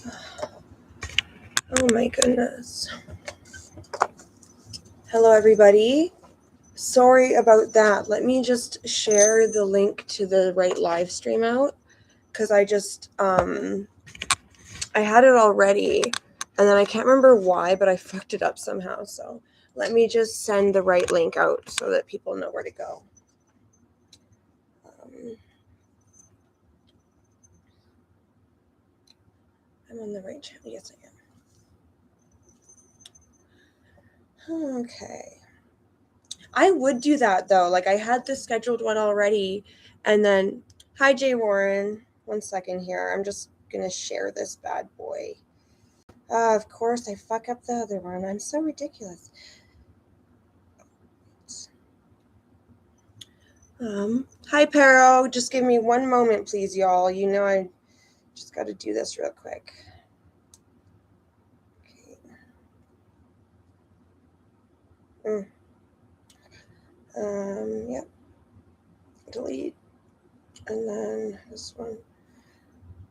Oh my goodness. Hello, everybody. Sorry about that. Let me just share the link to the right live stream out because I just, I had it already and then I can't remember why, but I fucked it up somehow. So let me just send the right link out so that people know where to go. I'm on the right channel. Yes, I am. Okay. I would do that though. Like I had the scheduled one already and then, hi Jay Warren. 1 second here. I'm just gonna share this bad boy. Of course I fuck up the other one. I'm so ridiculous. Hi Pero. Just give me 1 moment, please, y'all. You know I just gotta do this real quick. Okay. Yep. Delete. And then this one.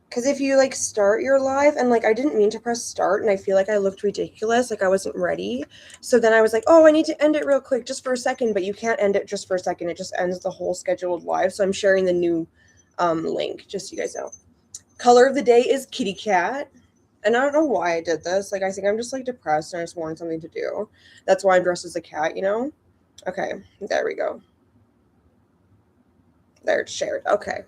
Because if you like start your live and like I didn't mean to press start and I feel like I looked ridiculous, like I wasn't ready. So then I was like, oh, I need to end it real quick just for a second, but you can't end it just for a second. It just ends the whole scheduled live. So I'm sharing the new link just so you guys know. Color of the day is kitty cat. And I don't know why I did this. Like I think I'm just like depressed and I just wanted something to do. That's why I'm dressed as a cat, you know? Okay, there we go. There, it's shared. Okay.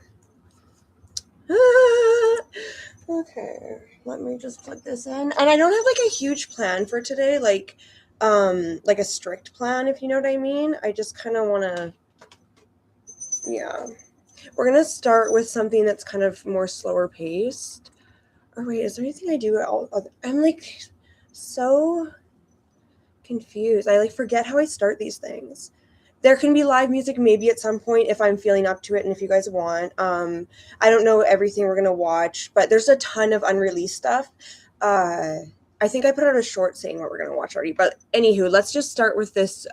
Okay, let me just put this in. And I don't have like a huge plan for today, like a strict plan, if you know what I mean. I just kind of want to, yeah. We're going to start with something that's kind of more slower paced. Or wait, is there anything I do? I'm like so confused. I like forget how I start these things. There can be live music maybe at some point if I'm feeling up to it and if you guys want. I don't know everything we're going to watch, but there's a ton of unreleased stuff. I think I put out a short saying what we're going to watch already. But anywho, let's just start with this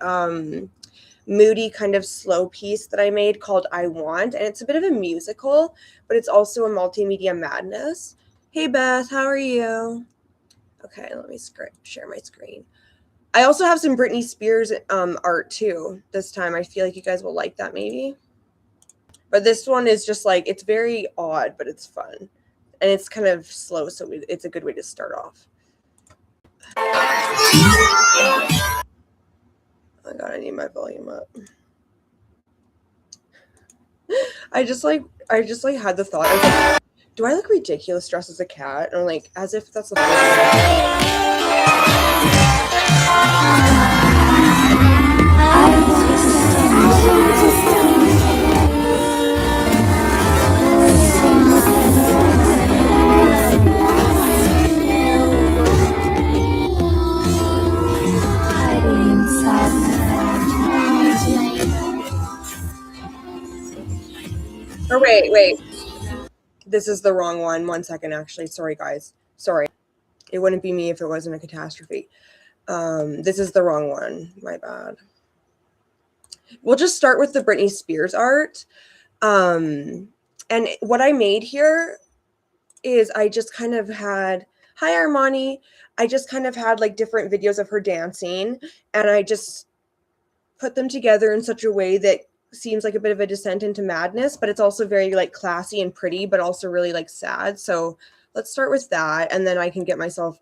moody kind of slow piece that I made called I Want. And it's a bit of a musical, but it's also a multimedia madness. Hey, Beth, how are you? Okay, let me share my screen. I also have some Britney Spears art too this time. I feel like you guys will like that maybe. But this one is just like, it's very odd, but it's fun. And it's kind of slow, so it's a good way to start off. Oh God, I need my volume up. I just like had the thought, I was like, do I look ridiculous dressed as a cat? Or like, as if that's the first Oh, wait. This is the wrong one. 1 second, actually. Sorry, guys. Sorry. It wouldn't be me if it wasn't a catastrophe. This is the wrong one. My bad. We'll just start with the Britney Spears art. And what I made here is I just kind of had, hi Armani. I just kind of had like different videos of her dancing and I just put them together in such a way that seems like a bit of a descent into madness, but it's also very like classy and pretty, but also really like sad. So let's start with that. And then I can get myself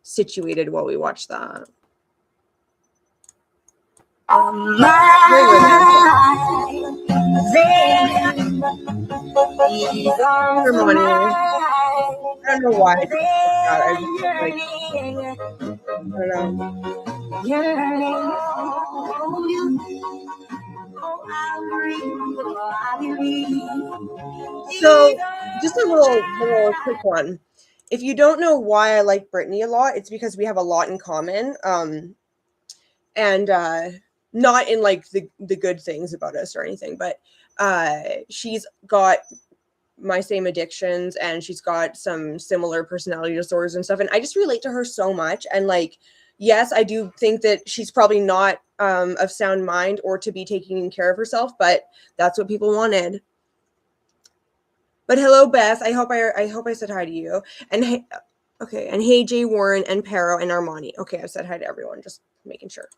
situated while we watch that. Very romantic. Harmony. I don't know why I did that. I just like, I don't know. So just a little quick one. If you don't know why I like Britney a lot, it's because we have a lot in common. And not in like the good things about us or anything, but she's got my same addictions and she's got some similar personality disorders and stuff. And I just relate to her so much. And like, yes, I do think that she's probably not of sound mind or to be taking care of herself, but that's what people wanted. But hello, Beth. I hope I said hi to you. And hey, okay, and hey, Jay Warren and Pero and Armani. Okay, I've said hi to everyone. Just making sure.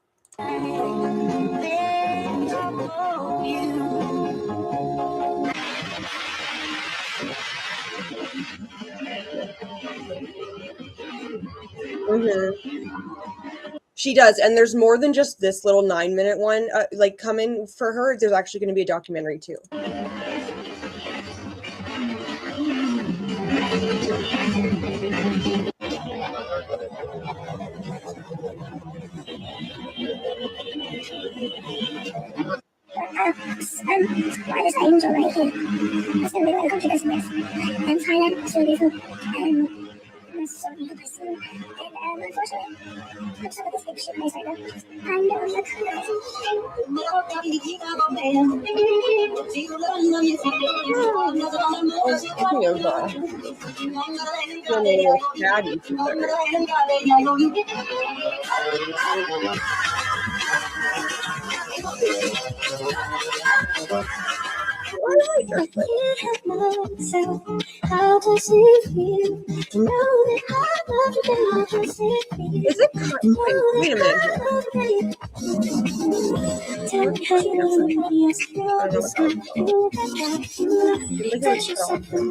She does, and there's more than just this little 9-minute one. Like coming for her, there's actually going to be a documentary too. Why this angel right here? It's gonna be like a country business. And Thailand is really beautiful. And so beautiful. And unfortunately, I'm some of this big shit place right now. I'm never look how to see you. Know that I love you, but I just see you. Is it? Wait a minute. Tell me how you look, yes, you're the same. Touch yourself when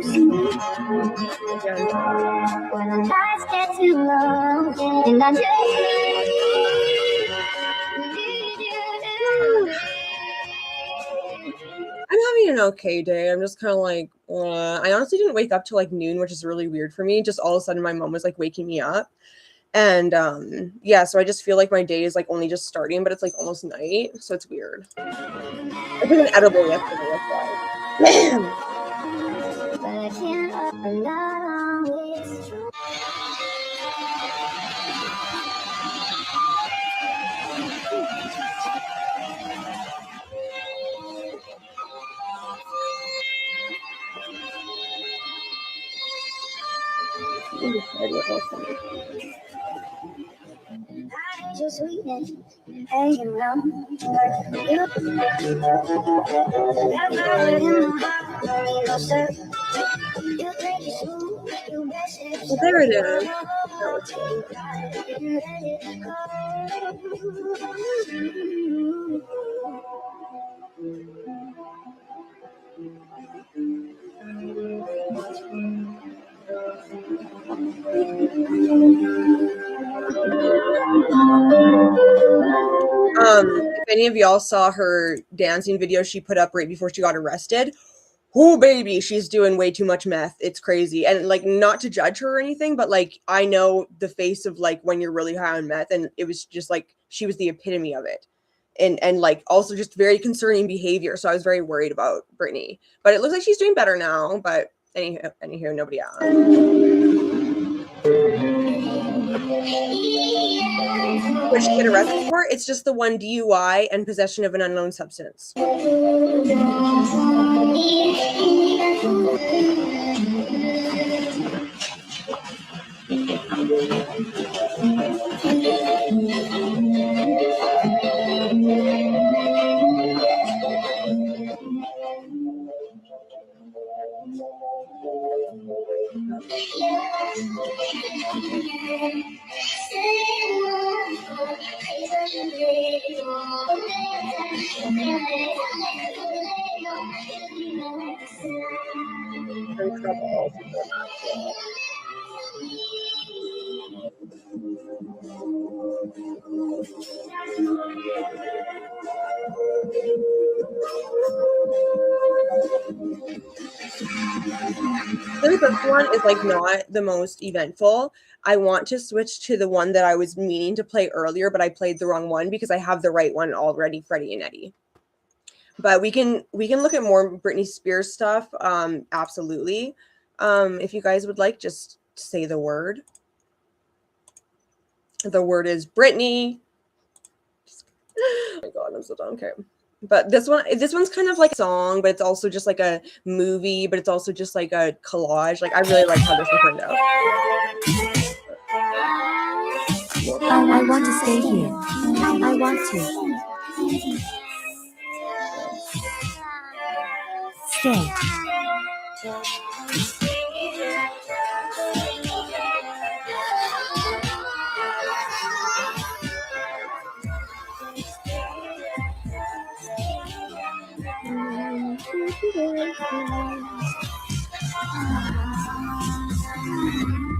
the nights get too long, and I I'm having an okay day. I'm just kind of like, I honestly didn't wake up till like noon, which is really weird for me. Just all of a sudden, my mom was like waking me up. And yeah, so I just feel like my day is like only just starting, but it's like almost night. So it's weird. I took an edible yesterday, that's why. just sweetness hanging around. Well, there it is. If any of y'all saw her dancing video she put up right before she got arrested, oh baby, she's doing way too much meth. It's crazy. And like, not to judge her or anything, but like, I know the face of like when you're really high on meth, and it was just like she was the epitome of it. And like also just very concerning behavior. So I was very worried about Brittany. But it looks like she's doing better now. But anywho, nobody asked. What she get arrested for? It's just the one DUI and possession of an unknown substance. This one is like not the most eventful. I want to switch to the one that I was meaning to play earlier, but I played the wrong one because I have the right one already, Freddie and Eddie. But we can look at more Britney Spears stuff. Absolutely. If you guys would like, just say the word. The word is Britney. Oh my god, I'm so done. Okay. But this one's kind of like a song, but it's also just like a movie, but it's also just like a collage. Like, I really like how this one turned out. I want to stay here. I want to stay.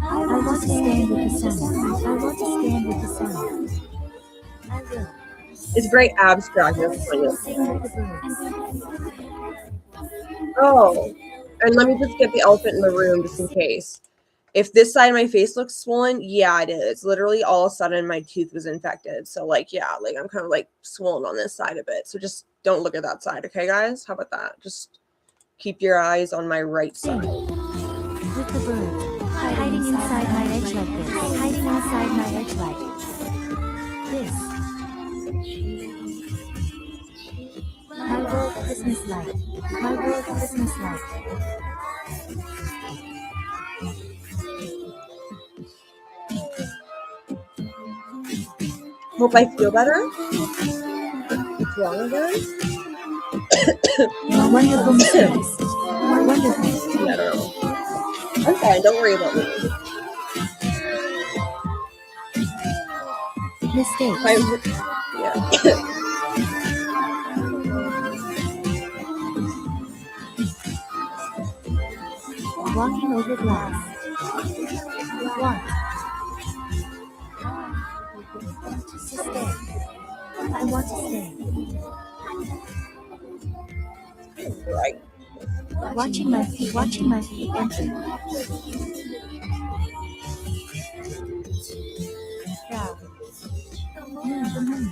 I want to stand with the sun. I want to stand with the sun. I will. It's very abstract. That's funny. Sing with the birds. Oh, and let me just get the elephant in the room just in case. If this side of my face looks swollen, yeah, it is. Literally all of a sudden my tooth was infected. So like, yeah, like I'm kind of like swollen on this side a bit. So just don't look at that side. Okay, guys? How about that? Just keep your eyes on my right side. With the birds, hiding inside my edge like this. Hiding inside my edge like this. My world Christmas light. My world Christmas light. Hope I feel better. What's wrong again? My wonderful mistakes. My wonderful. I don't know. I'm fine. Don't worry about me. Mistakes. Yeah. Walking over glass. Want. To stay. I want to stay. Right. Watching my feet enter. Proud. The moon.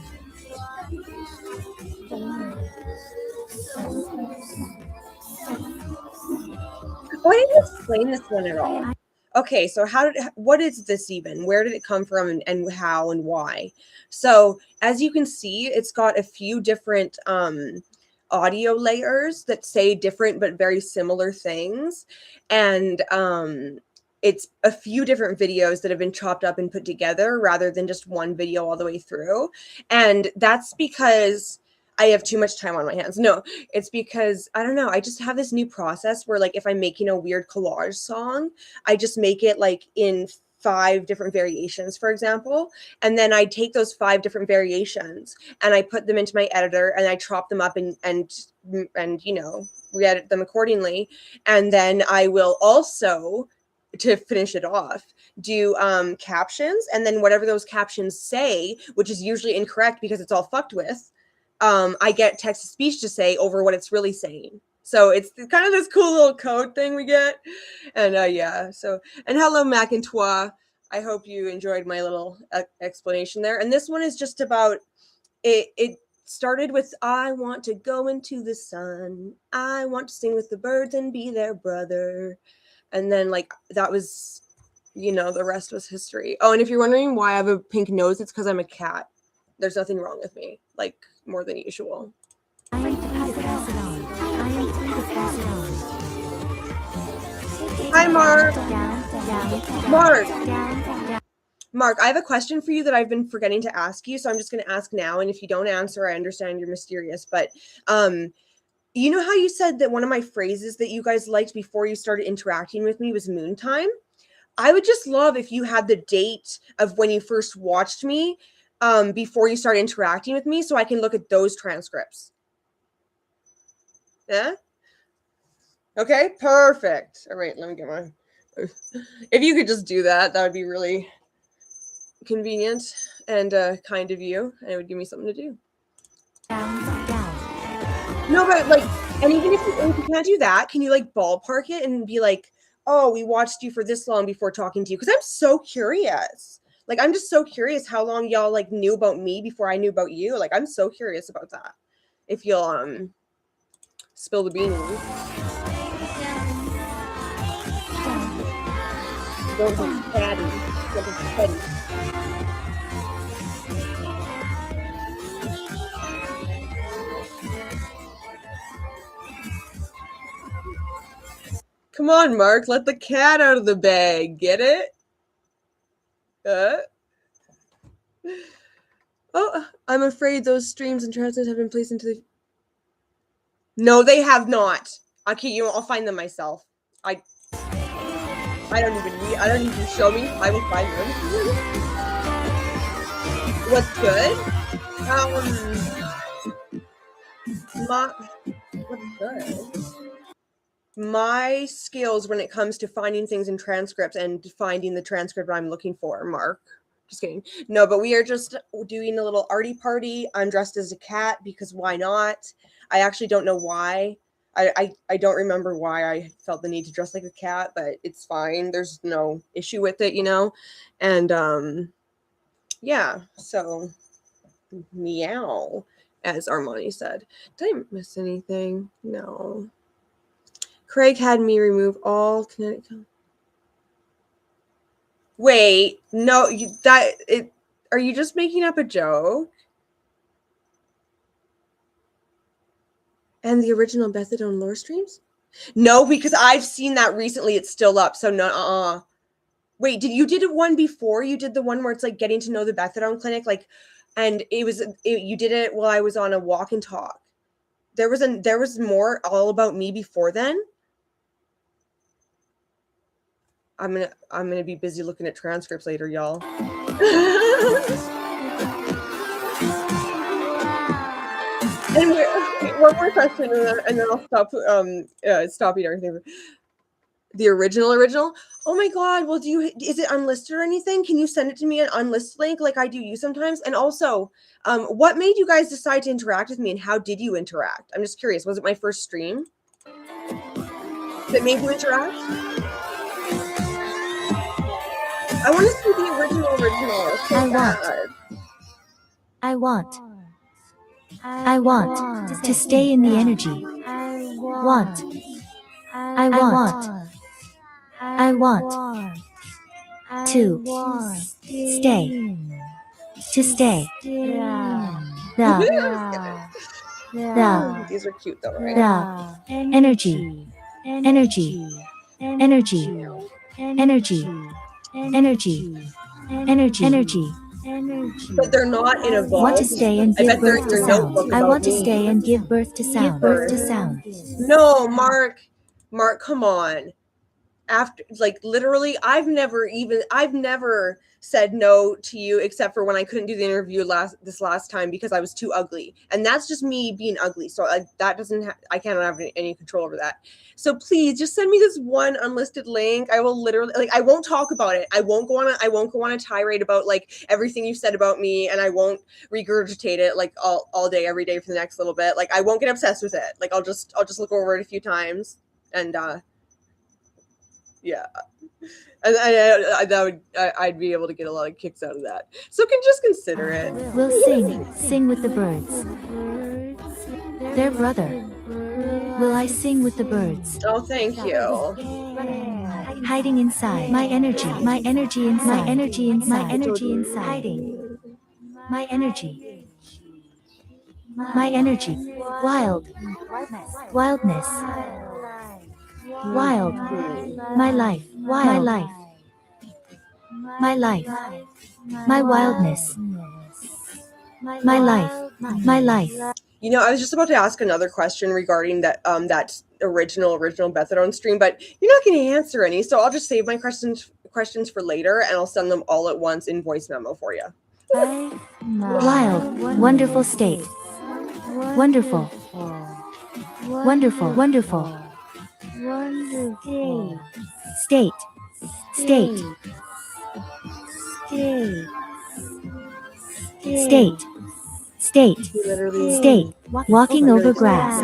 Why didn't you explain this one at all? Okay, so what is this even? Where did it come from and how and why? So as you can see, it's got a few different audio layers that say different but very similar things. And it's a few different videos that have been chopped up and put together rather than just one video all the way through. And that's because I have too much time on my hands. No, it's because, I don't know, I just have this new process where, like, if I'm making a weird collage song, I just make it, like, in 5 different variations, for example. And then I take those 5 different variations and I put them into my editor and I chop them up and you know, re-edit them accordingly. And then I will also, to finish it off, do captions, and then whatever those captions say, which is usually incorrect because it's all fucked with, I get text to speech to say over what it's really saying. So it's kind of this cool little code thing we get. And yeah, so, and hello, Macintois. I hope you enjoyed my little explanation there. And this one is just about, it started with, I want to go into the sun. I want to sing with the birds and be their brother. And then, like, that was, you know, the rest was history. Oh, and if you're wondering why I have a pink nose, it's because I'm a cat. There's nothing wrong with me, like, more than usual. I am free to pass it on. I am free to pass it on. Hi, Mark. Mark. Down. Mark, I have a question for you that I've been forgetting to ask you, so I'm just going to ask now. And if you don't answer, I understand you're mysterious. But you know how you said that one of my phrases that you guys liked before you started interacting with me was moon time? I would just love if you had the date of when you first watched me before you started interacting with me, so I can look at those transcripts. Yeah? Okay, perfect. All right, let me get my... If you could just do that, that would be really convenient and kind of you, and it would give me something to do. Down. No, but like, and even if you can't do that, can you like ballpark it and be like, oh, we watched you for this long before talking to you? Because I'm so curious. Like, I'm just so curious how long y'all like knew about me before I knew about you. Like, I'm so curious about that. If you'll spill the beans. Don't be fatty. Don't be petty. Come on, Mark. Let the cat out of the bag. Get it? Oh, I'm afraid those streams and transits have been placed into the... No, they have not. Okay, I'll find them myself. I don't even show me. I will find them. What's good? What's good? My skills when it comes to finding things in transcripts and finding the transcript I'm looking for, Mark. Just kidding. No, but we are just doing a little arty party. I'm dressed as a cat because why not? I actually don't know why. I don't remember why I felt the need to dress like a cat, but it's fine. There's no issue with it, you know? And yeah, so meow, as Armani said. Did I miss anything? No. Craig had me remove all kinetic. Wait, no, are you just making up a joke? And the original Bethadone lore streams? No, because I've seen that recently. It's still up. So no, Wait, you did one before? You did the one where it's like getting to know the Bethadone clinic, like, and you did it while I was on a walk and talk. There was more all about me before then. I'm gonna be busy looking at transcripts later, y'all. And one more question, and then I'll stop eating everything. The original. Oh my god! Well, is it unlisted or anything? Can you send it to me an unlisted link like I do you sometimes? And also, what made you guys decide to interact with me, and how did you interact? I'm just curious. Was it my first stream that made you interact? I want to see the original. I want to stay in the energy. I want to stay. These are cute though, right? Energy. But they're not in a vault. Want to stay and give birth to sound. I want to stay and give birth to sound. No, Mark, come on. After, like, literally, I've never said no to you except for when I couldn't do the interview this last time because I was too ugly, and that's just me being ugly. So I can't have any control over that. So please just send me this one unlisted link. I will literally, like, I won't talk about it. I won't go on a tirade about like everything you said about me, and I won't regurgitate it like all day every day for the next little bit. Like, I won't get obsessed with it. Like, I'll just look over it a few times, and yeah, and I'd be able to get a lot of kicks out of that. So just consider it. We'll sing with the birds. Their brother. Will I sing with the birds? Oh, thank you. Hiding inside my energy inside. Hiding. My energy. Wildness. Wild. My life. My wildness. My life. You know, I was just about to ask another question regarding that original Bethadone stream, but you're not going to answer any, so I'll just save my questions for later, and I'll send them all at once in voice memo for you. Wild, wonderful state. Wonderful. State. Walking over grass.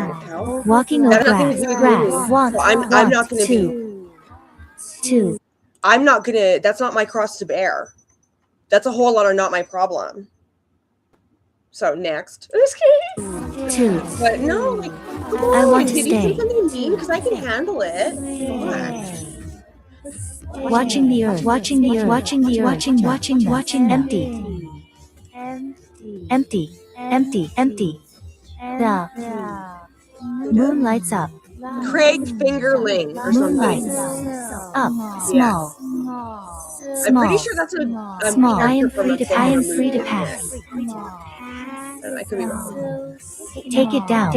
Want. I'm not going to. I'm not going to. That's not my cross to bear. That's a whole lot of not my problem. So next. I'm just kidding. 2. But no, like, I want to did stay. you say something mean? Because I can handle it. Watching the earth. Empty. The moon lights up. Craig Fingerling or something. Up. Small. I'm pretty sure that's a Small. I am free to pass. I could be wrong. Take it down.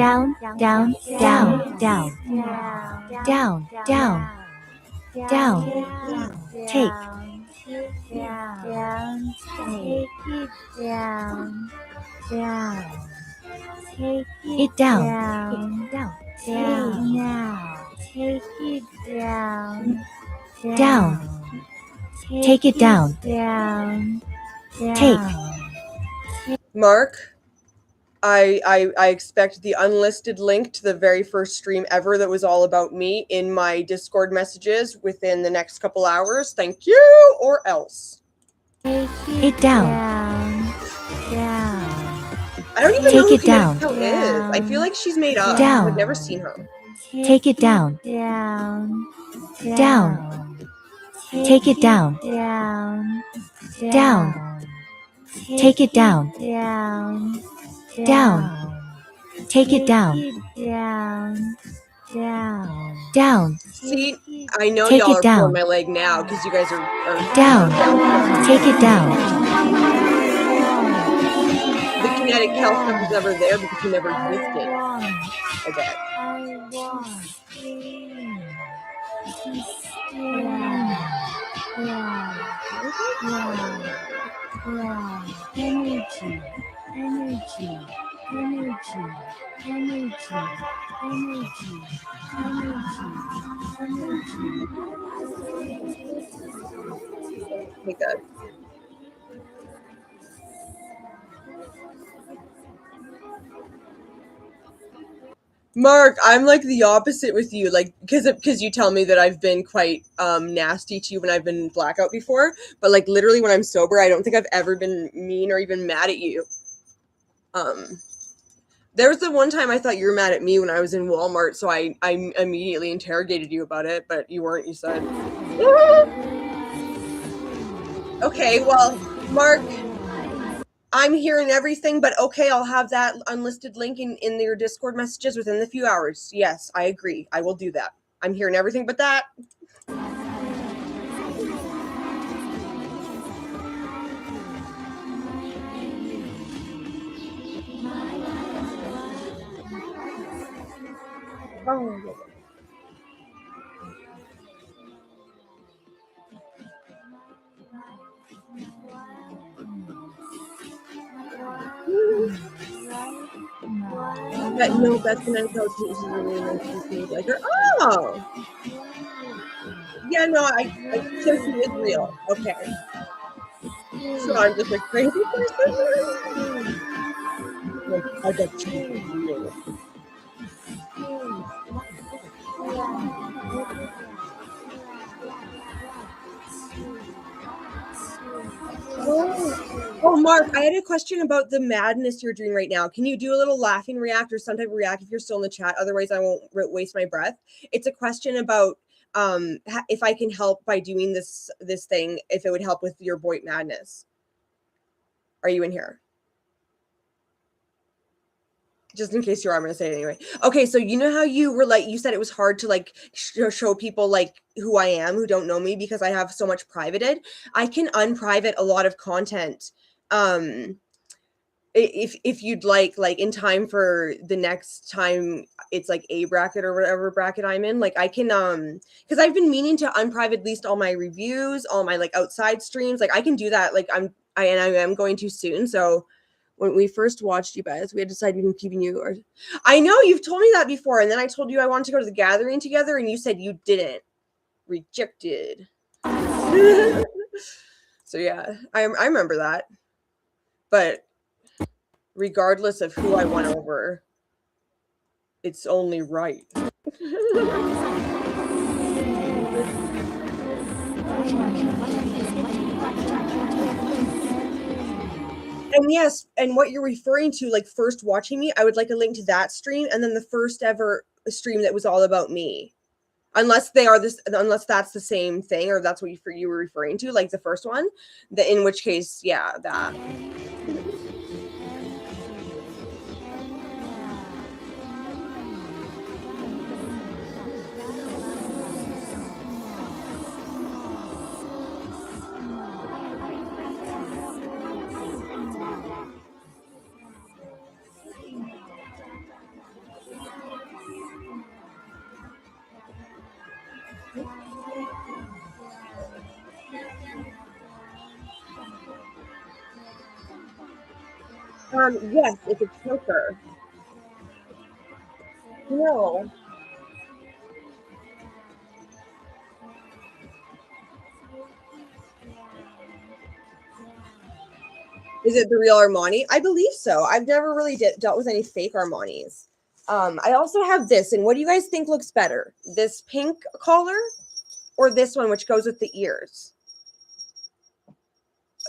down, take, it down, down, take it down, take. Mark, I expect the unlisted link to the very first stream ever that was all about me in my Discord messages within the next couple hours. Thank you, or else. It down. I don't even Take know who it down. Kinetic is. I feel like she's made up. Down. I've never seen her. Take it down. Down. Take it down. Down. Take it down. Down. Take it down. Down. See, I know Take y'all it are down. pulling my leg now because you guys are Down. Take it down. The kinetic hell stuff was never there because he never existed. I bet. Okay, good. Mark, I'm like the opposite with you, like because you tell me that I've been quite nasty to you when I've been blackout before, but like literally when I'm sober, I don't think I've ever been mean or even mad at you. There was the one time I thought you were mad at me when I was in Walmart, so I immediately interrogated you about it, but you weren't. You said, okay, well, Mark, I'm hearing everything, but okay, I'll have that unlisted link in your Discord messages within the few hours. Yes, I agree. I will do that. I'm hearing everything but that. Oh. No, that's the nice out. This is really nice to see. Like her. Oh, yeah. No, so she is real. Okay, so I'm just a crazy person. Like, I bet she's real. Oh, Mark, I had a question about the madness you're doing right now. Can you do a little laughing react or some type of react if you're still in the chat? Otherwise, I won't waste my breath. It's a question about if I can help by doing this thing, if it would help with your Boit madness. Are you in here? Just in case you are, I'm gonna say it anyway. Okay, so you know how you were like, you said it was hard to like show people like who I am who don't know me because I have so much privated. I can unprivate a lot of content. If you'd like in time for the next time it's like a bracket or whatever bracket I'm in, like I can because I've been meaning to unprivate at least all my reviews, all my like outside streams. Like I can do that. Like I am going to soon. So when we first watched you guys, we had decided we've been keeping you. Or I know you've told me that before, and then I told you I wanted to go to the gathering together, and you said you didn't. Rejected. So yeah, I remember that. But regardless of who I won over, it's only right. And yes, and what you're referring to, like first watching me, I would like a link to that stream, and then the first ever stream that was all about me. Unless that's the same thing, or that's what you were referring to, like the first one. In which case, yeah, that. Yes, it's a choker. No. Is it the real Armani? I believe so. I've never really dealt with any fake Armanis. I also have this, and what do you guys think looks better? This pink collar or this one, which goes with the ears?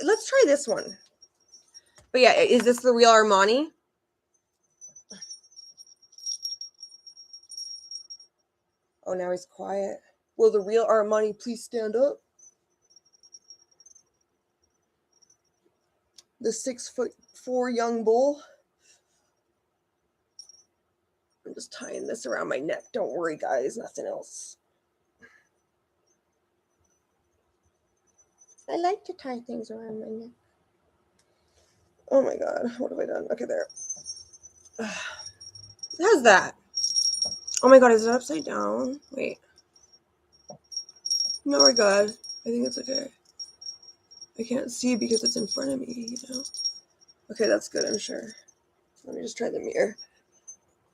Let's try this one. But yeah, is this the real Armani? Oh, now he's quiet. Will the real Armani please stand up? The 6'4" young bull. I'm just tying this around my neck. Don't worry, guys. Nothing else. I like to tie things around my neck. Oh my god. What have I done? Okay, there. How's that? Oh my god, is it upside down? Wait. No, we're good. I think it's okay. I can't see because it's in front of me, you know? Okay, that's good, I'm sure. Let me just try the mirror.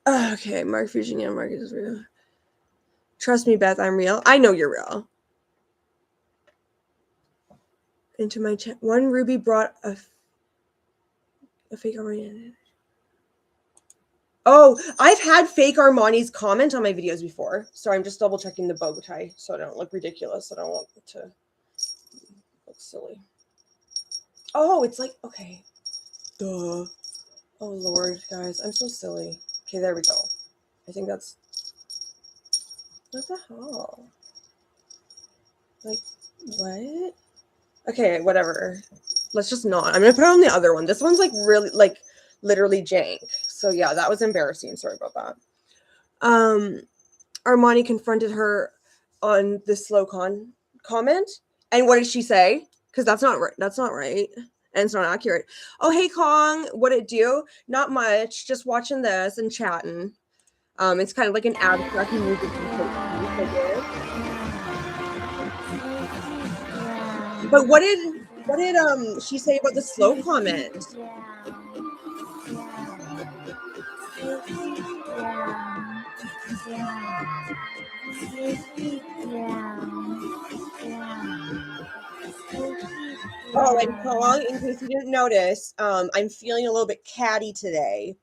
Okay, Mark Fusion, yeah, Mark is real. Trust me, Beth, I'm real. I know you're real. Into my chat. One Ruby brought a fake Armani. Oh, I've had fake Armani's comment on my videos before, so I'm just double checking the bow tie so I don't look ridiculous. I don't want it to look silly. Oh, it's like, okay. Duh. Oh, Lord, guys, I'm so silly. Okay, there we go. I think that's... What the hell? Like, what? Okay, whatever. Let's just not. I'm going to put on the other one. This one's, like, really, like, literally jank. So, yeah, that was embarrassing. Sorry about that. Armani confronted her on the slow comment. And what did she say? Because that's not right. That's not right. And it's not accurate. Oh, hey, Kong. What it do? Not much. Just watching this and chatting. It's kind of like an abstract music. But what did she say about the slow comment? Oh, and Kong, in case you didn't notice, I'm feeling a little bit catty today.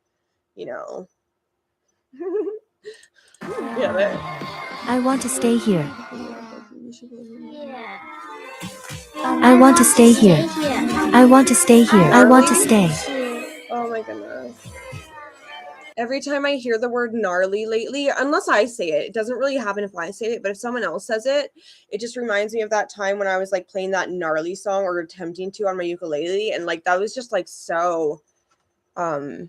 You know. Yeah, I want to stay here. I want to stay here. I want to stay here. I want to stay. Oh my goodness. Every time I hear the word gnarly lately, unless I say it, it doesn't really happen if I say it, but if someone else says it, it just reminds me of that time when I was like playing that gnarly song or attempting to on my ukulele. And like, that was just like so, yeah,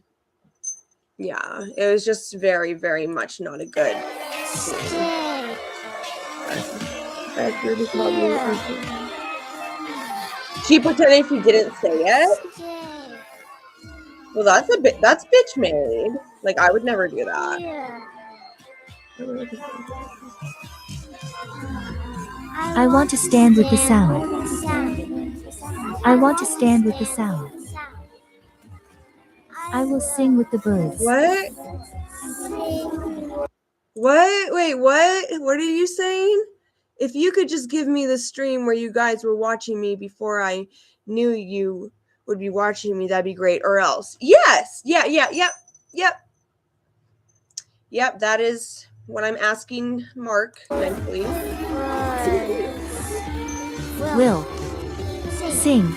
it was just very, very much not a good scene. She pretended she didn't say it. Well, that's bitch made. Like, I would never do that. I want to stand with the sound. I want to stand with the sound. I will sing with the birds. What? What? Wait, what? What are you saying? If you could just give me the stream where you guys were watching me before I knew you would be watching me, that'd be great. Or else. Yes. Yep. That is what I'm asking Mark mentally. Will sing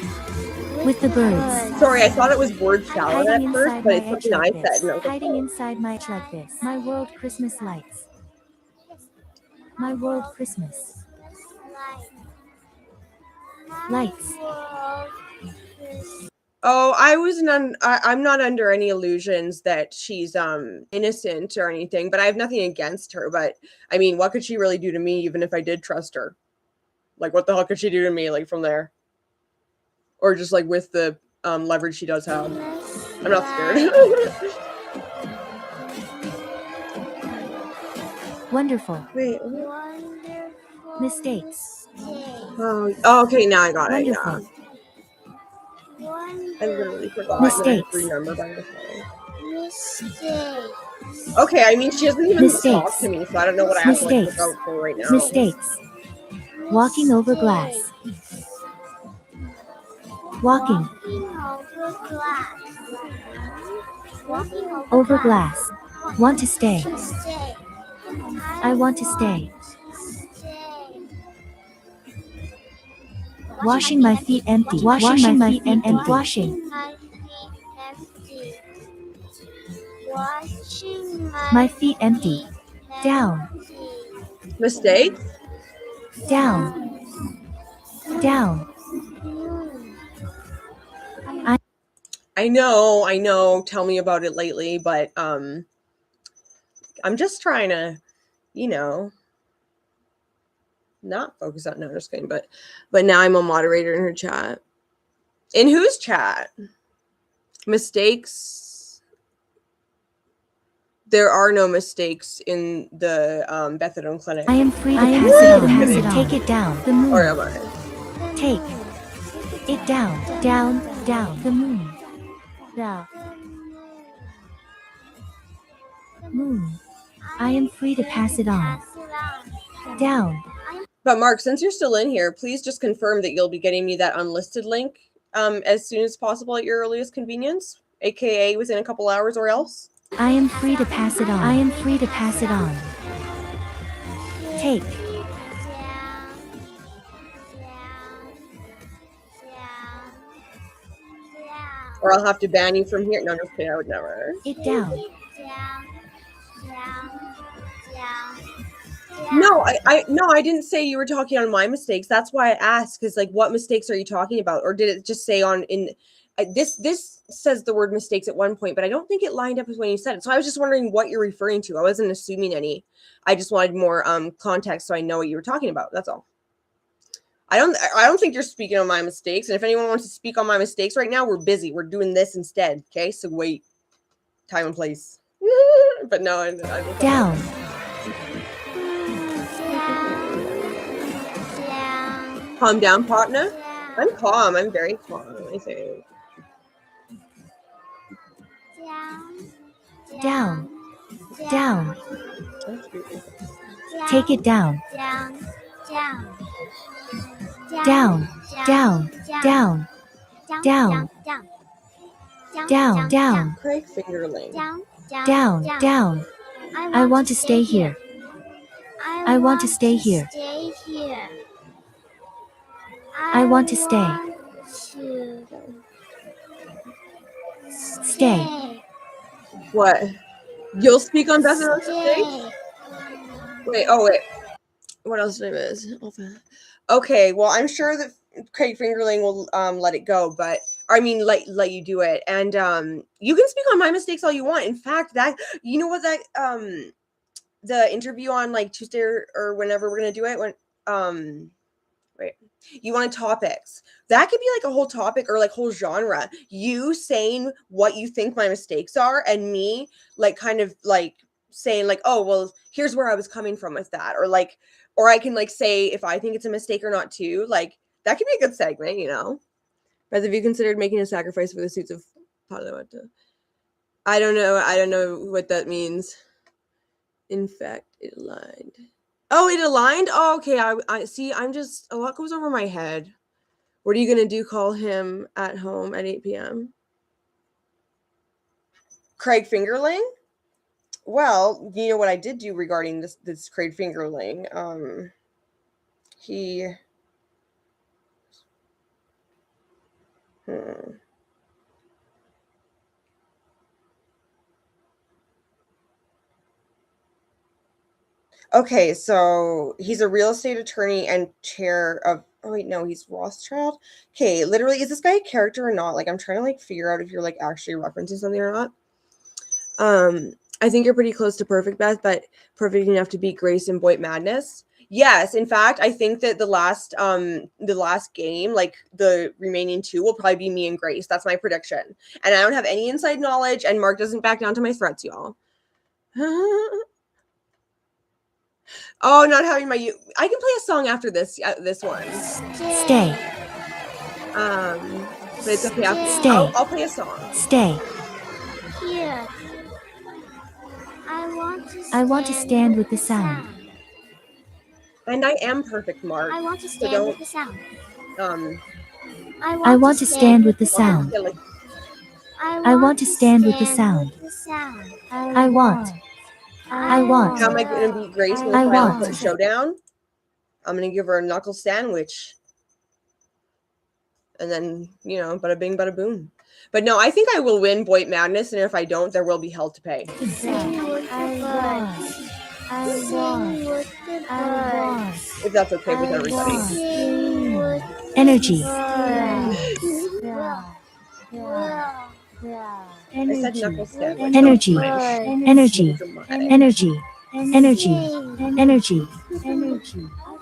with the birds. Sorry, I thought it was word salad at first, but it's something I said. No, hiding inside my like this. My world Christmas lights. My world Christmas lights. Oh, I'm not under any illusions that she's innocent or anything, but I have nothing against her. But I mean, what could she really do to me even if I did trust her? Like, what the hell could she do to me, like, from there? Or just like with the leverage she does have. I'm not scared. Wonderful. Wait. Mistakes. Oh, okay, now I got it. Yeah. I literally forgot. And I Mistakes. remember by the phone. Mistakes. Okay, I mean, she doesn't even talk Mistakes. to me, so I don't know what I have to like look Mistakes. out for right now. Mistakes. Walking over glass. Walking. Over glass. Want to stay. I want to stay. Washing my feet empty. Washing my feet empty. Washing. My feet empty. Down. Mistakes? Down. Down. I know. Tell me about it lately, but I'm just trying to, you know, not focus on. No, I'm just kidding. But now I'm a moderator in her chat. In whose chat? Mistakes. There are no mistakes in the Bethadone clinic. I am free to pass it on. Take it down. The moon. Or am I? Take it down. Down. Down. The moon. The moon. I am free to pass it on. Down. But Mark, since you're still in here, please just confirm that you'll be getting me that unlisted link as soon as possible at your earliest convenience, aka within a couple hours or else. I am free to pass it on. I am free to pass it on. Take. Or I'll have to ban you from here. No, just kidding. I would never. It down. No, I didn't say you were talking on my mistakes. That's why I asked, because like, what mistakes are you talking about? Or did it just say on in this says the word mistakes at one point, but I don't think it lined up with when you said it. So I was just wondering what you're referring to. I wasn't assuming any. I just wanted more context so I know what you were talking about. That's all. I don't think you're speaking on my mistakes. And if anyone wants to speak on my mistakes right now, we're busy. We're doing this instead. Okay, so wait. Time and place. But no, I Down. Calm down, partner. I'm calm. I'm very calm, I think. Down. Down. Take it down. Down. Down. Down. Down. Down. Down. Craig Fingerling. Down. Down. I want to stay here. I want to stay here. I want to stay. Stay. What? You'll speak on Bethadone's mistakes? Wait. What else name is? Okay, well, I'm sure that Craig Fingerling will let it go, but I mean, let you do it, and you can speak on my mistakes all you want. In fact, that you know what that the interview on like Tuesday or whenever we're gonna do it when wait, you want topics that could be like a whole topic or like whole genre. You saying what you think my mistakes are, and me like kind of like saying like, oh well, here's where I was coming from with that, or like. Or I can like say if I think it's a mistake or not too. Like that could be a good segment, you know. But have you considered making a sacrifice for the suits of Padawata? I don't know what that means. In fact, it aligned. Oh, it aligned? Oh, okay. I see. I'm just a lot goes over my head. What are you gonna do? Call him at home at 8 p.m. Craig Fingerling? Well, you know what I did do regarding this Craig Fingerling. He Okay, so he's a real estate attorney and chair of oh wait, no, he's Rothschild. Okay, literally, is this guy a character or not? Like I'm trying to like figure out if you're like actually referencing something or not. I think you're pretty close to perfect, Beth, but perfect enough to beat Grace in Boit Madness. Yes, in fact, I think that the last game, like the remaining two, will probably be me and Grace. That's my prediction. And I don't have any inside knowledge, and Mark doesn't back down to my threats, y'all. Oh, not having my I can play a song after this one. Stay. But it's okay. Stay. I'll play a song. Stay. Here. I want to stand with the sound. And I am perfect, Mark. I want to So stand don't with the sound. I want to stand with the sound. feel like I want to stand with the sound. I want. how am I going to beat Grace in the I Silent want. Showdown? I'm going to give her a knuckle sandwich. And then, you know, bada bing, bada boom. But no, I think I will win Boy Madness, and if I don't, there will be hell to pay. If that's okay with everybody. Energy. I said knuckle sandwich. Energy. Don't Energy. dramatic. Energy. Energy. Energy.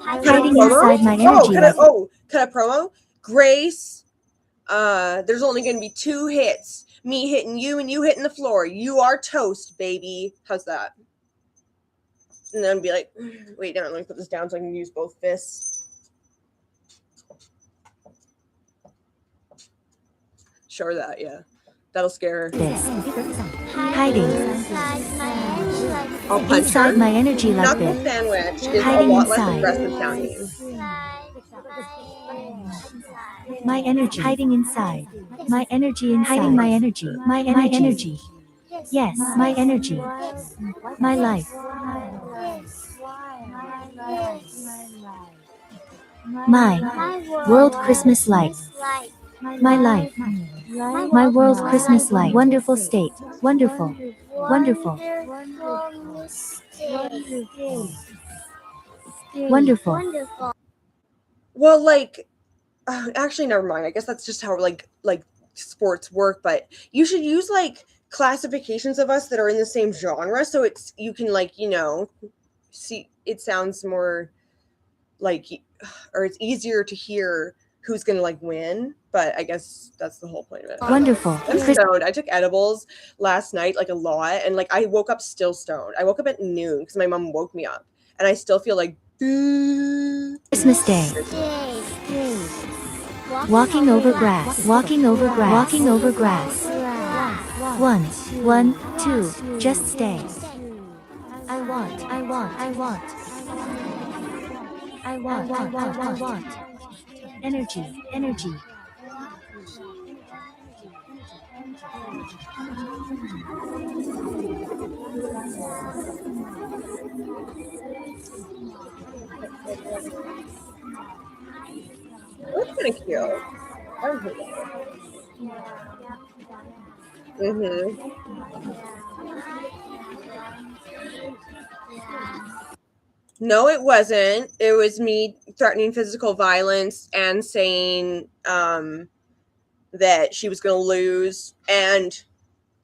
Hiding inside my Oh, energy. cut a promo. Grace, there's only going to be 2 hits. Me hitting you and you hitting the floor. You are toast, baby. How's that? And then be like, wait, no, let me put this down so I can use both fists. Show her that, yeah. That'll scare her. This. Hiding I'll punch inside her. my energy like Knuckle this. sandwich is Hiding a lot less inside. aggressive sounding. My energy. Hiding inside. My energy inside. Hiding my energy. My energy. Yes, my energy. My life. My world Christmas light. My life. My world Christmas light. Wonderful state. Wonderful. Wonderful. Wonderful. Well, like, actually, never mind. I guess that's just how like sports work. But you should use like classifications of us that are in the same genre, so it's you can like see it sounds more like, or it's easier to hear who's gonna like win. But I guess that's the whole point of it. Wonderful. I'm stoned. I took edibles last night, like a lot, and like I woke up still stoned. I woke up at noon because my mom woke me up, and I still feel like Christmas Day. Walking over grass. Walking over grass. Walking over grass. 1, 2. Just stay. I want. I want. I want. I want. I want. I want. Energy. Energy. That's kind of cute. Mm-hmm. No, it wasn't. It was me threatening physical violence and saying that she was going to lose and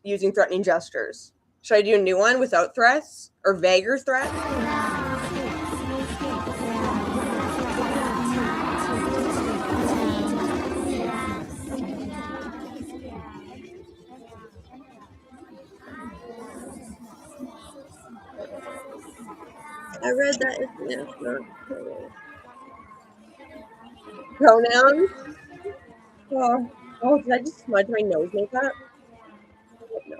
using threatening gestures. Should I do a new one without threats or vaguer threats? I read that it's not pronouns. Oh, did I just smudge my nose makeup? No.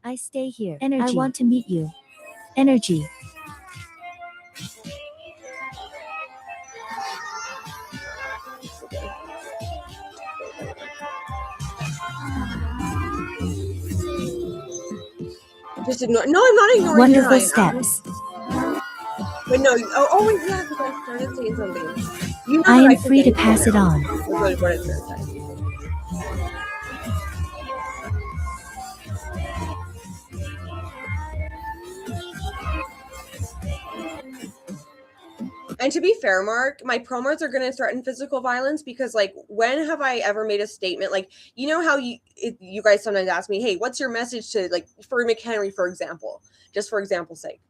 I stay here. Energy. I want to meet you. Energy. Just ignore. No, I'm not ignoring. Wonderful steps. But no. Oh, yeah, because I started saying something. You know I am free to pass it on. What it's going to say. And to be fair, Mark, my promos are going to threaten physical violence because, like, when have I ever made a statement? Like, you know how you guys sometimes ask me, hey, what's your message to, like, for McHenry, for example, just for example's sake.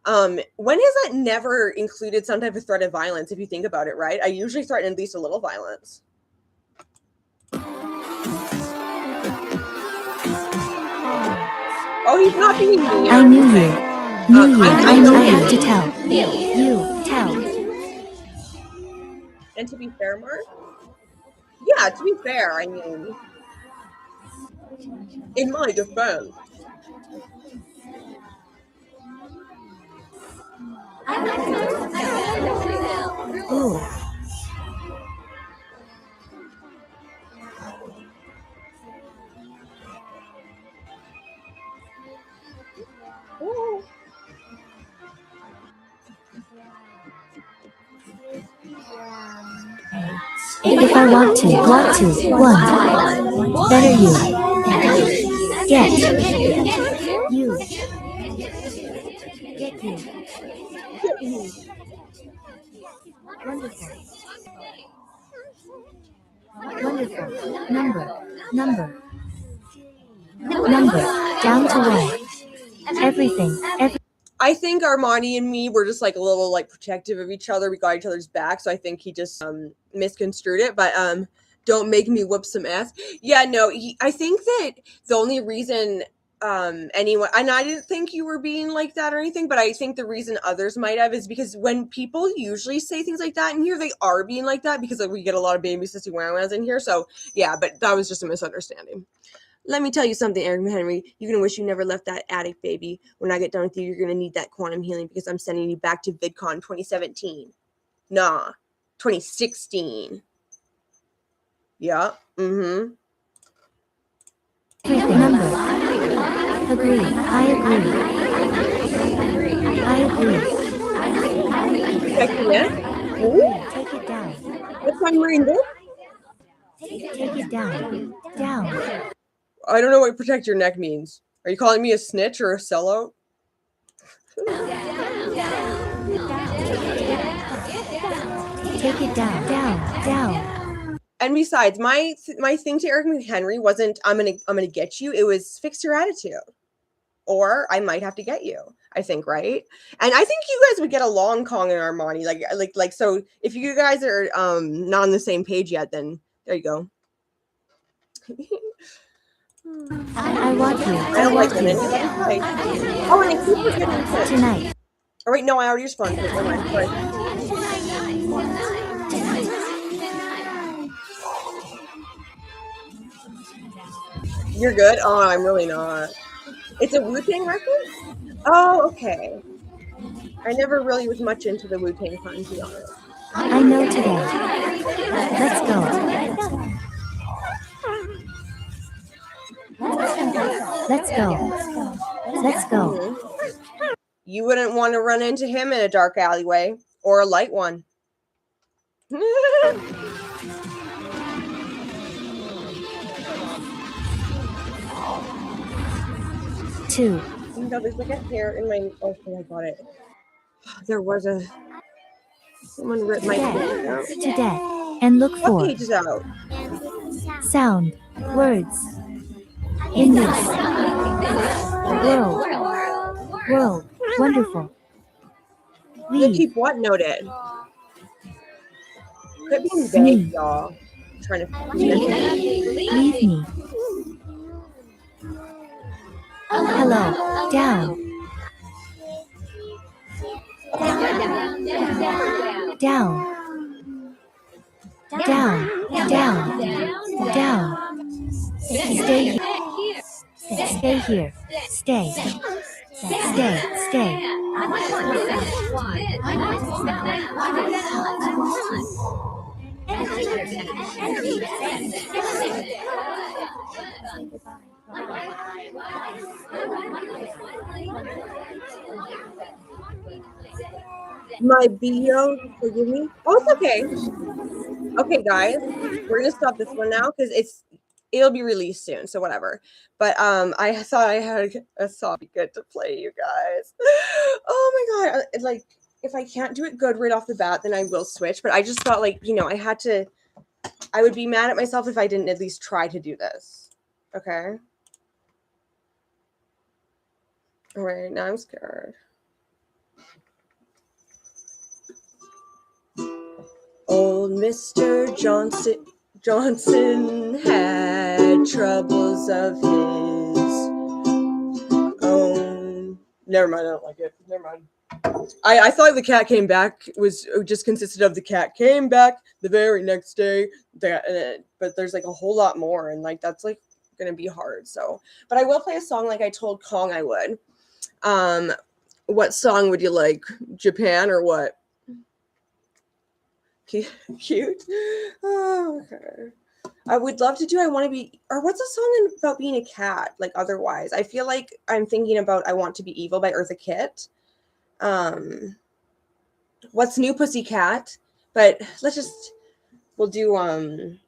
When has that never included some type of threat of violence, if you think about it, right? I usually threaten at least a little violence. Oh, he's not being mean. I knew you. I have to tell. You tell. And to be fair, Mark, Yeah, to be fair, I mean, in my defense. Ooh. Ooh. If I want to, want, better you, get, you, get you, wonderful, wonderful, number, down to one, everything, I think Armani and me were just like a little like protective of each other. We got each other's back, so I think he just misconstrued it. But don't make me whoop some ass. Yeah, no, I think that the only reason anyone, and I didn't think you were being like that or anything, but I think the reason others might have is because when people usually say things like that in here, they are being like that because like, we get a lot of baby sissy wow in here. So yeah, but that was just a misunderstanding. Let me tell you something, Eric Henry. You're going to wish you never left that attic, baby. When I get done with you, you're going to need that quantum healing because I'm sending you back to VidCon 2017. Nah, 2016. Yeah, number. Agree, I agree. Protect your neck? Ooh, Take it down. that's why I'm wearing this? Take it down. I don't know what protect your neck means. Are you calling me a snitch or a sellout? Take it down. And besides, my thing to Eric McHenry wasn't I'm gonna get you. It was fix your attitude, or I might have to get you. I think, right? And I think you guys would get along, Kong and Armani. Like. So if you guys are not on the same page yet, then there you go. I want you. I don't like women. Oh, and I keep forgetting to Tonight. Oh wait, no, I already responded. Never mind. Sorry. You're good? Oh, I'm really not. It's a Wu-Tang record? Oh, okay. I never really was much into the Wu-Tang Clan, to be honest. I know today. Let's go. Mm-hmm. You wouldn't want to run into him in a dark alleyway or a light one. 2. You know, there's like a hair in my. Okay, I got it. There was a. Someone ripped my page out. To death. And look What for page is out? sound, words, in this world, wonderful. You'll keep what noted? Quit being vague, y'all. I'm trying to leave me. Hello, down. Stay here. Stay. My bio, forgive me. Oh, it's okay. Okay, guys, we're gonna stop this one now because it'll be released soon, so whatever. But I thought I had a song good to play, you guys. Oh my god! Like, if I can't do it good right off the bat, then I will switch. But I just thought, like, I had to. I would be mad at myself if I didn't at least try to do this. Okay. All right, now I'm scared. Old Mr. Johnson had troubles of his own. Never mind, I don't like it. Never mind. I thought the cat came back was just consisted of the cat came back the very next day. But there's like a whole lot more, and like that's like gonna be hard. So, but I will play a song like I told Kong I would. What song would you like? Japan or what? Cute. Oh, okay. I would love to do I Want to Be, or what's a song about being a cat? Like otherwise, I feel like I'm thinking about I Want to Be Evil by Eartha Kitt. What's New Pussycat? But we'll do one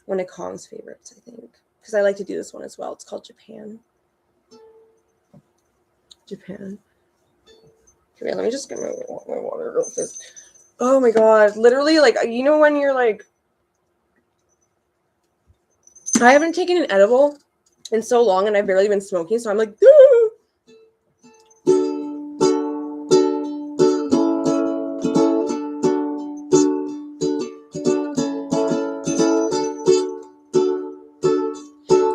of Kong's favorites, I think, because I like to do this one as well. It's called Japan. Japan. Okay, let me just get my water real fast. Oh my god, literally, like, you know when you're like, I haven't taken an edible in so long and I've barely been smoking, so I'm like, ah!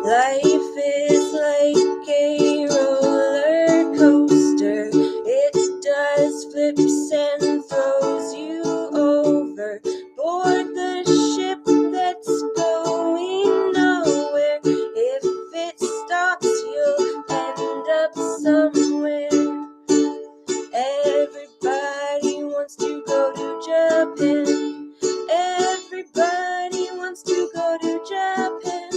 Life is like a roller coaster. It does flips and throws you over. Board the ship that's going nowhere. If it stops, you'll end up somewhere. Everybody wants to go to Japan. Everybody wants to go to Japan.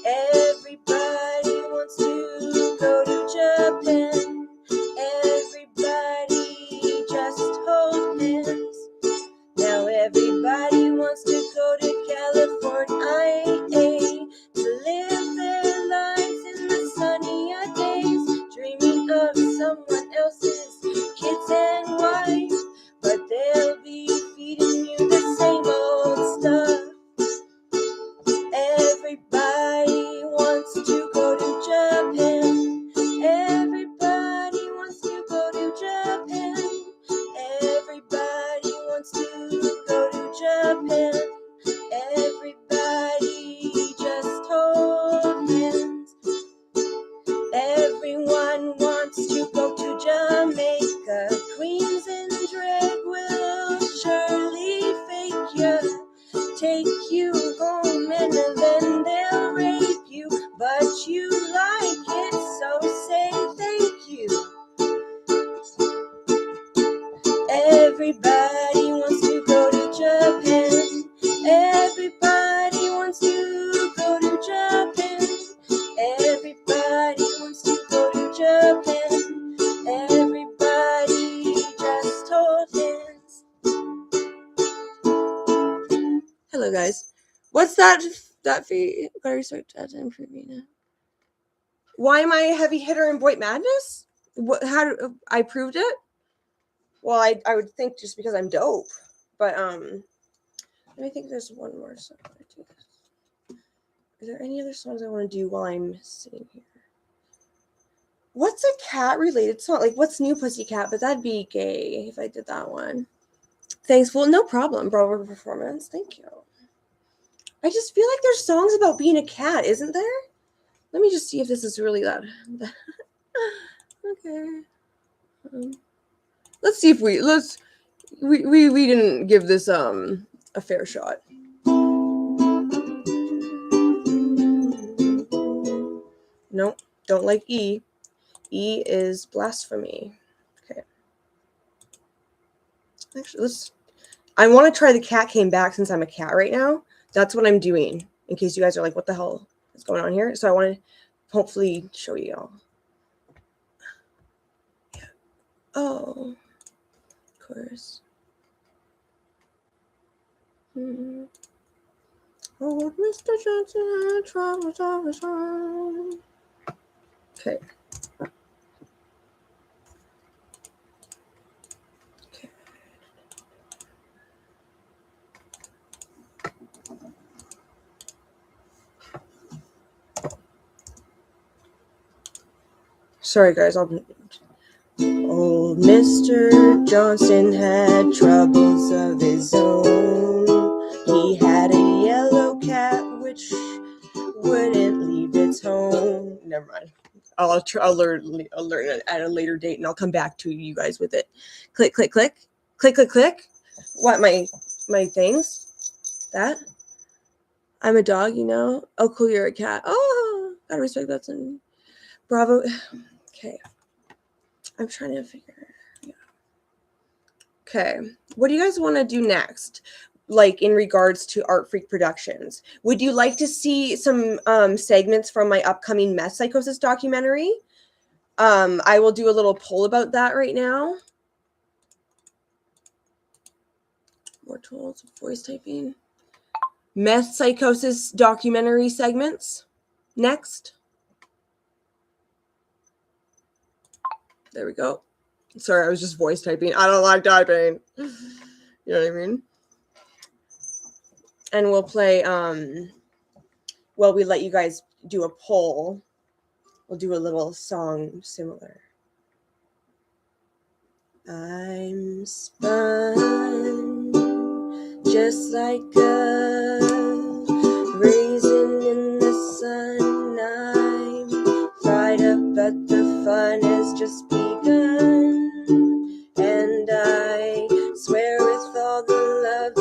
Everybody wants to go to Japan. Everybody just hold hands. Now everybody wants to go to California to live their lives in the sunnier days, dreaming of someone else's kids and wife, but they'll be feeding you the same old stuff. Everybody wants to go to Japan. Everybody wants to go to Japan. Everybody wants to go to Japan. Everybody just hold hands. Everyone wants to go to Jamaica. Queens and drag will surely fake you, take you home, and then they'll rape you. But you like it, so say thank you. Everybody wants to go to Japan. Everybody wants to go to Japan. Everybody wants to go to Japan. Everybody just hold hands. Hello, guys. What's that fee? Gotta start chatting for me now. Why am I a heavy hitter in Boy Madness? What? How? I proved it. Well, I would think just because I'm dope, but I think there's one more song I do this. Are there any other songs I want to do while I'm sitting here? What's a cat related song? Like, what's New Pussycat? But that'd be gay if I did that one. Thanks. Well, no problem, bro. Performance. Thank you. I just feel like there's songs about being a cat, isn't there? Let me just see if this is really that. Okay. Let's see if we didn't give this a fair shot. Nope, don't like E. E is blasphemy. Okay. Actually, I want to try The Cat Came Back since I'm a cat right now. That's what I'm doing, in case you guys are like, what the hell is going on here? So I want to hopefully show you all. Yeah. Oh, of course. Oh, Mr. Johnson had troubles of his own. Okay. Sorry, guys. Old Mr. Johnson had troubles of his own. He had a yellow cat which wouldn't leave its home. Never mind. I'll learn it at a later date, and I'll come back to you guys with it. Click, click, click, click, click, click. What, my things? That? I'm a dog, you know? Oh, cool, you're a cat. Oh, gotta respect that. Bravo. Okay. I'm trying to figure. Yeah. Okay. What do you guys want to do next? Like in regards to ARTFREAK Productions, would you like to see some segments from my upcoming meth psychosis documentary? I will do a little poll about that right now. More tools, voice typing. Meth psychosis documentary segments. Next. There we go. Sorry, I was just voice typing. I don't like typing. You know what I mean? And we'll play, well, we let you guys do a poll. We'll do a little song similar. I'm spun just like a raisin in the sun. I'm fired up, but the fun has just begun. And I swear with all the love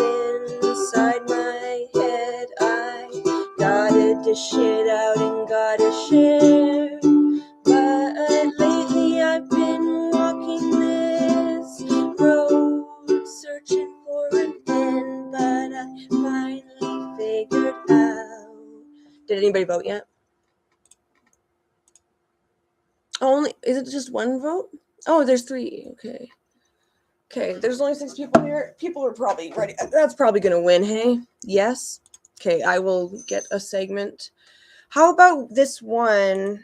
inside my head, I gotta dish it out and gotta share. But lately I've been walking this road, searching for an end, but I finally figured out. Did anybody vote yet? Only, is it just one vote? Oh, there's 3. Okay. Okay, there's only 6 people here. People are probably ready. That's probably gonna win, hey? Yes? Okay, I will get a segment. How about this one?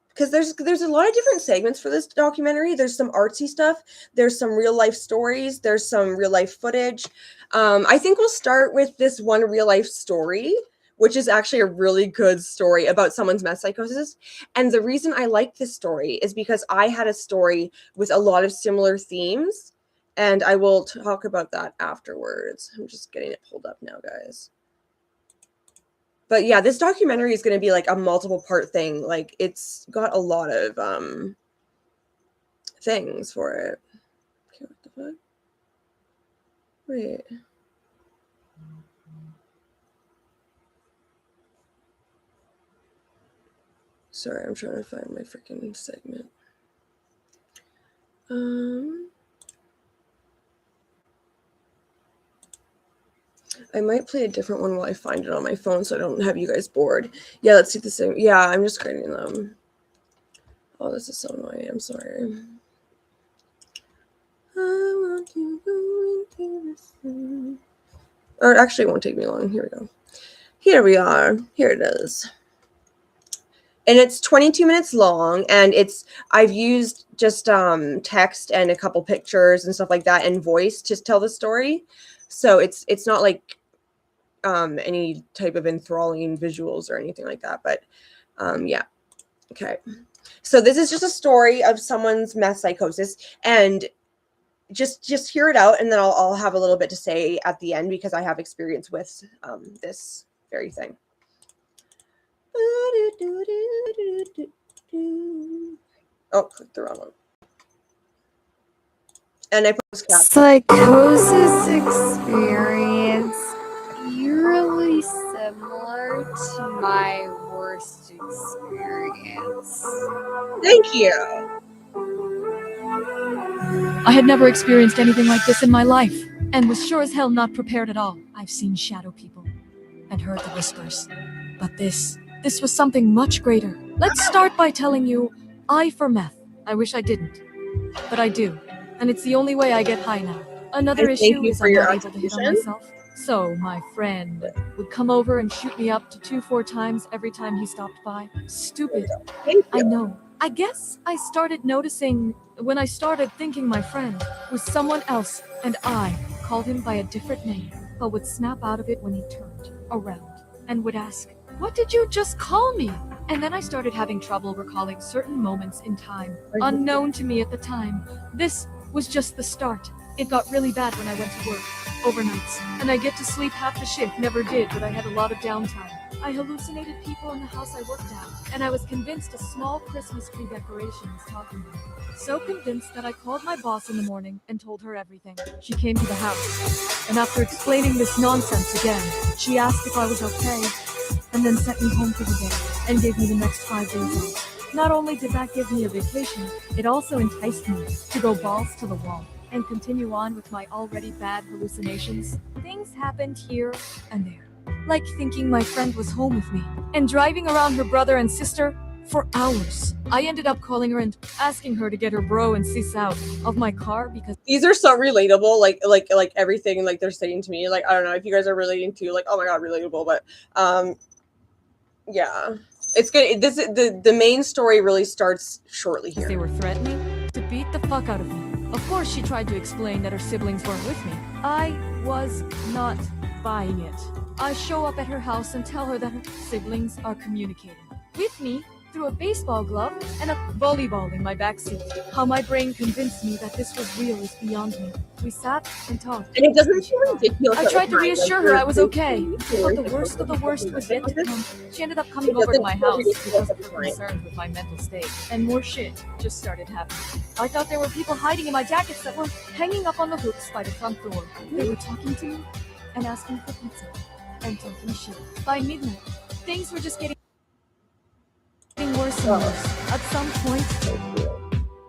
Because there's a lot of different segments for this documentary. There's some artsy stuff. There's some real life stories. There's some real life footage. I think we'll start with this one real life story, which is actually a really good story about someone's meth psychosis. And the reason I like this story is because I had a story with a lot of similar themes, and I will talk about that afterwards. I'm just getting it pulled up now, guys. But yeah, this documentary is going to be like a multiple part thing. Like, it's got a lot of things for it. Okay, what the fuck? Wait. Sorry, I'm trying to find my freaking segment. I might play a different one while I find it on my phone so I don't have you guys bored. Yeah, let's do the same. Yeah, I'm just creating them. Oh, this is so annoying. I'm sorry. I want to go into this room. Or actually, it won't take me long. Here we go. Here we are. Here it is. And it's 22 minutes long, and I've used just text and a couple pictures and stuff like that and voice to tell the story. So it's not like any type of enthralling visuals or anything like that. But yeah. Okay. So this is just a story of someone's meth psychosis, and just hear it out, and then I'll have a little bit to say at the end because I have experience with this very thing. Oh, click the wrong one. And I post psychosis experience eerily similar to my worst experience. Thank you. I had never experienced anything like this in my life, and was sure as hell not prepared at all. I've seen shadow people and heard the whispers, but this was something much greater. Let's start by telling you, I for meth. I wish I didn't, but I do, and it's the only way I get high now. Another issue is I'm not able to hit on myself, so my friend would come over and shoot me up to 2-4 times every time he stopped by. Stupid. I know. I guess I started noticing when I started thinking my friend was someone else, and I called him by a different name, but would snap out of it when he turned around and would ask, "What did you just call me?" And then I started having trouble recalling certain moments in time, unknown to me at the time. This was just the start. It got really bad when I went to work. overnights, and I get to sleep half the shift. Never did, but I had a lot of downtime. I hallucinated people in the house I worked at, and I was convinced a small Christmas tree decoration was talking to me. So convinced that I called my boss in the morning and told her everything. She came to the house, and after explaining this nonsense again, she asked if I was okay, and then sent me home for the day, and gave me the next 5 days off. Not only did that give me a vacation, it also enticed me to go balls to the wall and continue on with my already bad hallucinations. Things happened here and there, like thinking my friend was home with me and driving around her brother and sister for hours. I ended up calling her and asking her to get her bro and sis out of my car because These are so relatable, like everything like they're saying to me. Like, I don't know if you guys are relating to, like, oh my god, relatable, but yeah. It's good. This the main story really starts shortly here. they were threatening to beat the fuck out of me. Of course, she tried to explain that her siblings weren't with me. I was not buying it. I show up at her house and tell her that her siblings are communicating with me through a baseball glove and a volleyball in my backseat. How my brain convinced me that this was real is beyond me. We sat and talked. And it doesn't feel ridiculous. I tried to reassure her I was okay, but the worst of the worst was yet to come. She ended up coming over to my house because of her concern with my mental state, and more shit just started happening. I thought there were people hiding in my jackets that were hanging up on the hooks by the front door. They were talking to me and asking for pizza and talking shit. By midnight, things were just getting worse and worse. At some point,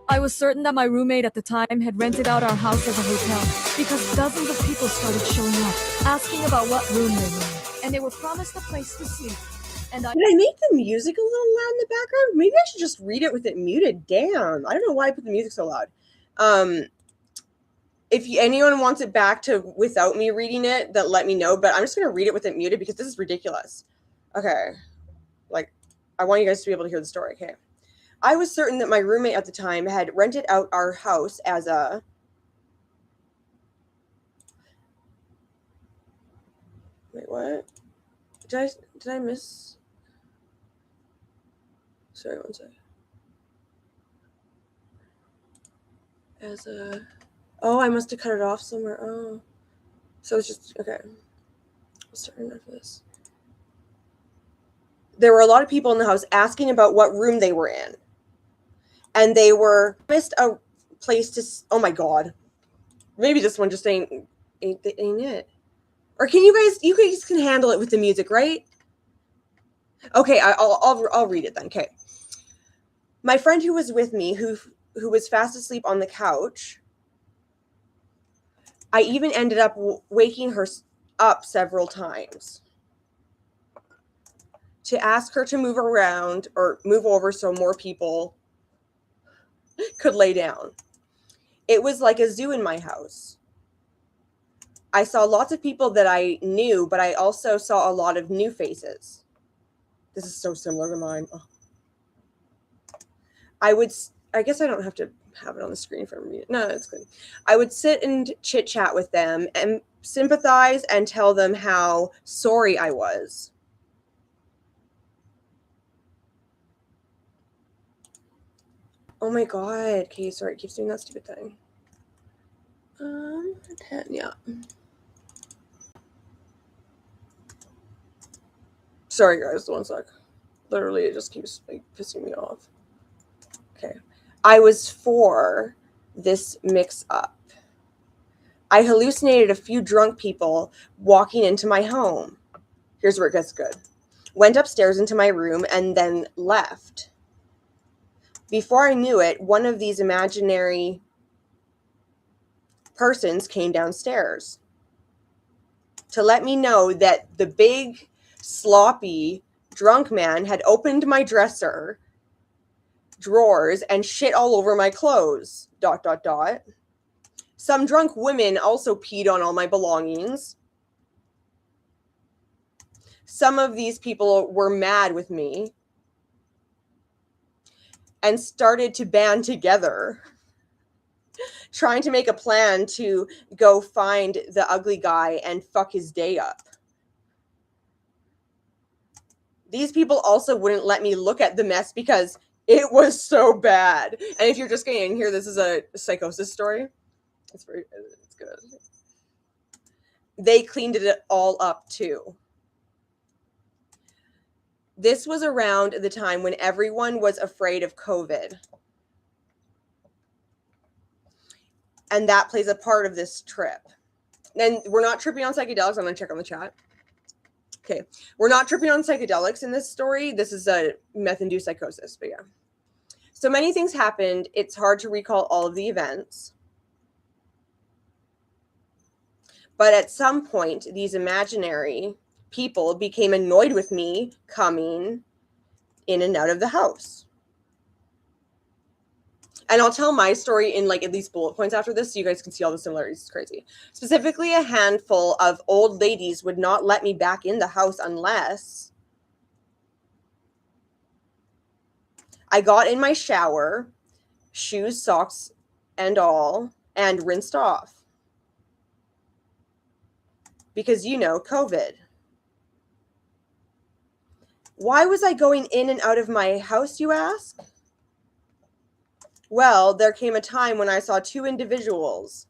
I was certain that my roommate at the time had rented out our house as a hotel because dozens of people started showing up, asking about what room they were in, and they were promised a place to sleep. And Did I make the music a little loud in the background? Maybe I should just read it with it muted. Damn, I don't know why I put the music so loud. If anyone wants it back to without me reading it, then let me know. But I'm just gonna read it with it muted because this is ridiculous. Okay, like I want you guys to be able to hear the story. Okay. I was certain that my roommate at the time had rented out our house as a wait, what? Did I miss? Sorry, one sec. As a oh, I must have cut it off somewhere. Oh, so it's just okay. I'll start after this. There were a lot of people in the house asking about what room they were in. And they were missed a place to. Oh my god, maybe this one just ain't it. Or can you guys can handle it with the music, right? Okay, I'll read it then. Okay, my friend who was with me, who was fast asleep on the couch. I even ended up waking her up several times to ask her to move around or move over so more people could lay down. It was like a zoo in my house. I saw lots of people that I knew, but I also saw a lot of new faces. This is so similar to mine. Oh. I guess I don't have to have it on the screen for me. No, it's good. I would sit and chit chat with them and sympathize and tell them how sorry I was. Oh my god. Okay, sorry, it keeps doing that stupid thing. 10, yeah. Sorry guys, one sec. Literally, it just keeps like pissing me off. Okay. I was for this mix up. I hallucinated a few drunk people walking into my home. Here's where it gets good. Went upstairs into my room and then left. Before I knew it, one of these imaginary persons came downstairs to let me know that the big, sloppy, drunk man had opened my dresser drawers and shit all over my clothes, ... Some drunk women also peed on all my belongings. Some of these people were mad with me and started to band together, trying to make a plan to go find the ugly guy and fuck his day up. These people also wouldn't let me look at the mess because it was so bad. And if you're just getting in here, this is a psychosis story. It's good. they cleaned it all up too. This was around the time when everyone was afraid of COVID. And that plays a part of this trip. And we're not tripping on psychedelics. I'm going to check on the chat. Okay. We're not tripping on psychedelics in this story. This is a meth-induced psychosis, but yeah. So many things happened. It's hard to recall all of the events. But at some point, these imaginary people became annoyed with me coming in and out of the house. And I'll tell my story in like at least bullet points after this so you guys can see all the similarities. It's crazy. Specifically, a handful of old ladies would not let me back in the house unless I got in my shower, shoes, socks, and all, and rinsed off. Because, you know, COVID. Why was I going in and out of my house, you ask? Well, there came a time when I saw two individuals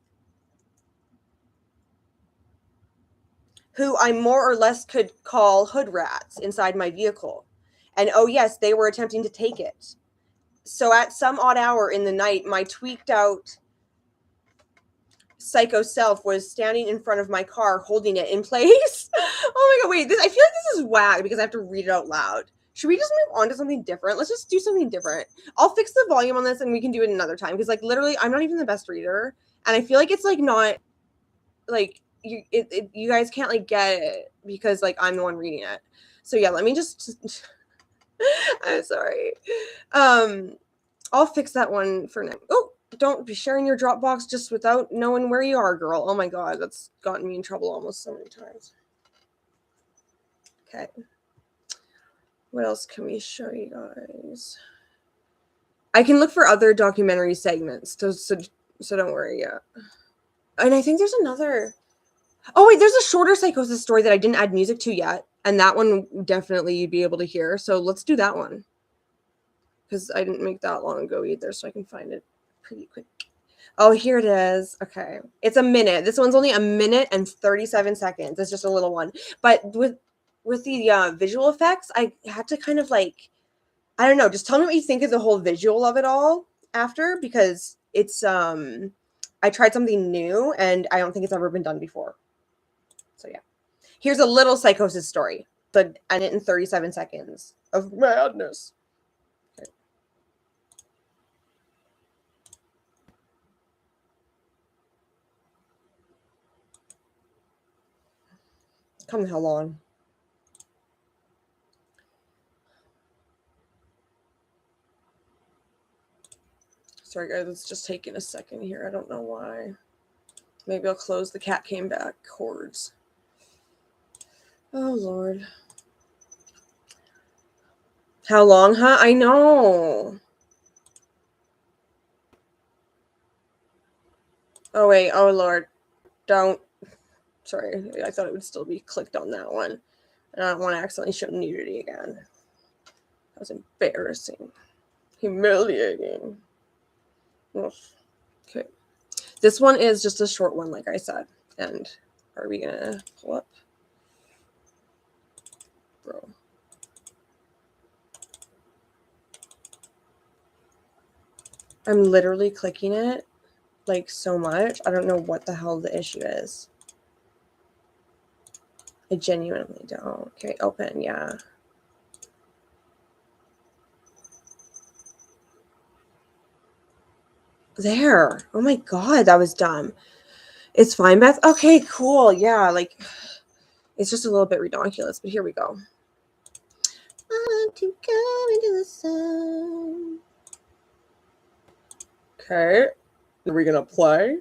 who I more or less could call hood rats inside my vehicle. And oh yes, they were attempting to take it. So at some odd hour in the night, my tweaked out psycho self was standing in front of my car holding it in place. Oh my god, wait, I feel like this is whack because I have to read it out loud. Should we just move on to something different? Let's just do something different. I'll fix the volume on this and we can do it another time because like literally I'm not even the best reader and I feel like it's like not like you guys can't like get it because like I'm the one reading it. So yeah, let me just I'm sorry. I'll fix that one for now. Oh, don't be sharing your Dropbox just without knowing where you are, girl. Oh my god, that's gotten me in trouble almost so many times. Okay. What else can we show you guys? I can look for other documentary segments, so don't worry yet. And I think there's another. Oh wait, there's a shorter psychosis story that I didn't add music to yet, and that one definitely you'd be able to hear. So let's do that one because I didn't make that long ago either, so I can find it pretty quick. Oh, here it is. Okay, it's a minute. This one's only a minute and 37 seconds. It's just a little one, but with the visual effects, I had to kind of like, I don't know, just tell me what you think of the whole visual of it all after, because it's, I tried something new and I don't think it's ever been done before. So yeah, here's a little psychosis story, but and it in 37 seconds of madness. Okay. Come the hell on. Sorry guys, it's just taking a second here. I don't know why. Maybe I'll close the cat came back cords. Oh Lord. How long, huh? I know. Oh wait, oh Lord. Don't. Sorry, I thought it would still be clicked on that one. And I don't want to accidentally show nudity again. That was embarrassing. Humiliating. Ugh. Okay. This one is just a short one, like I said. And are we gonna pull up? Bro. I'm literally clicking it like so much. I don't know what the hell the issue is. I genuinely don't. Okay, open, yeah. There. Oh my god, that was dumb. It's fine, Beth. Okay, cool. Yeah, like it's just a little bit ridiculous, but here we go. I want to go into the sun. Okay. Are we gonna play?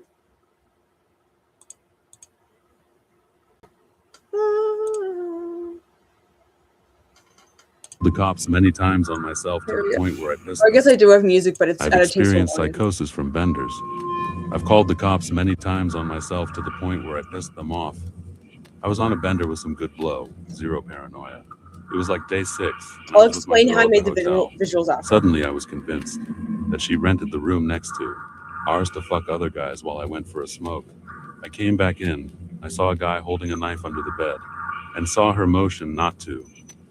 The cops many times on myself to the point where I missed I guess I do have music, but it's I've experienced psychosis from benders. I've called the cops many times on myself to the point where I pissed them off. I was on a bender with some good blow, zero paranoia. It was like day 6. I'll explain how I made the visuals after. Suddenly I was convinced that she rented the room next to ours to fuck other guys while I went for a smoke. I came back in. I saw a guy holding a knife under the bed and saw her motion not to.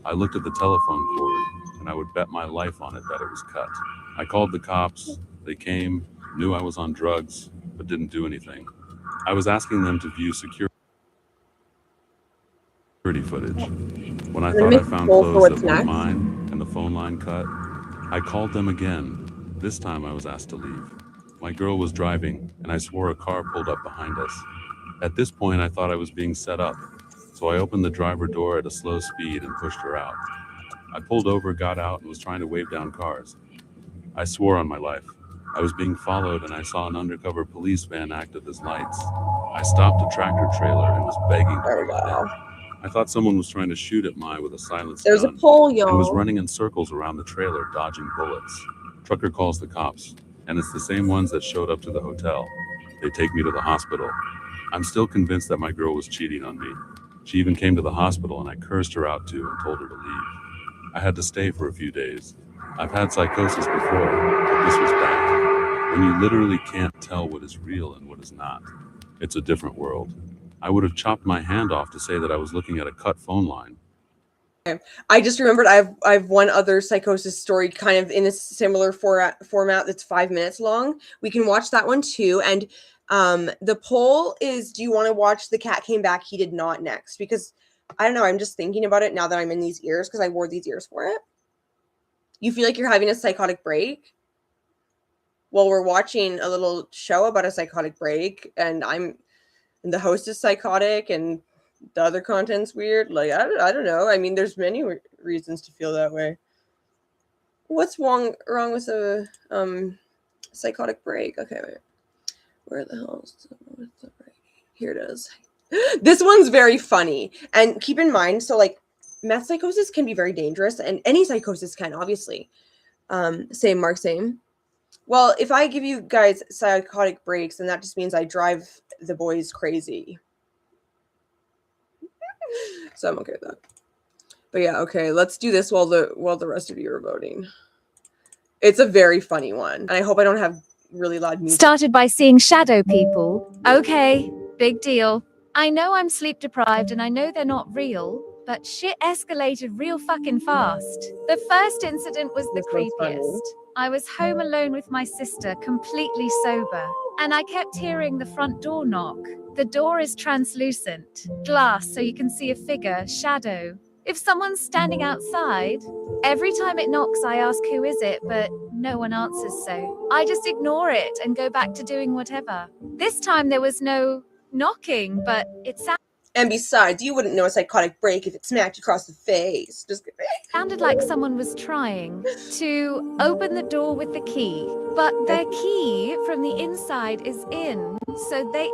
I looked at the telephone cord and I would bet my life on it that it was cut. I called the cops. They came, knew I was on drugs, but didn't do anything. I was asking them to view security footage. When I thought I found clothes that weren't mine and the phone line cut, I called them again. This time I was asked to leave. My girl was driving, and I swore a car pulled up behind us. At this point, I thought I was being set up, so I opened the driver door at a slow speed and pushed her out. I pulled over, got out, and was trying to wave down cars. I swore on my life. I was being followed, and I saw an undercover police van active as lights. I stopped a tractor trailer and was begging to be let in. I thought someone was trying to shoot at me with a silenced There's gun a pole, y'all. and was running in circles around the trailer, dodging bullets. Trucker calls the cops, and it's the same ones that showed up to the hotel. They take me to the hospital. I'm still convinced that my girl was cheating on me. She even came to the hospital, and I cursed her out too and told her to leave. I had to stay for a few days. I've had psychosis before, but this was bad. When you literally can't tell what is real and what is not. It's a different world. I would have chopped my hand off to say that I was looking at a cut phone line. I just remembered I have one other psychosis story kind of in a similar format that's 5 minutes long. We can watch that one too. And the poll is, do you want to watch The Cat Came Back, He Did Not next? Because I don't know, I'm just thinking about it now that I'm in these ears because I wore these ears for it. You feel like you're having a psychotic break? Well, we're watching a little show about a psychotic break, and the host is psychotic and the other content's weird. Like, I don't know. I mean, there's many reasons to feel that way. What's wrong with a psychotic break? Okay, wait. Where the hell is the break? Here it is. This one's very funny. And keep in mind, so like meth psychosis can be very dangerous, and any psychosis can, obviously. Same, Mark, same. Well, if I give you guys psychotic breaks, then that just means I drive the boys crazy. So I'm okay with that. But yeah, okay, let's do this while the rest of you are voting. It's a very funny one, and I hope I don't have really loud music. Started by seeing shadow people. Okay, big deal. I know I'm sleep deprived and I know they're not real, but shit escalated real fucking fast. The first incident was the creepiest. I was home alone with my sister, completely sober, and I kept hearing the front door knock. The door is translucent, glass, so you can see a figure, shadow. If someone's standing outside, every time it knocks, I ask who is it, but no one answers, so I just ignore it and go back to doing whatever. This time there was no knocking, but it And besides, you wouldn't know a psychotic break if it smacked you across the face. Just sounded like someone was trying to open the door with the key, but their key from the inside is in, so they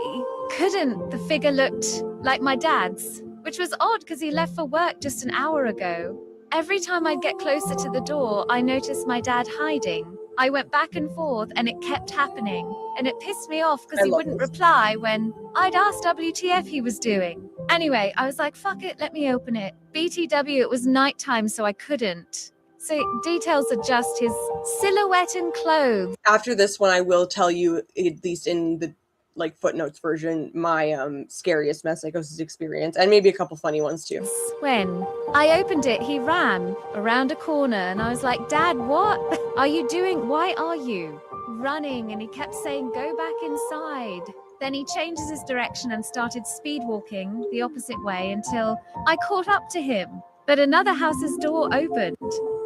couldn't. The figure looked like my dad's, which was odd because he left for work just an hour ago. Every time I'd get closer to the door, I noticed my dad hiding. I went back and forth and it kept happening, and it pissed me off because he wouldn't reply when I'd asked WTF he was doing. Anyway, I was like, fuck it, let me open it. BTW, it was nighttime, so I couldn't. So details are just his silhouette and clothes. After this one, I will tell you, at least in the like footnotes version, my scariest meth psychosis experience, and maybe a couple funny ones too. When I opened it, he ran around a corner and I was like, Dad, what are you doing? Why are you running? And he kept saying, go back inside. Then he changes his direction and started speed walking the opposite way until I caught up to him. But another house's door opened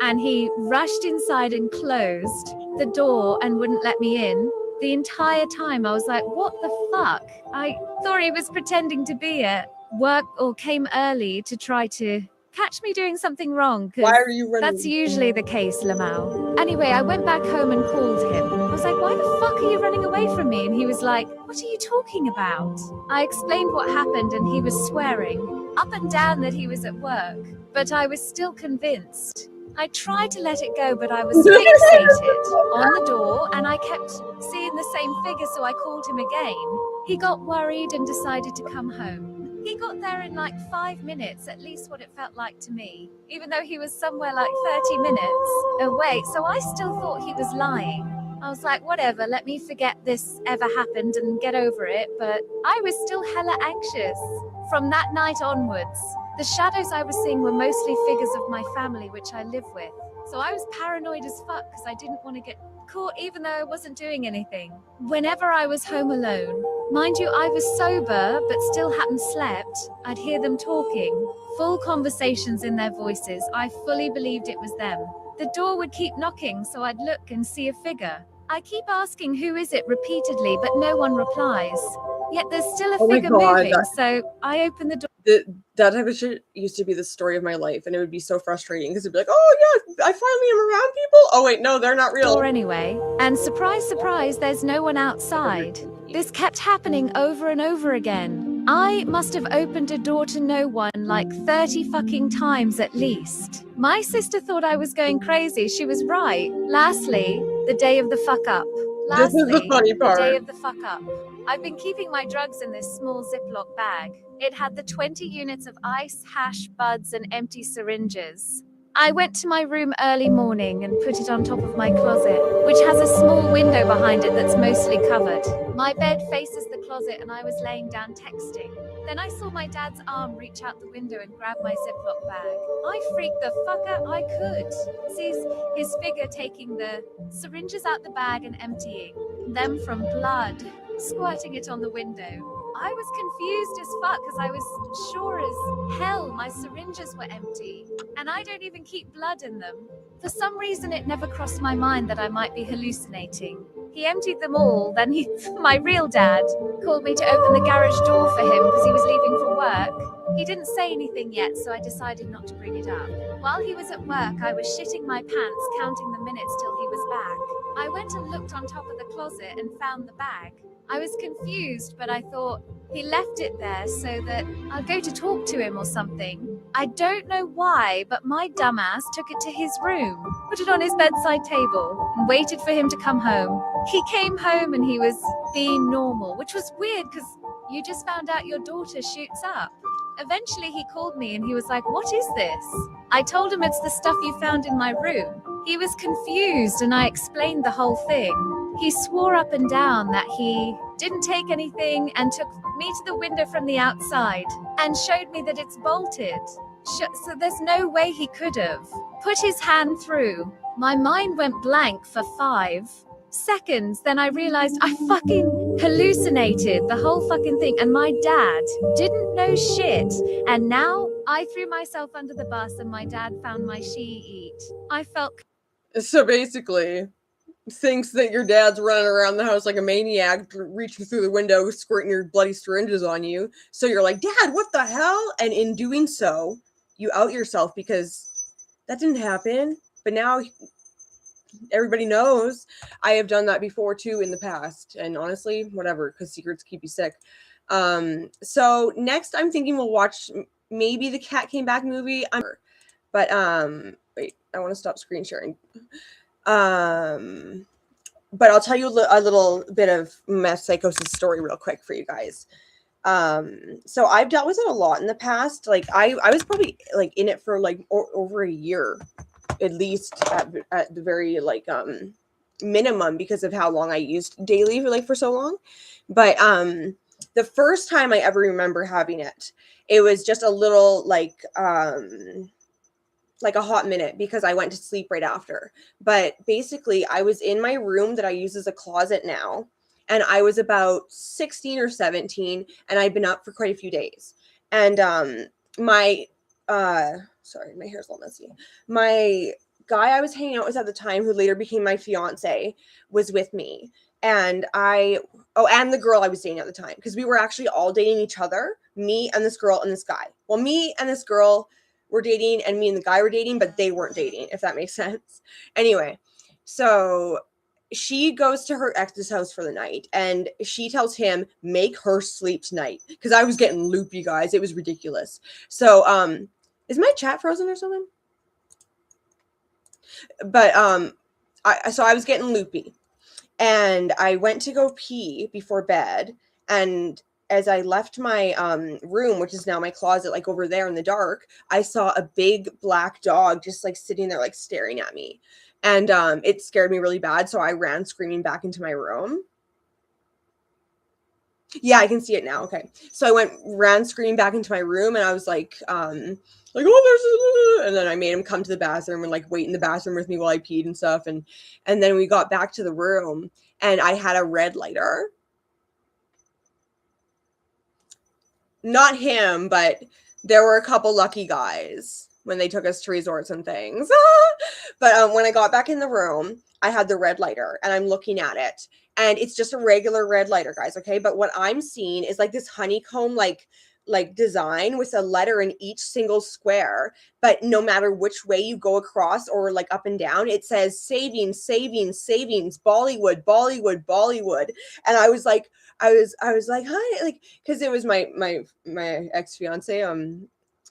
and he rushed inside and closed the door and wouldn't let me in. The entire time I was like, what the fuck? I thought he was pretending to be at work or came early to try to catch me doing something wrong. Why are you running? That's usually the case, Lamau. Anyway, I went back home and called him. I was like, why the fuck are you running away from me? And he was like, what are you talking about? I explained what happened and he was swearing up and down that he was at work, but I was still convinced. I tried to let it go, but I was fixated on the door and I kept seeing the same figure, so I called him again. He got worried and decided to come home. He got there in like 5 minutes, at least what it felt like to me, even though he was somewhere like 30 minutes away, so I still thought he was lying. I was like, whatever, let me forget this ever happened and get over it. But I was still hella anxious. From that night onwards, the shadows I was seeing were mostly figures of my family, which I live with. So I was paranoid as fuck because I didn't want to get caught even though I wasn't doing anything. Whenever I was home alone, mind you, I was sober but still hadn't slept, I'd hear them talking, full conversations in their voices. I fully believed it was them. The door would keep knocking, so I'd look and see a figure. I keep asking who is it repeatedly, but no one replies. Yet there's still a Oh my figure God, moving, so I open the door. That type of shit used to be the story of my life, and it would be so frustrating because it'd be like, oh yeah, I finally am around people. Oh wait, no, they're not real. Door anyway, and surprise, surprise, there's no one outside. This kept happening over and over again. I must have opened a door to no one like 30 fucking times at least. My sister thought I was going crazy. She was right. Lastly, the day of the fuck up. This is the funny part. The day of the fuck up. I've been keeping my drugs in this small Ziploc bag. It had the 20 units of ice, hash, buds, and empty syringes. I went to my room early morning and put it on top of my closet, which has a small window behind it that's mostly covered. My bed faces the closet and I was laying down texting. Then I saw my dad's arm reach out the window and grab my Ziploc bag. I freaked the fuck out I could. Sees his figure taking the syringes out the bag and emptying them from blood, squirting it on the window. I was confused as fuck because I was sure as hell my syringes were empty, and I don't even keep blood in them. For some reason, it never crossed my mind that I might be hallucinating. He emptied them all, then my real dad, called me to open the garage door for him because he was leaving for work. He didn't say anything yet, so I decided not to bring it up. While he was at work, I was shitting my pants, counting the minutes till he was back. I went and looked on top of the closet and found the bag. I was confused, but I thought he left it there so that I'd go to talk to him or something. I don't know why, but my dumbass took it to his room, put it on his bedside table, and waited for him to come home. He came home and he was being normal, which was weird because you just found out your daughter shoots up. Eventually he called me and he was like, "What is this?" I told him it's the stuff you found in my room. He was confused and I explained the whole thing. He swore up and down that he didn't take anything and took me to the window from the outside and showed me that it's bolted. So there's no way he could have put his hand through. My mind went blank for 5 seconds. Then I realized I fucking hallucinated the whole fucking thing. And my dad didn't know shit. And now I threw myself under the bus and my dad found my she-eat. I felt... So basically, thinks that your dad's running around the house like a maniac, reaching through the window, squirting your bloody syringes on you. So you're like, "Dad, what the hell?" And in doing so, you out yourself because that didn't happen. But now everybody knows. I have done that before too in the past. And honestly, whatever, because secrets keep you sick. So next I'm thinking we'll watch maybe the Cat Came Back movie. But wait, I want to stop screen sharing. But I'll tell you a little bit of mass psychosis story real quick for you guys. So I've dealt with it a lot in the past. Like I was probably like in it for like over a year, at least at the very like minimum, because of how long I used daily for so long. But the first time I ever remember having it, it was just a little like a hot minute because I went to sleep right after. But basically I was in my room that I use as a closet now, and I was about 16 or 17 and I'd been up for quite a few days. And my sorry, my hair's a little messy. My guy I was hanging out with at the time, who later became my fiance, was with me. And and the girl I was dating at the time, because we were actually all dating each other, me and this girl and this guy. Well, me and this girl were dating and me and the guy were dating, but they weren't dating, if that makes sense. Anyway, so she goes to her ex's house for the night and she tells him, "Make her sleep tonight." Because I was getting loopy, guys. It was ridiculous. So is my chat frozen or something? But so I was getting loopy and I went to go pee before bed, and as I left my room, which is now my closet, like over there in the dark, I saw a big black dog just like sitting there, like staring at me. And it scared me really bad, so I ran screaming back into my room. Yeah, I can see it now. Okay. So I ran screaming back into my room, and I was like, oh, there's, and then I made him come to the bathroom and like wait in the bathroom with me while I peed and stuff. And then we got back to the room, and I had a red lighter. Not him, but there were a couple lucky guys when they took us to resorts and things. But when I got back in the room, I had the red lighter, and I'm looking at it, and it's just a regular red lighter, guys. Okay. But what I'm seeing is like this honeycomb, like design with a letter in each single square. But no matter which way you go across or like up and down, it says savings, savings, savings, Bollywood, Bollywood, Bollywood. And I was like, I was like, hi, like, because it was my ex-fiance,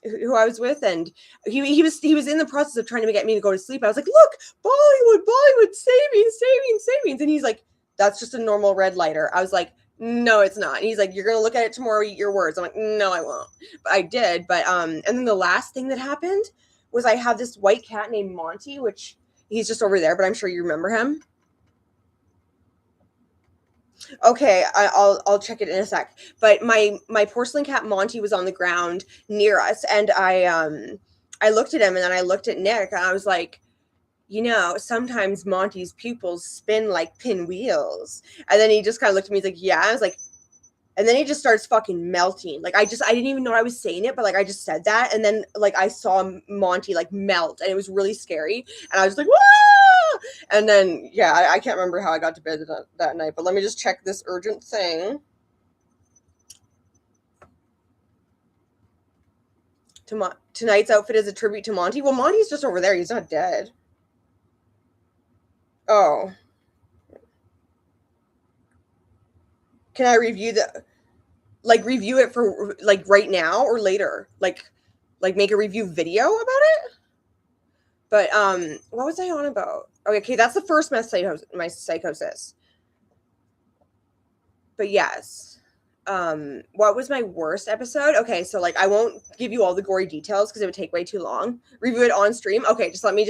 who I was with, and he was in the process of trying to get me to go to sleep. I was like, look, Bollywood, Bollywood, savings, savings, savings. And he's like, that's just a normal red lighter. I was like, no, it's not. And he's like, you're gonna look at it tomorrow, eat your words. I'm like, no, I won't. But I did. But and then the last thing that happened was I have this white cat named Monty, which he's just over there, but I'm sure you remember him. Okay, I'll check it in a sec. But my porcelain cat Monty was on the ground near us, and I looked at him, and then I looked at Nick, and I was like, sometimes Monty's pupils spin like pinwheels. And then he just kind of looked at me, he's like, yeah. I was like, and then he just starts fucking melting. Like I didn't even know I was saying it, but like I just said that, and then like I saw Monty like melt, and it was really scary, and I was like, whoa! And then yeah, I can't remember how I got to bed that night, but let me just check this urgent thing. Tonight's outfit is a tribute to Monty. Well, Monty's just over there. He's not dead. Oh. Can I review it for like right now or later? Like make a review video about it? But what was I on about? Okay, that's the first my psychosis. But yes. What was my worst episode? Okay, so like I won't give you all the gory details because it would take way too long. Review it on stream. Okay, just let me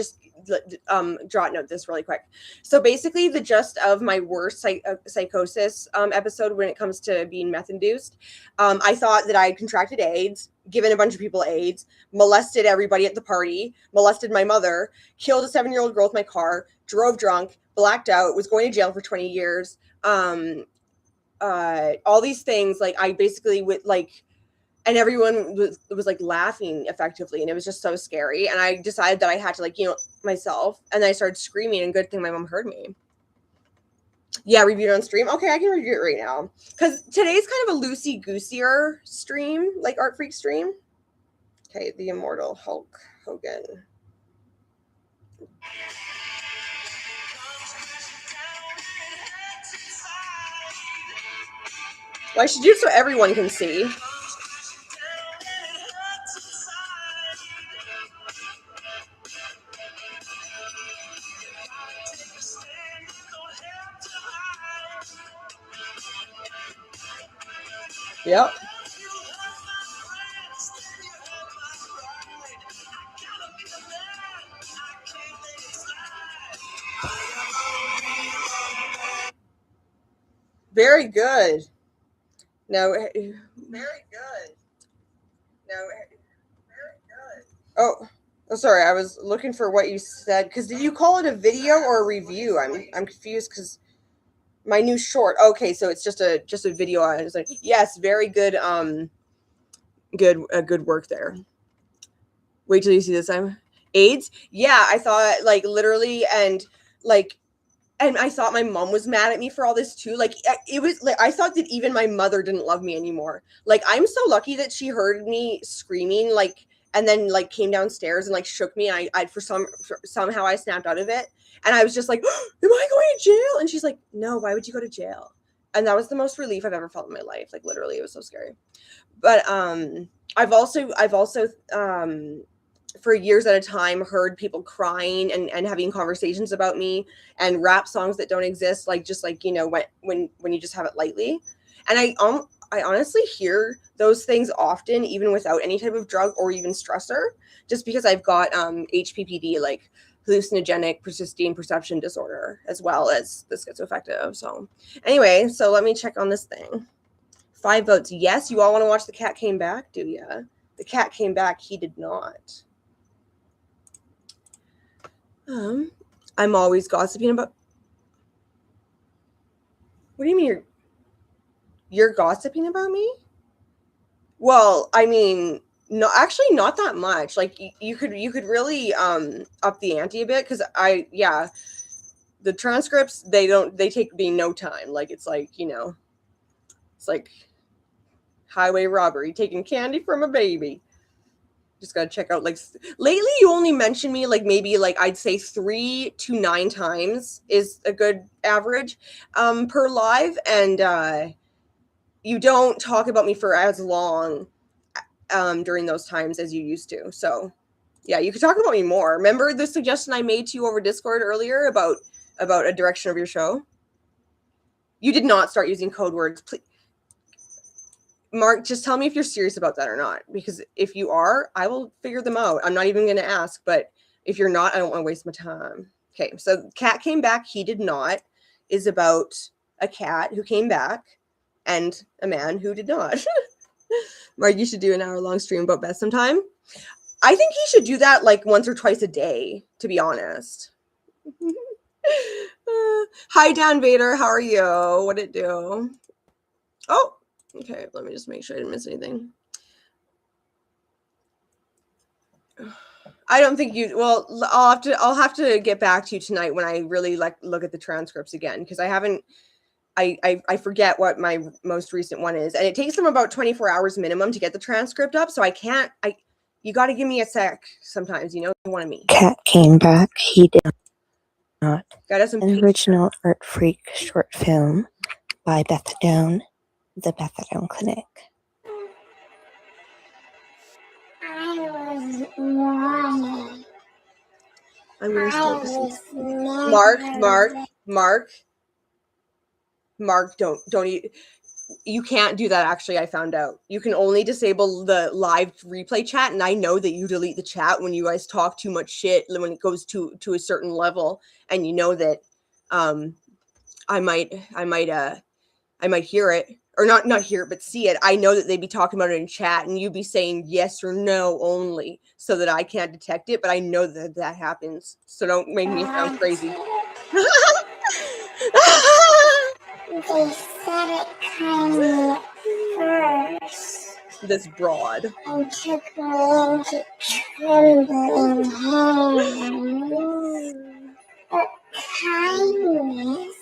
jot note this really quick. So basically the gist of my worst psychosis episode when it comes to being meth induced, I thought that I had contracted AIDS, given a bunch of people AIDS, molested everybody at the party, molested my mother, killed a 7-year-old girl with my car, drove drunk, blacked out, was going to jail for 20 years, all these things. Like I basically would like, and everyone was like laughing effectively, and it was just so scary. And I decided that I had to like, myself, and then I started screaming, and good thing my mom heard me. Yeah, reviewed it on stream. Okay, I can review it right now because today's kind of a loosey-gooseier stream, like ARTFREAK stream. Okay, the immortal Hulk Hogan. Well, I should do so everyone can see. Yep. Very good. No. Very good. No. Very good. Oh, sorry. I was looking for what you said. Because did you call it a video or a review? I'm confused because my new short. Okay, so it's just a video. I was like, yes, very good. Good work there. Wait till you see this. I'm AIDS. Yeah, I thought like literally, and like. And I thought my mom was mad at me for all this too. Like it was like I thought that even my mother didn't love me anymore. Like I'm so lucky that she heard me screaming, like, and then like came downstairs and like shook me. And I somehow I snapped out of it, and I was just like, oh, "Am I going to jail?" And she's like, "No, why would you go to jail?" And that was the most relief I've ever felt in my life. Like literally, it was so scary. But I've also for years at a time heard people crying and having conversations about me and rap songs that don't exist, like just like when you just have it lightly. And I honestly hear those things often even without any type of drug or even stressor, just because I've got HPPD, like hallucinogenic persisting perception disorder as well as the schizoaffective. So anyway, so let me check on this thing. 5 votes. Yes, you all want to watch The Cat Came Back, do ya? The Cat Came Back, he did not. I'm always gossiping about... What do you mean you're gossiping about me? Well, I mean, no, actually not that much. Like you could really up the ante a bit, because the transcripts, they take me no time. Like it's like, it's like highway robbery, taking candy from a baby. Just gotta check out, like, lately you only mention me like maybe like I'd say 3 to 9 times is a good average per live, and you don't talk about me for as long during those times as you used to. So yeah, you could talk about me more. Remember the suggestion I made to you over Discord earlier about a direction of your show? You did not start using code words. Please, Mark, just tell me if you're serious about that or not, because if you are, I will figure them out. I'm not even going to ask, but if you're not, I don't want to waste my time. Okay, so Cat Came Back, he did not, is about a cat who came back and a man who did not. Mark, you should do an hour-long stream about Beth sometime. I think he should do that like once or twice a day, to be honest. Hi, Dan Vader. How are you? What'd it do? Oh, okay. Let me just make sure I didn't miss anything. I don't think you... Well, I'll have to get back to you tonight when I really look at the transcripts again, because I haven't... I forget what my most recent one is, and it takes them about 24 hours minimum to get the transcript up, so I can't... You got to give me a sec sometimes, you want to meet. Cat Came Back, he did not. Got us An original ARTFREAK short film by Bethadone, the Bethadone Clinic. I was wanted. I'm going to start this. Mark, don't you can't do that. Actually, I found out you can only disable the live replay chat, and I know that you delete the chat when you guys talk too much shit, when it goes to a certain level, and you know that I might hear it, or not hear it, but see it. I know that they'd be talking about it in chat, and you'd be saying yes or no only, so that I can't detect it. But I know that happens, so don't make me sound crazy. They said it kindly first. This broad. And took me into trembling hands. But kindness...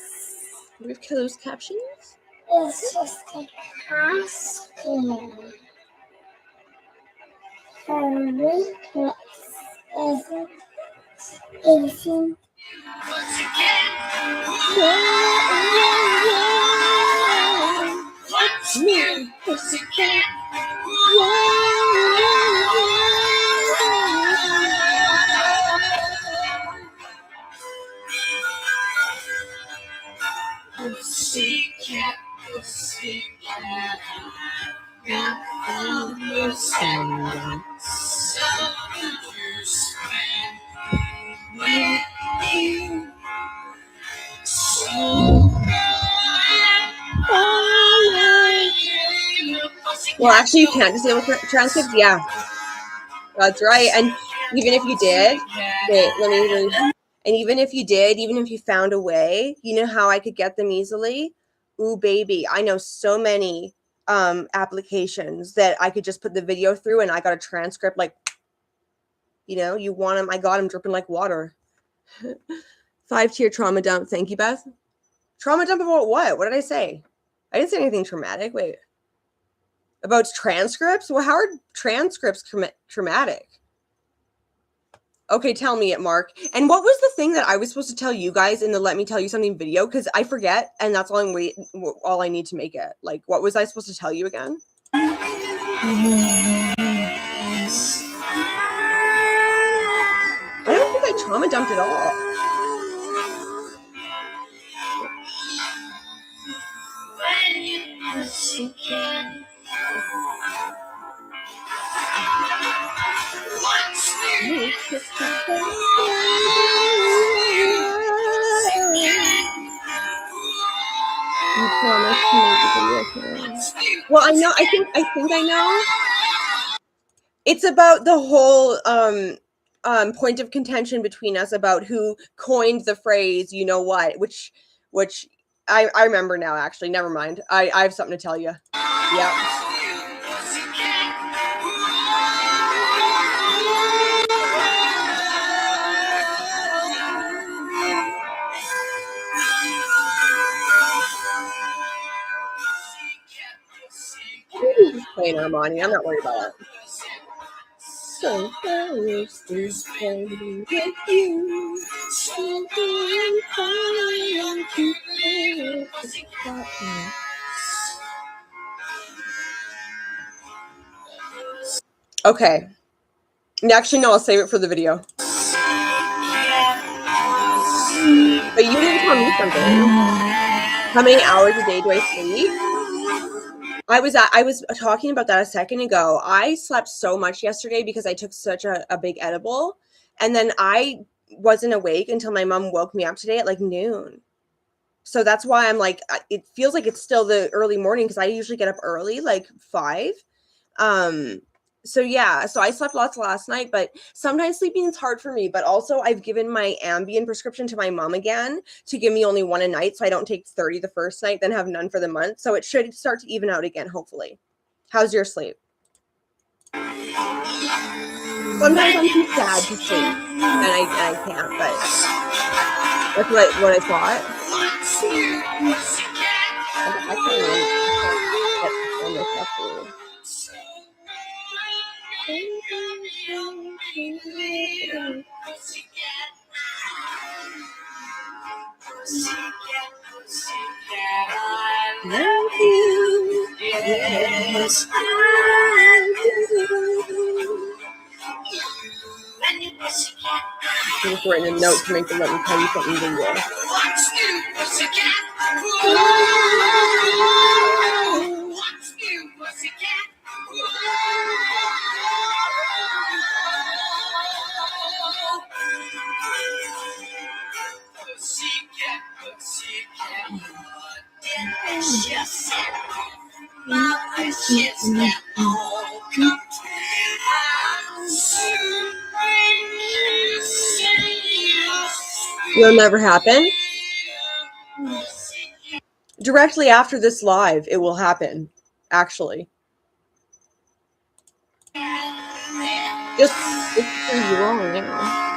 Do we have closed captions? It's just a costume. For weakness isn't Well, actually, you can't disable transcripts. Yeah, that's right. And even if you did, wait, and even if you found a way, you know how I could get them easily? Ooh, baby, I know so many applications that I could just put the video through, and I got a transcript. Like, you want them? I got them dripping like water. 5-tier trauma dump. Thank you, Beth. Trauma dump about what? What did I say? I didn't say anything traumatic. Wait. About transcripts? Well, how are transcripts traumatic? Okay, tell me it, Mark. And what was the thing that I was supposed to tell you guys in the Let Me Tell You Something video? Because I forget, and that's all I need to make it. Like, what was I supposed to tell you again? I don't think I trauma dumped at all. I know. I think I know. It's about the whole point of contention between us about who coined the phrase "you know what," which I remember now. Actually, never mind. I have something to tell you. Yeah. Maybe just playing Armani. I'm not worried about it. So close to spending with you. Okay. Actually, no, I'll save it for the video. But you didn't tell me something. How many hours a day do I sleep? I was talking about that a second ago. I slept so much yesterday because I took such a big edible, and then I wasn't awake until my mom woke me up today at like noon. So that's why I'm like, it feels like it's still the early morning because I usually get up early, like 5. So yeah, so I slept lots last night, but sometimes sleeping is hard for me. But also I've given my Ambien prescription to my mom again to give me only 1 a night. So I don't take 30 the first night, then have none for the month. So it should start to even out again, hopefully. How's your sleep? Sometimes I'm too sad to sleep and I can't, but that's what I thought. I can't. Love you. Yes, I do. I'm just writing a note to make them let me tell you something bingo. Will never happen. Directly after this live, it will happen, actually. Just prove you wrong now.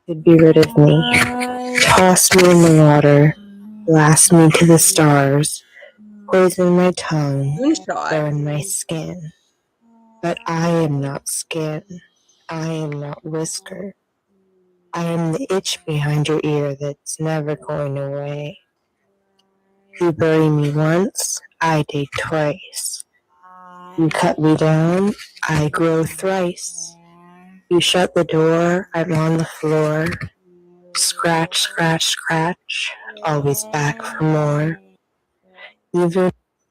Could be rid of me, toss me in the water, blast me to the stars, poison my tongue, burn my skin. But I am not skin. I am not whisker. I am the itch behind your ear that's never going away. You bury me once, I dig twice. You cut me down, I grow thrice. You shut the door, I'm on the floor. Scratch, scratch, scratch, always back for more.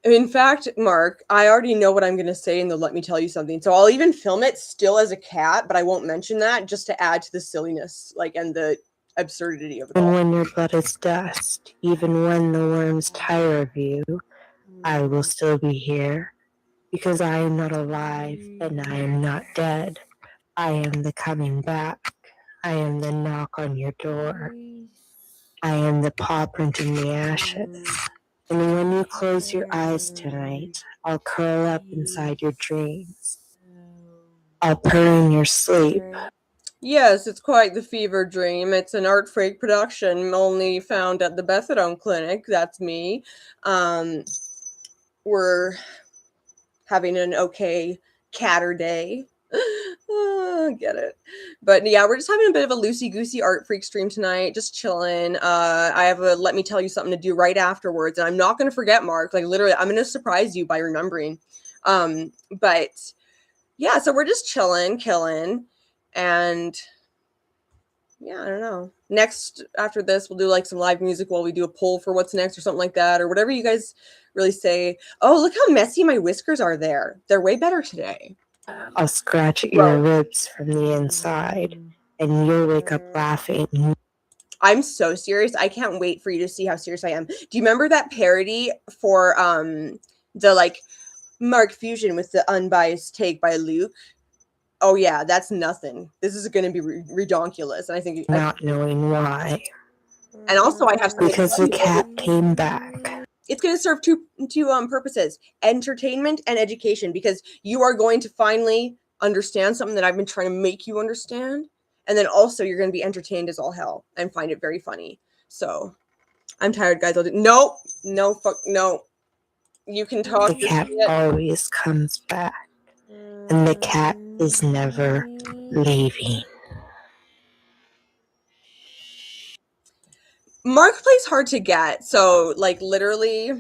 In fact, Mark, I already know what I'm going to say and they'll let me tell you something. So I'll even film it still as a cat, but I won't mention that just to add to the silliness, like, and the absurdity of it all. And when your blood is dust, even when the worms tire of you, I will still be here. Because I am not alive and I am not dead. I am the coming back. I am the knock on your door. I am the paw print in the ashes. And when you close your eyes tonight, I'll curl up inside your dreams. I'll purr in your sleep. Yes, it's quite the fever dream. It's an ARTFREAK production, only found at the Bethadone Clinic. That's me. We're having an okay catter day. Get it. But yeah, we're just having a bit of a loosey-goosey ARTFREAK stream tonight, just chilling. I have a let me tell you something to do right afterwards, and I'm not going to forget, Mark. Like, literally, I'm going to surprise you by remembering. But yeah, so we're just chilling, killing, and yeah, I don't know. Next, after this, we'll do like some live music while we do a poll for what's next or something like that, or whatever you guys really say. Oh, look how messy my whiskers are there. They're way better today. I'll scratch at your ribs from the inside, and you'll wake up laughing. I'm so serious. I can't wait for you to see how serious I am. Do you remember that parody for the like Mark Fusion with the unbiased take by Luke? Oh yeah, that's nothing. This is going to be redonkulous, and I think not knowing why. And also, I have something because the cat came back. It's going to serve two purposes: entertainment and education. Because you are going to finally understand something that I've been trying to make you understand. And then also you're going to be entertained as all hell and find it very funny. So I'm tired, guys. No. You can talk. The cat always comes back. And the cat is never leaving. Mark plays hard to get. So like literally,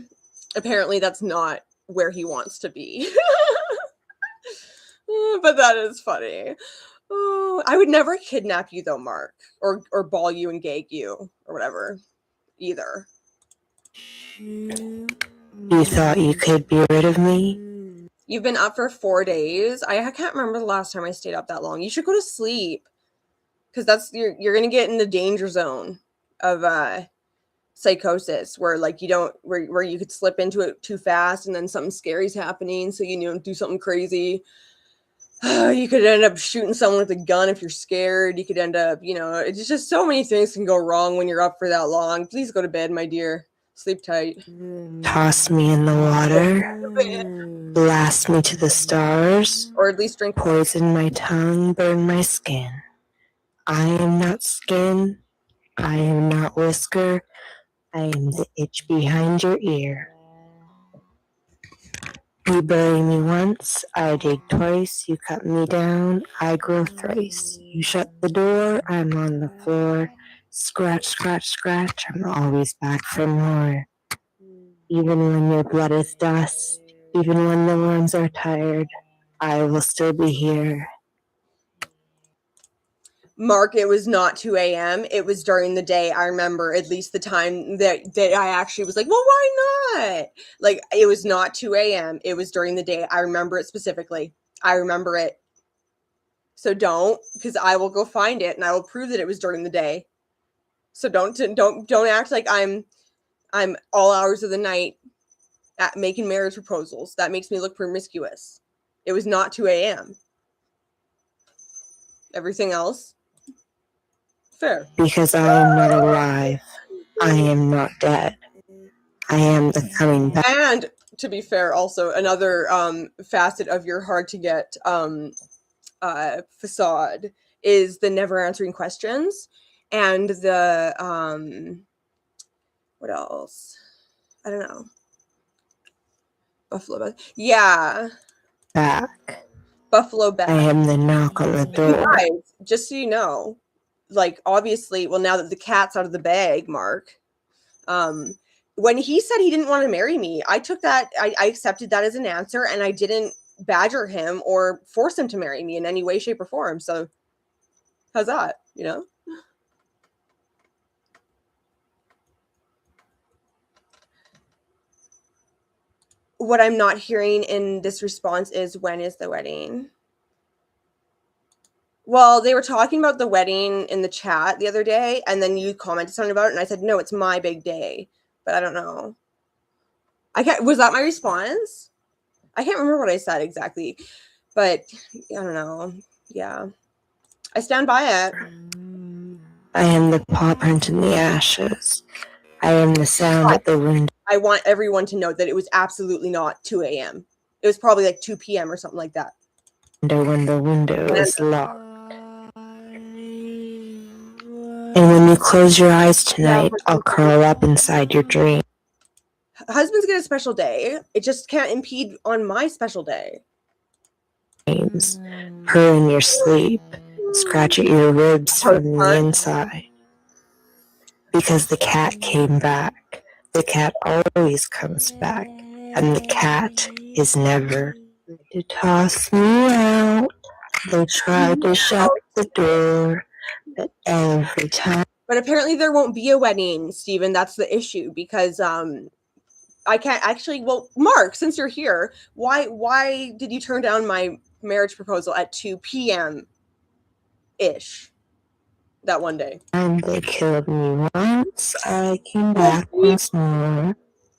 apparently that's not where he wants to be. But that is funny. Oh, I would never kidnap you though, Mark, or ball you and gag you or whatever, either. You thought you could be rid of me? You've been up for 4 days. I can't remember the last time I stayed up that long. You should go to sleep, because that's you're gonna get in the danger zone of psychosis, where like you don't where you could slip into it too fast and then something scary's happening, so you do something crazy. You could end up shooting someone with a gun if you're scared. You could end up, it's just so many things can go wrong when you're up for that long. Please go to bed, my dear. Sleep tight. Toss me in the water. Blast me to the stars. Or at least drink. Poison my tongue, burn my skin. I am not skin. I am not whisker. I am the itch behind your ear. You bury me once, I dig twice, you cut me down, I grow thrice. You shut the door, I'm on the floor. Scratch, scratch, scratch, I'm always back for more. Even when your blood is dust, even when the worms are tired, I will still be here. Mark, it was not 2 a.m. It was during the day. I remember at least the time that I actually was like, well, why not? Like, it was not 2 a.m. It was during the day. I remember it specifically. I remember it. So don't, because I will go find it and I will prove that it was during the day. So don't act like I'm all hours of the night at making marriage proposals. That makes me look promiscuous. It was not 2 a.m. Everything else, fair. Because I am not alive. I am not dead. I am the coming back. And to be fair, also another facet of your hard to get facade is the never answering questions and the what else? I don't know. Buffalo Beth. Yeah. Back. Buffalo Beth. I am the knock on the door. Guys, just so you know, like obviously, well, now that the cat's out of the bag, Mark, when he said he didn't want to marry me, I took that, I accepted that as an answer, and I didn't badger him or force him to marry me in any way, shape, or form. So how's that, What I'm not hearing in this response is, when is the wedding? Well, they were talking about the wedding in the chat the other day, and then you commented something about it, and I said, no, it's my big day. But I don't know. Was that my response? I can't remember what I said exactly, but I don't know. Yeah. I stand by it. I am the paw print in the ashes. I am the sound at the window. I want everyone to know that it was absolutely not 2 a.m. It was probably like 2 p.m. or something like that. When the window is locked. And when you close your eyes tonight, I'll curl up inside your dream. Husbands get a special day. It just can't impede on my special day. Purr in your sleep. Scratch at your ribs from the inside. Because the cat came back. The cat always comes back. And the cat is never to toss me out. They tried to shut the door, but every time. But apparently there won't be a wedding, Stephen. That's the issue, because I can't actually. Well, Mark, since you're here, why did you turn down my marriage proposal at 2 p.m. ish that one day. And they killed me once. I came back once more.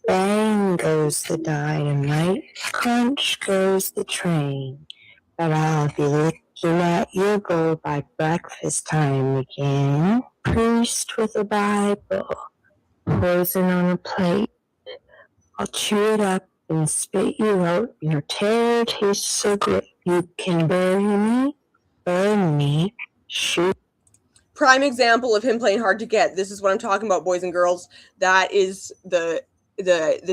Bang goes the dynamite. Crunch goes the train. But I'll be looking at your goal by breakfast time again. Priest with a Bible. Poison on a plate. I'll chew it up and spit you out. Your terror tastes so good. You can bury me, burn me, shoot. Prime example of him playing hard to get. This is what I'm talking about, boys and girls. That is the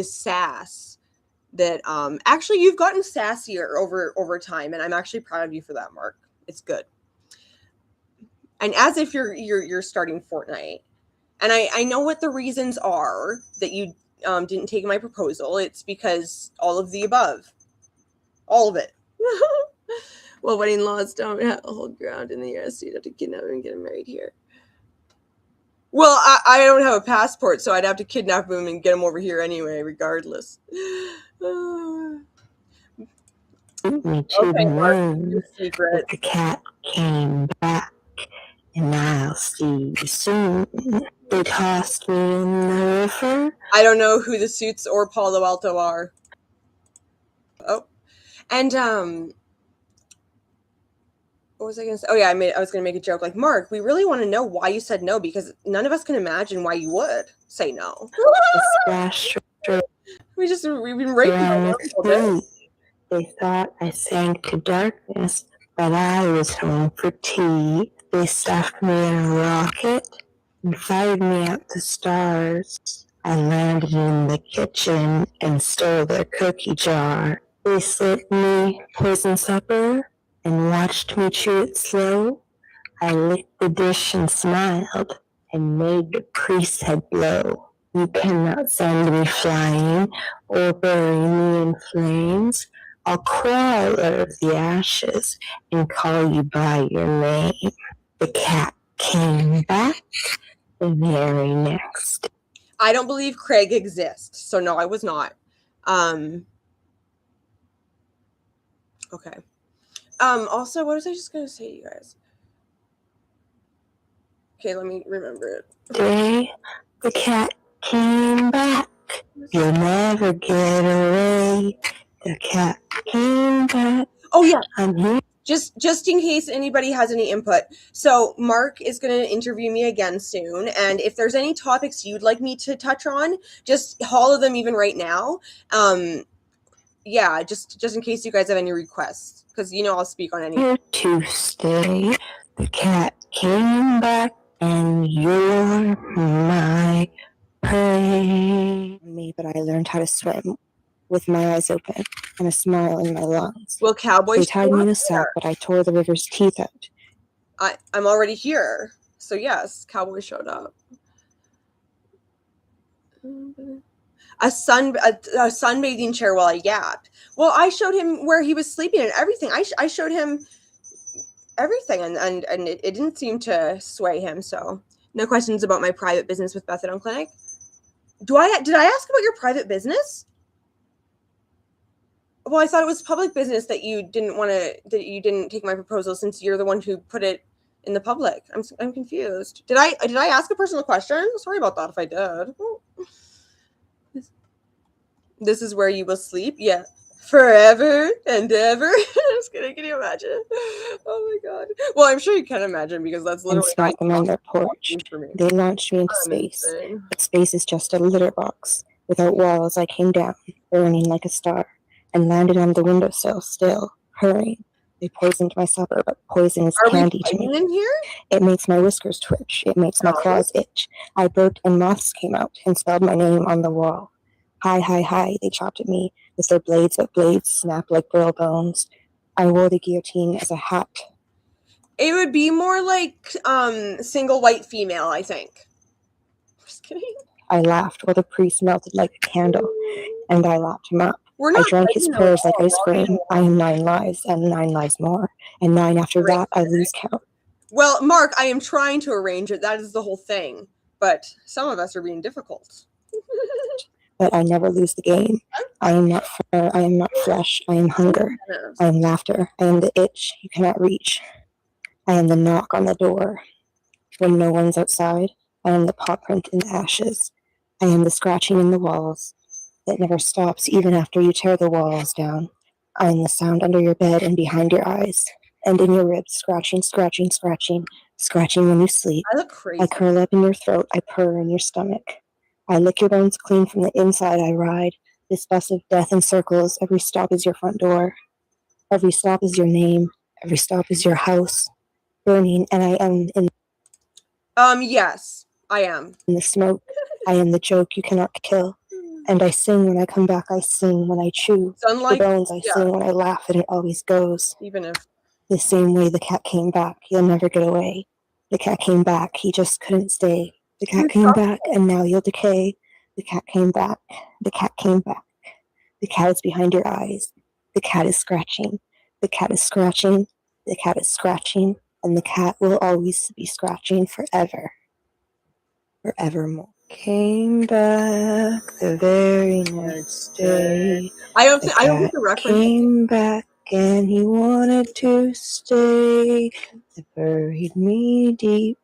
sass that actually you've gotten sassier over time, and I'm actually proud of you for that, Mark. It's good. And as if you're starting Fortnite. And I know what the reasons are that you didn't take my proposal. It's because all of the above. All of it. Well, wedding laws don't hold ground in the US. You'd have to kidnap him and get him married here. Well, I don't have a passport, so I'd have to kidnap him and get him over here anyway, regardless. Okay, Mark, secret. The cat came back, and I'll see you soon. They tossed me in the river. I don't know who the Suits or Palo Alto are. Oh, and what was I going to say? Oh yeah, I was going to make a joke like, Mark, we really want to know why you said no, because none of us can imagine why you would say no. We've been raping. They thought I sank to darkness, but I was home for tea. They stuffed me in a rocket and fired me out the stars. I landed in the kitchen and stole their cookie jar. They slipped me poison supper and watched me chew it slow. I licked the dish and smiled and made the priest's head blow. You cannot send me flying or bury me in flames. I'll crawl out of the ashes and call you by your name. The cat came back the very next. I don't believe Craig exists, so no, I was not. Okay. Also, what was I just going to say to you guys? Okay, let me remember it. Today, the cat came back. You'll never get away. The cat came back. Oh, yeah. I'm here. Just in case anybody has any input. So Mark is going to interview me again soon. And if there's any topics you'd like me to touch on, just holler them even right now. Yeah, just in case you guys have any requests. Because, I'll speak on any. Here to stay. The cat came back and you're my prey. But I learned how to swim with my eyes open and a smile in my lungs. Well, Cowboy, they tied me in a sack, but I tore the river's teeth out. I'm already here. So yes, Cowboy showed up. A sunbathing chair while I yapped. Well, I showed him where he was sleeping and everything. I showed him everything, and it didn't seem to sway him. So no questions about my private business with Bethadone Clinic. Did I ask about your private business? Well, I thought it was public business that you didn't take my proposal, since you're the one who put it in the public. I'm confused. Did I ask a personal question? Sorry about that if I did. This is where you will sleep? Yeah. Forever and ever. I'm just kidding. Can you imagine? Oh my god. Well, I'm sure you can imagine, because that's literally and smack them on their porch. They launched me into space. But space is just a litter box. Without walls, I came down, burning like a star, and landed on the windowsill still, hurrying. They poisoned my supper, but poison is candy to me. In here? It makes my whiskers twitch. It makes my claws itch. I burped and moths came out and spelled my name on the wall. Hi, hi, hi, they chopped at me with their blades, but blades snapped like grill bones. I wore the guillotine as a hat. It would be more like single white female, I think. Just kidding. I laughed while the priest melted like a candle, and I lapped him up. I drank his prayers like ice cream. I am 9 lives, and 9 lives more. And 9 after that, I lose count. Well, Mark, I am trying to arrange it. That is the whole thing. But some of us are being difficult. but I never lose the game. I am not fire, I am not flesh, I am hunger. I am laughter, I am the itch you cannot reach. I am the knock on the door when no one's outside. I am the paw print in the ashes. I am the scratching in the walls that never stops even after you tear the walls down. I am the sound under your bed and behind your eyes, and in your ribs, scratching, scratching, scratching, scratching when you sleep. I look crazy. I curl up in your throat, I purr in your stomach. I lick your bones clean from the inside, I ride this bus of death in circles. Every stop is your front door. Every stop is your name. Every stop is your house, burning, and I am in yes, I am. the smoke. I am the joke you cannot kill. And I sing when I come back, I sing when I chew Sunlight, the bones, I sing when I laugh, and it always goes. even if The same way the cat came back, you'll never get away. The cat came back, he just couldn't stay. The cat came back, and now you'll decay. The cat came back, the cat came back. The cat is behind your eyes. The cat is scratching. The cat is scratching. The cat is scratching. And the cat will always be scratching forever. Forevermore. Came back the very next day. I don't get the reference. Came back and he wanted to stay. They buried me deep,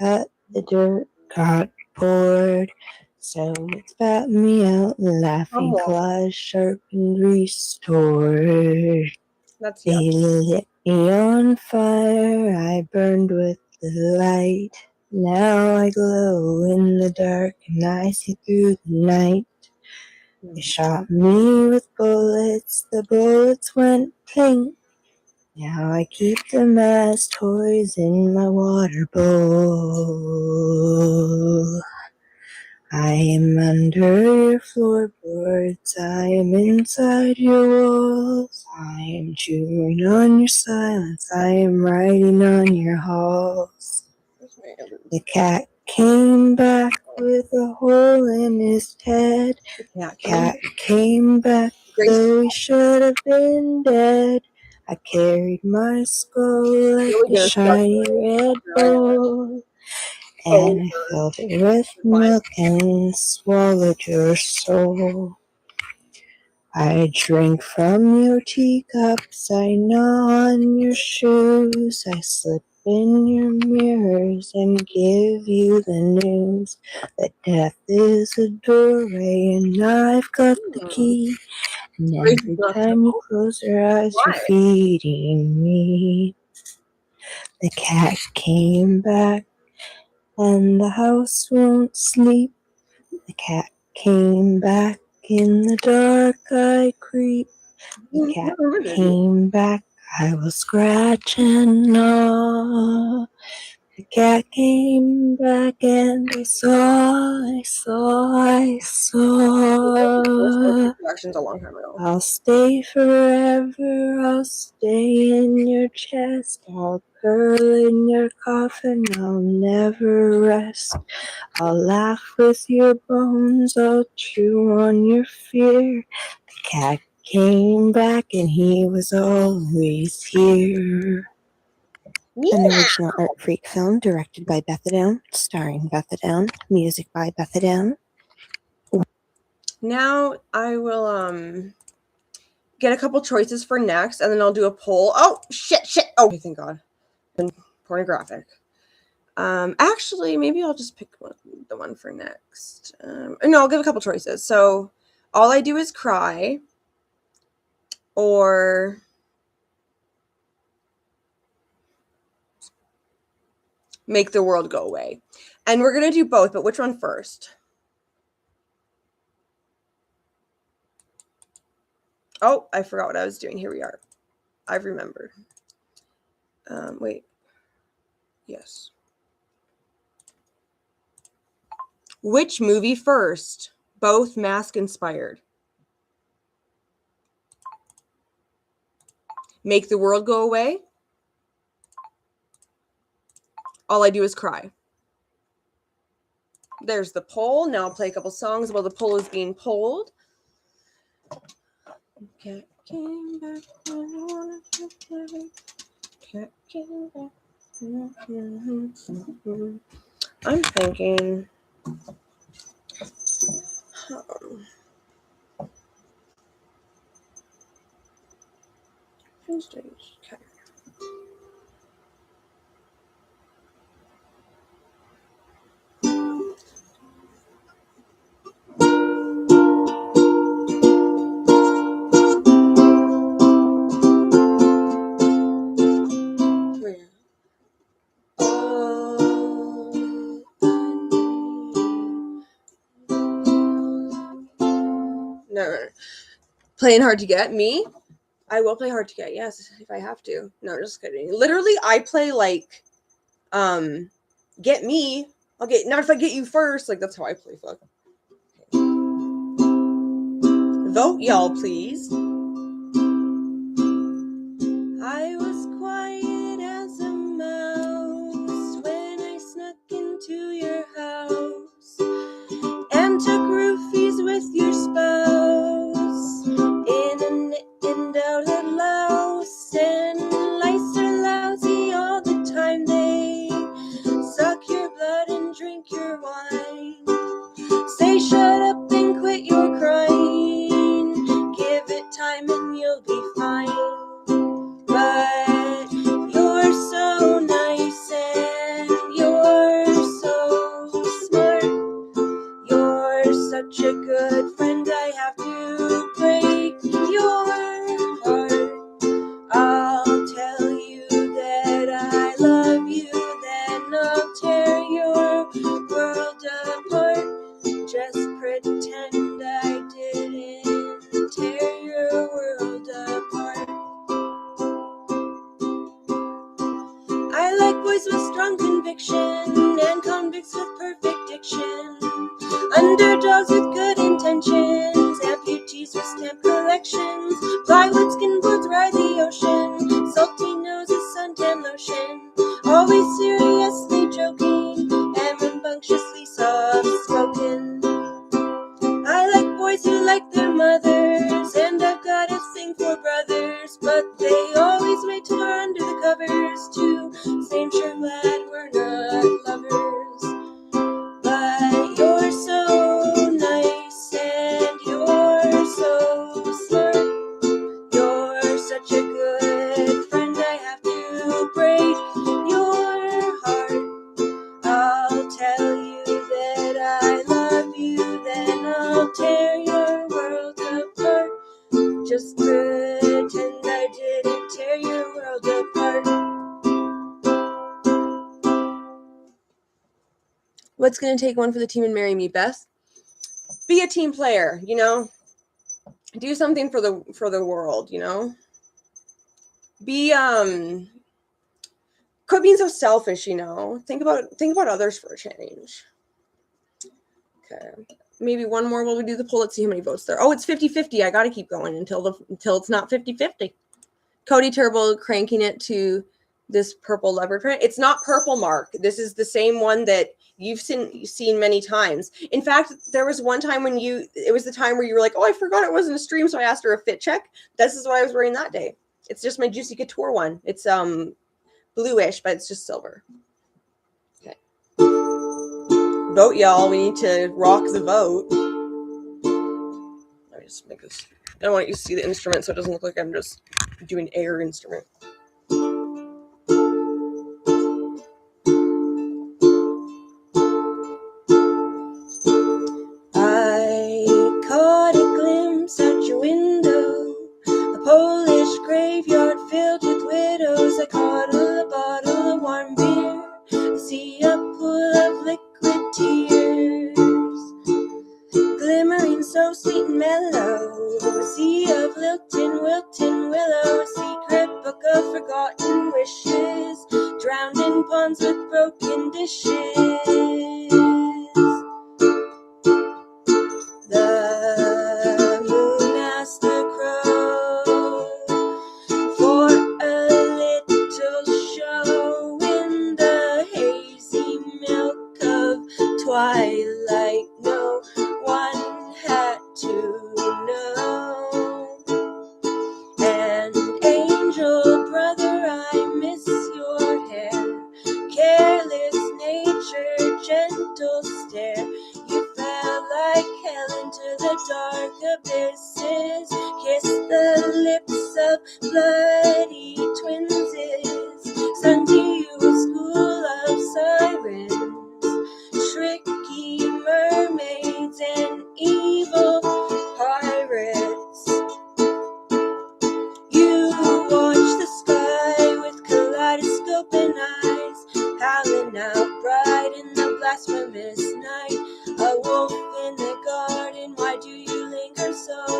but the dirt got poured. So it spat me out laughing, claws sharp and restored. They lit me on fire, I burned with the light. Now I glow in the dark and I see through the night. They shot me with bullets, the bullets went pink. Now I keep them as toys in my water bowl. I am under your floorboards, I am inside your walls. I am chewing on your silence, I am writing on your halls. The cat came back with a hole in his head. The cat came back though he should have been dead. I carried my skull like a shiny red bowl, and I filled it with milk and swallowed your soul. I drink from your teacups, I gnaw on your shoes, I slip in your mirrors and give you the news that death is a doorway and I've got the key. And every time you close your eyes, you're feeding me. The cat came back and the house won't sleep. The cat came back, in the dark I creep. The cat came back, I will scratch and gnaw. The cat came back and I saw. Reproductions a long time ago. I'll stay forever, I'll stay in your chest, I'll curl in your coffin, I'll never rest. I'll laugh with your bones, I'll chew on your fear. The cat came back and he was always here. An original ARTFREAK film directed by Bethadone, starring Bethadone, music by Bethadone. Now I will get a couple choices for next, and then I'll do a poll. Oh shit! Oh, thank God. And pornographic. Actually, maybe I'll just pick the one for next. No, I'll give a couple choices. So, All I Do Is Cry, or Make the World Go Away. And we're gonna do both, but which one first? Oh, I forgot what I was doing. Here we are. I've remembered. Wait. Yes. Which movie first? Both Mask inspired. Make the World Go Away. All I Do Is Cry. There's the poll. Now I'll play a couple songs while the poll is being polled. Cat came back when I wanted to play. Cat came back. I'm thinking. No. Playing hard to get? Me? I will play hard to get, yes, if I have to. No, just kidding. Literally, I play like, get me. Okay, not if I get you first. Like, that's how I play, fuck. Vote, y'all, please. I was quiet as a mouse when I snuck into your house and took roofies with your spouse in an undoubted louse, and lice are lousy all the time. They suck your blood and drink your wine, say shut up and quit your crying, give it time and you'll be fine. But you're so nice and you're so smart, you're such a good friend, I have to break your heart. I'll tell you that I love you, then I'll tear your world apart. Just pretend I didn't tear your world apart. I like boys with strong conviction and convicts with perfect diction, underdogs with good intentions, amputees with stamp collections, plywood skin boards ride the ocean, salty noses, suntan lotion, always seriously joking and rambunctiously soft-spoken. I like boys who like their mothers, and I've got a thing for brothers, but they always wait till we're under the covers to say I'm sure glad we're not lovers. But you're so nice and you're so smart, you're such a good friend, I have to break your heart. I'll tell you that I love you, then I'll tear your world apart. Just pretend I didn't tear your world apart. What's gonna take one for the team and marry me, Beth? Be a team player, you know? Do something for the world, you know? Be quit being so selfish, you know? Think about others for a change. Okay. Maybe one more while we do the poll. Let's see how many votes there. Oh, it's 50-50. I gotta keep going until it's not 50-50. Cody Turbo cranking it to this purple leopard print. It's not purple, Mark. This is the same one that you've seen many times. In fact, there was one time when it was the time where you were like, oh, I forgot it wasn't a stream, so I asked her a fit check. This is what I was wearing that day. It's just my Juicy Couture one. It's bluish, but it's just silver. Okay. Vote, y'all. We need to rock the vote. Let me just make this. I don't want you to see the instrument so it doesn't look like I'm just doing air instrument. I caught a glimpse at your window, a Polish graveyard filled with widows. I caught a bottle of warm beer, I see a pool of liquid tears, glimmering so sweet and mellow, a sea of lilting, wilting willow, a secret book of forgotten wishes, drowned in ponds with broken dishes. The moon asked the crow for a little show in the hazy milk of twilight. No one had to know. And angel brother, I miss your hair, careless nature, gentle stare. You fell like hell into the dark abysses, kissed the lips of bloody twinses, sung to you a school of sirens, tricky mermaids and evil pirates. You watch the sky with kaleidoscope and eyes, howling out bright in the blasphemous night. A wolf in the garden, why do you linger so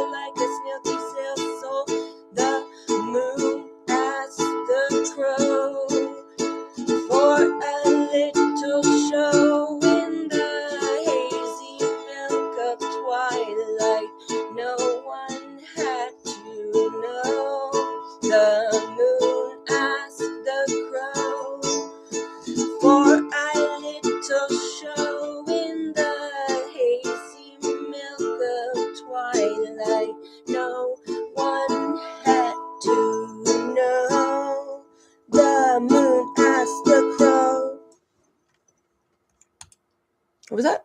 What was that?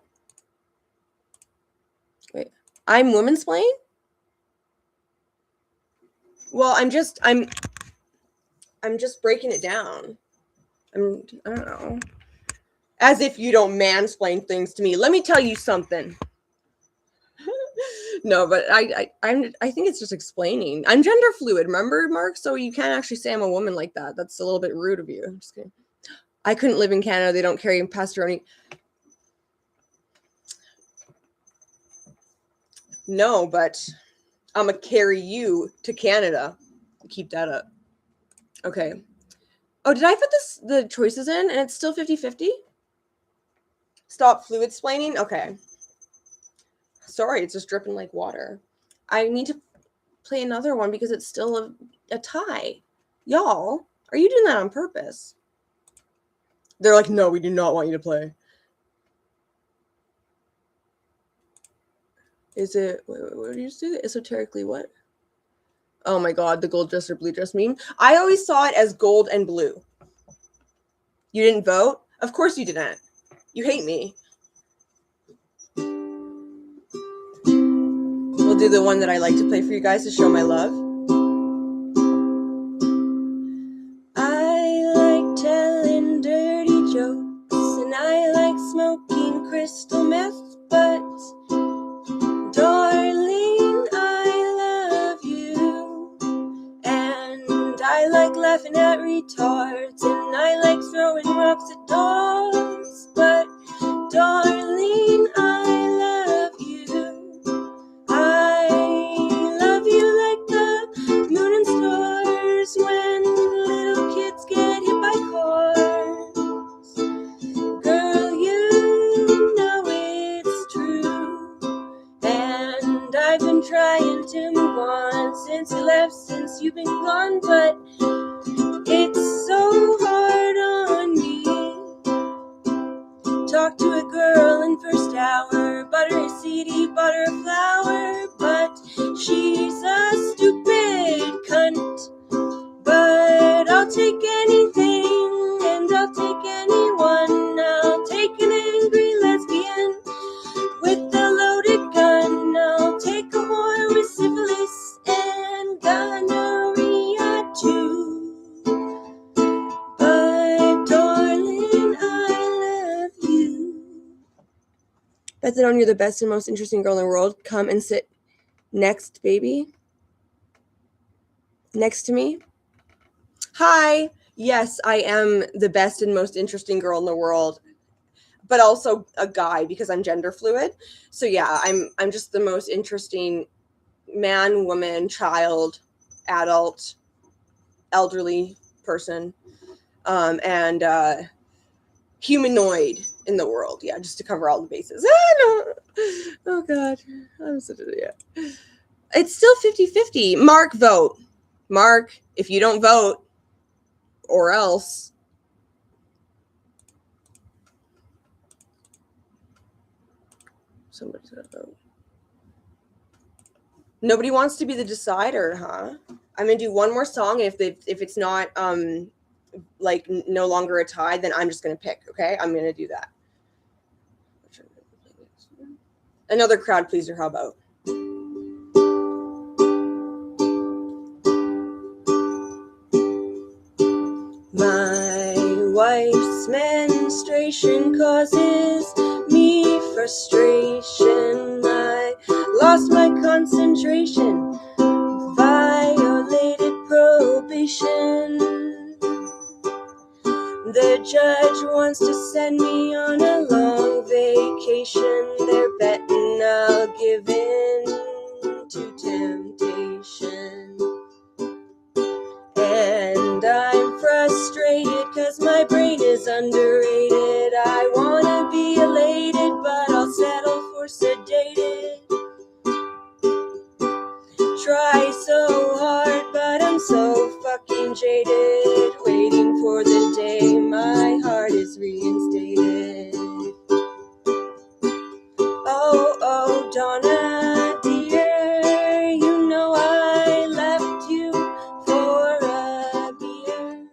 Wait, I'm womansplain? Well, I'm just breaking it down. I don't know. As if you don't mansplain things to me. Let me tell you something. No, but I think it's just explaining. I'm gender fluid, remember, Mark? So you can't actually say I'm a woman like that. That's a little bit rude of you. I'm just kidding. I couldn't live in Canada. They don't carry pastoroni. No, but I'm gonna carry you to Canada. Keep that up. Okay. Oh, did I put the choices in and it's still 50-50? Stop fluid splaining? Okay. Sorry, it's just dripping like water. I need to play another one because it's still a tie. Y'all, are you doing that on purpose? They're like, no, we do not want you to play. Is it, what did you say? Esoterically what? Oh my God, the gold dress or blue dress meme. I always saw it as gold and blue. You didn't vote? Of course you didn't. You hate me. We'll do the one that I like to play for you guys to show my love. I like telling dirty jokes and I like smoking crystal meth, but darling, I love you. And I like laughing at retards and I like throwing rocks at dogs, but darling, I love you. I love you like the moon and stars when little kids get hit by cars. Girl, you know it's true. And I've been trying to move on since you left, since you've been gone, but it's so hard on me. Talk to a girl in first hour, bought her a CD, bought her a flower, but she's a stupid cunt. But I'll take anything and I'll take anyone. I'll take an angry lesbian with a loaded gun. I'll take a whore with syphilis and gonorrhea too. But darling, I love you. Bethadone, you're the best and most interesting girl in the world. Come and sit next, baby. Next to me. Hi. Yes, I am the best and most interesting girl in the world, but also a guy because I'm gender fluid. So yeah, I'm just the most interesting man, woman, child, adult, elderly person, and humanoid in the world. Yeah, just to cover all the bases. No. Oh God, I'm such a yeah. It's still 50-50. Mark, vote. Mark, if you don't vote, or else. Somebody's gonna vote. Nobody wants to be the decider, huh? I'm gonna do one more song. If it's not like no longer a tie, then I'm just gonna pick. Okay, I'm gonna do that. Another crowd pleaser. How about? My wife's menstruation causes me frustration. I lost my concentration, violated probation. The judge wants to send me on a long vacation. They're betting I'll give in to temptation. And I'm frustrated cause my brain is underrated. I wanna be elated, but I'll settle for sedated. Try so hard, but I'm so fucking jaded. Waiting for the day my heart is reinstated. Oh, Donna, dear, you know I left you for a beer.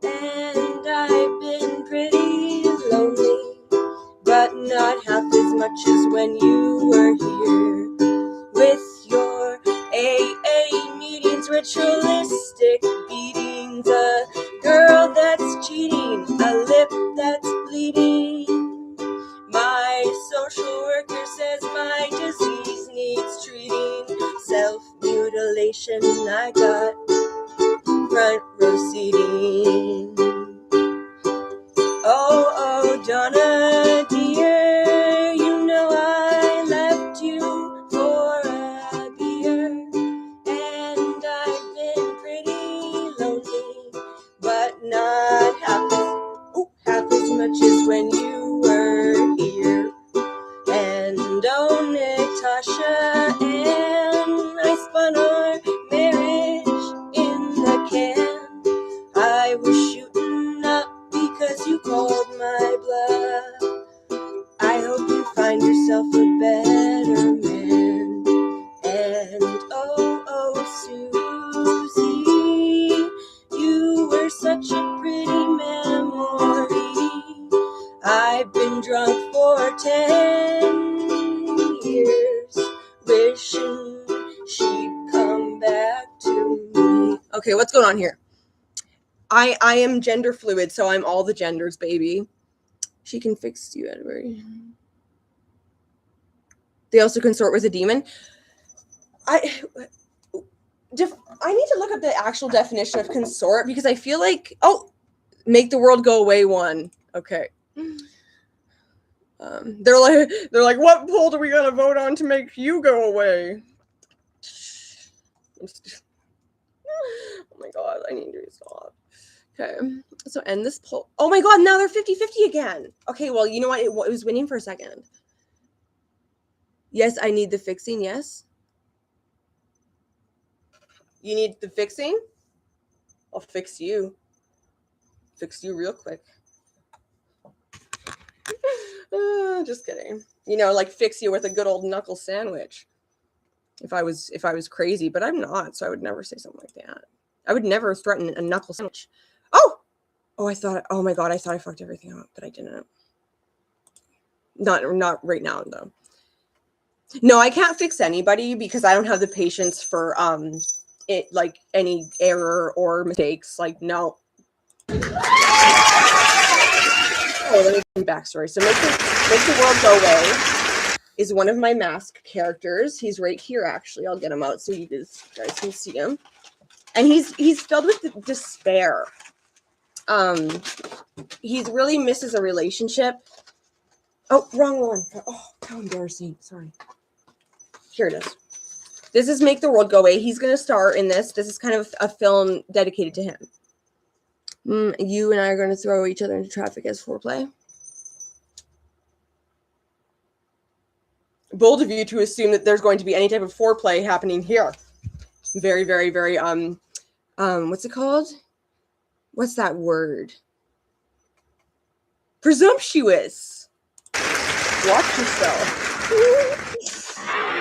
And I've been pretty lonely, but not half as much as when you were here with your AA meetings, ritualistic beatings, a girl that's cheating, a lip that's bleeding. My social worker says my disease needs treating. Self-mutilation, I got front row seating. Oh, Donna dear, you know I left you for a beer, and I've been pretty lonely, but not half as much as when you were here. And oh, Natasha, and I spun our marriage in the can. I was shooting up because you called my bluff. I hope you find yourself a better man. And oh, Susie, you were such a pretty memory. I've been drunk for 10 years, wishing she'd come back to me. Okay, what's going on here? I am gender fluid, so I'm all the genders, baby. She can fix you, Edward. They also consort with a demon. I need to look up the actual definition of consort because I feel like, make the world go away one. Okay. They're like, what poll do we gotta vote on to make you go away? Oh my god, I need to stop. Okay, so end this poll. Oh my god, now they're 50-50 again. Okay, well, you know what? It was winning for a second. Yes, I need the fixing, yes. You need the fixing? I'll fix you. Fix you real quick. Just kidding. You know, like fix you with a good old knuckle sandwich. If I was crazy, but I'm not, so I would never say something like that. I would never threaten a knuckle sandwich. Oh my god, I thought I fucked everything up, but I didn't. Not right now though. No, I can't fix anybody because I don't have the patience for it, like any error or mistakes. Like, no. Oh, let me give backstory. So make the world go away is one of my mask characters. He's right here, actually. I'll get him out so you guys can see him. And he's filled with despair. He really misses a relationship. Oh, wrong one. Oh, how embarrassing. Sorry. Here it is. This is Make the World Go Away. He's going to star in this. This is kind of a film dedicated to him. You and I are going to throw each other into traffic as foreplay. Bold of you to assume that there's going to be any type of foreplay happening here. Very, very, very, what's it called? What's that word? Presumptuous. Watch yourself.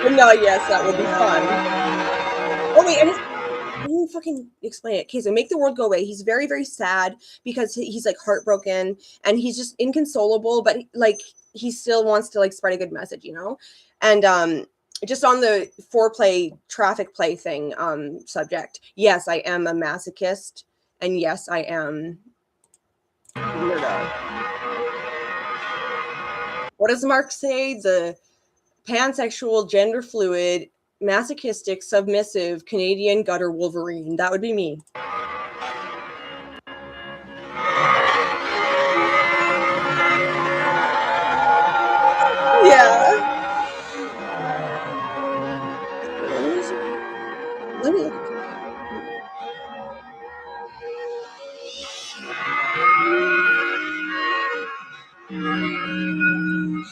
No, yes, that will be fun. Oh, wait, I didn't fucking explain it. Okay, so Make the World Go Away. He's very, very sad because he's like heartbroken and he's just inconsolable, but like he still wants to like spread a good message, you know? And just on the foreplay, traffic play thing subject, yes, I am a masochist, and yes, I am weirdo. What does Mark say? The pansexual, gender fluid, masochistic, submissive, Canadian gutter Wolverine. That would be me. Yeah. Let me look.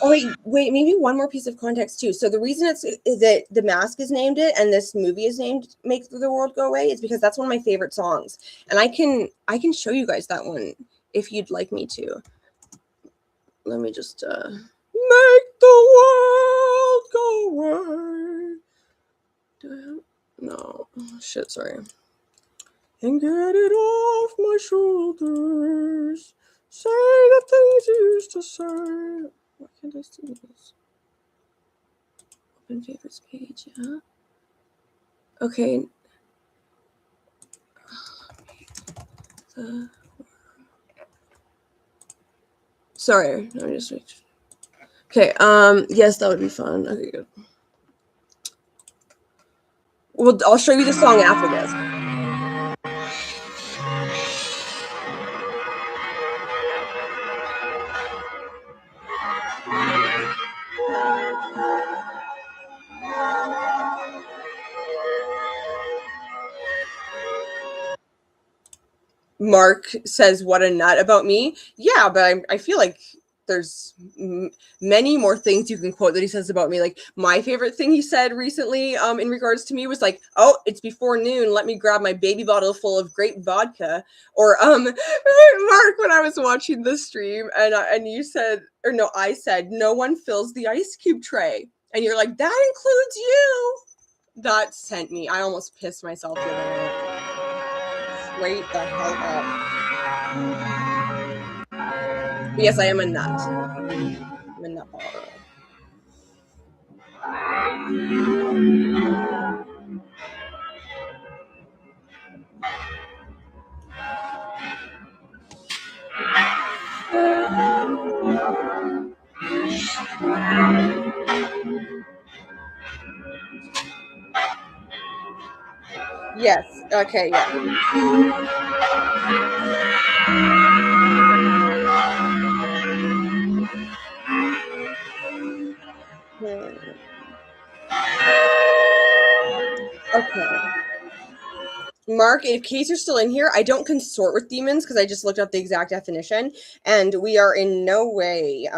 Oh, wait, maybe one more piece of context too. So the reason it's that The Mask is named it and this movie is named Make the World Go Away is because that's one of my favorite songs. And I can show you guys that one if you'd like me to. Let me just make the world go away. Do I have? No. Shit, sorry. And get it off my shoulders. Say the things you used to say. can't I see this? Open favorites page, yeah. Okay. Sorry, let me just switch. Okay, yes, that would be fun. Okay, good. Well, I'll show you the song after this. Mark says, "What a nut about me." Yeah, but I feel like there's many more things you can quote that he says about me. Like, my favorite thing he said recently in regards to me was like, "Oh, it's before noon, let me grab my baby bottle full of grape vodka." Or Mark, when I was watching the stream and you said, or no, I said, "No one fills the ice cube tray," and you're like, "That includes you." That sent me, I almost pissed myself the other night. Straight the hell up. But yes, I am a nut. I'm a nut baller. Yes. Okay. Yeah. Okay. Mark, in case you're still in here, I don't consort with demons because I just looked up the exact definition, and we are in no way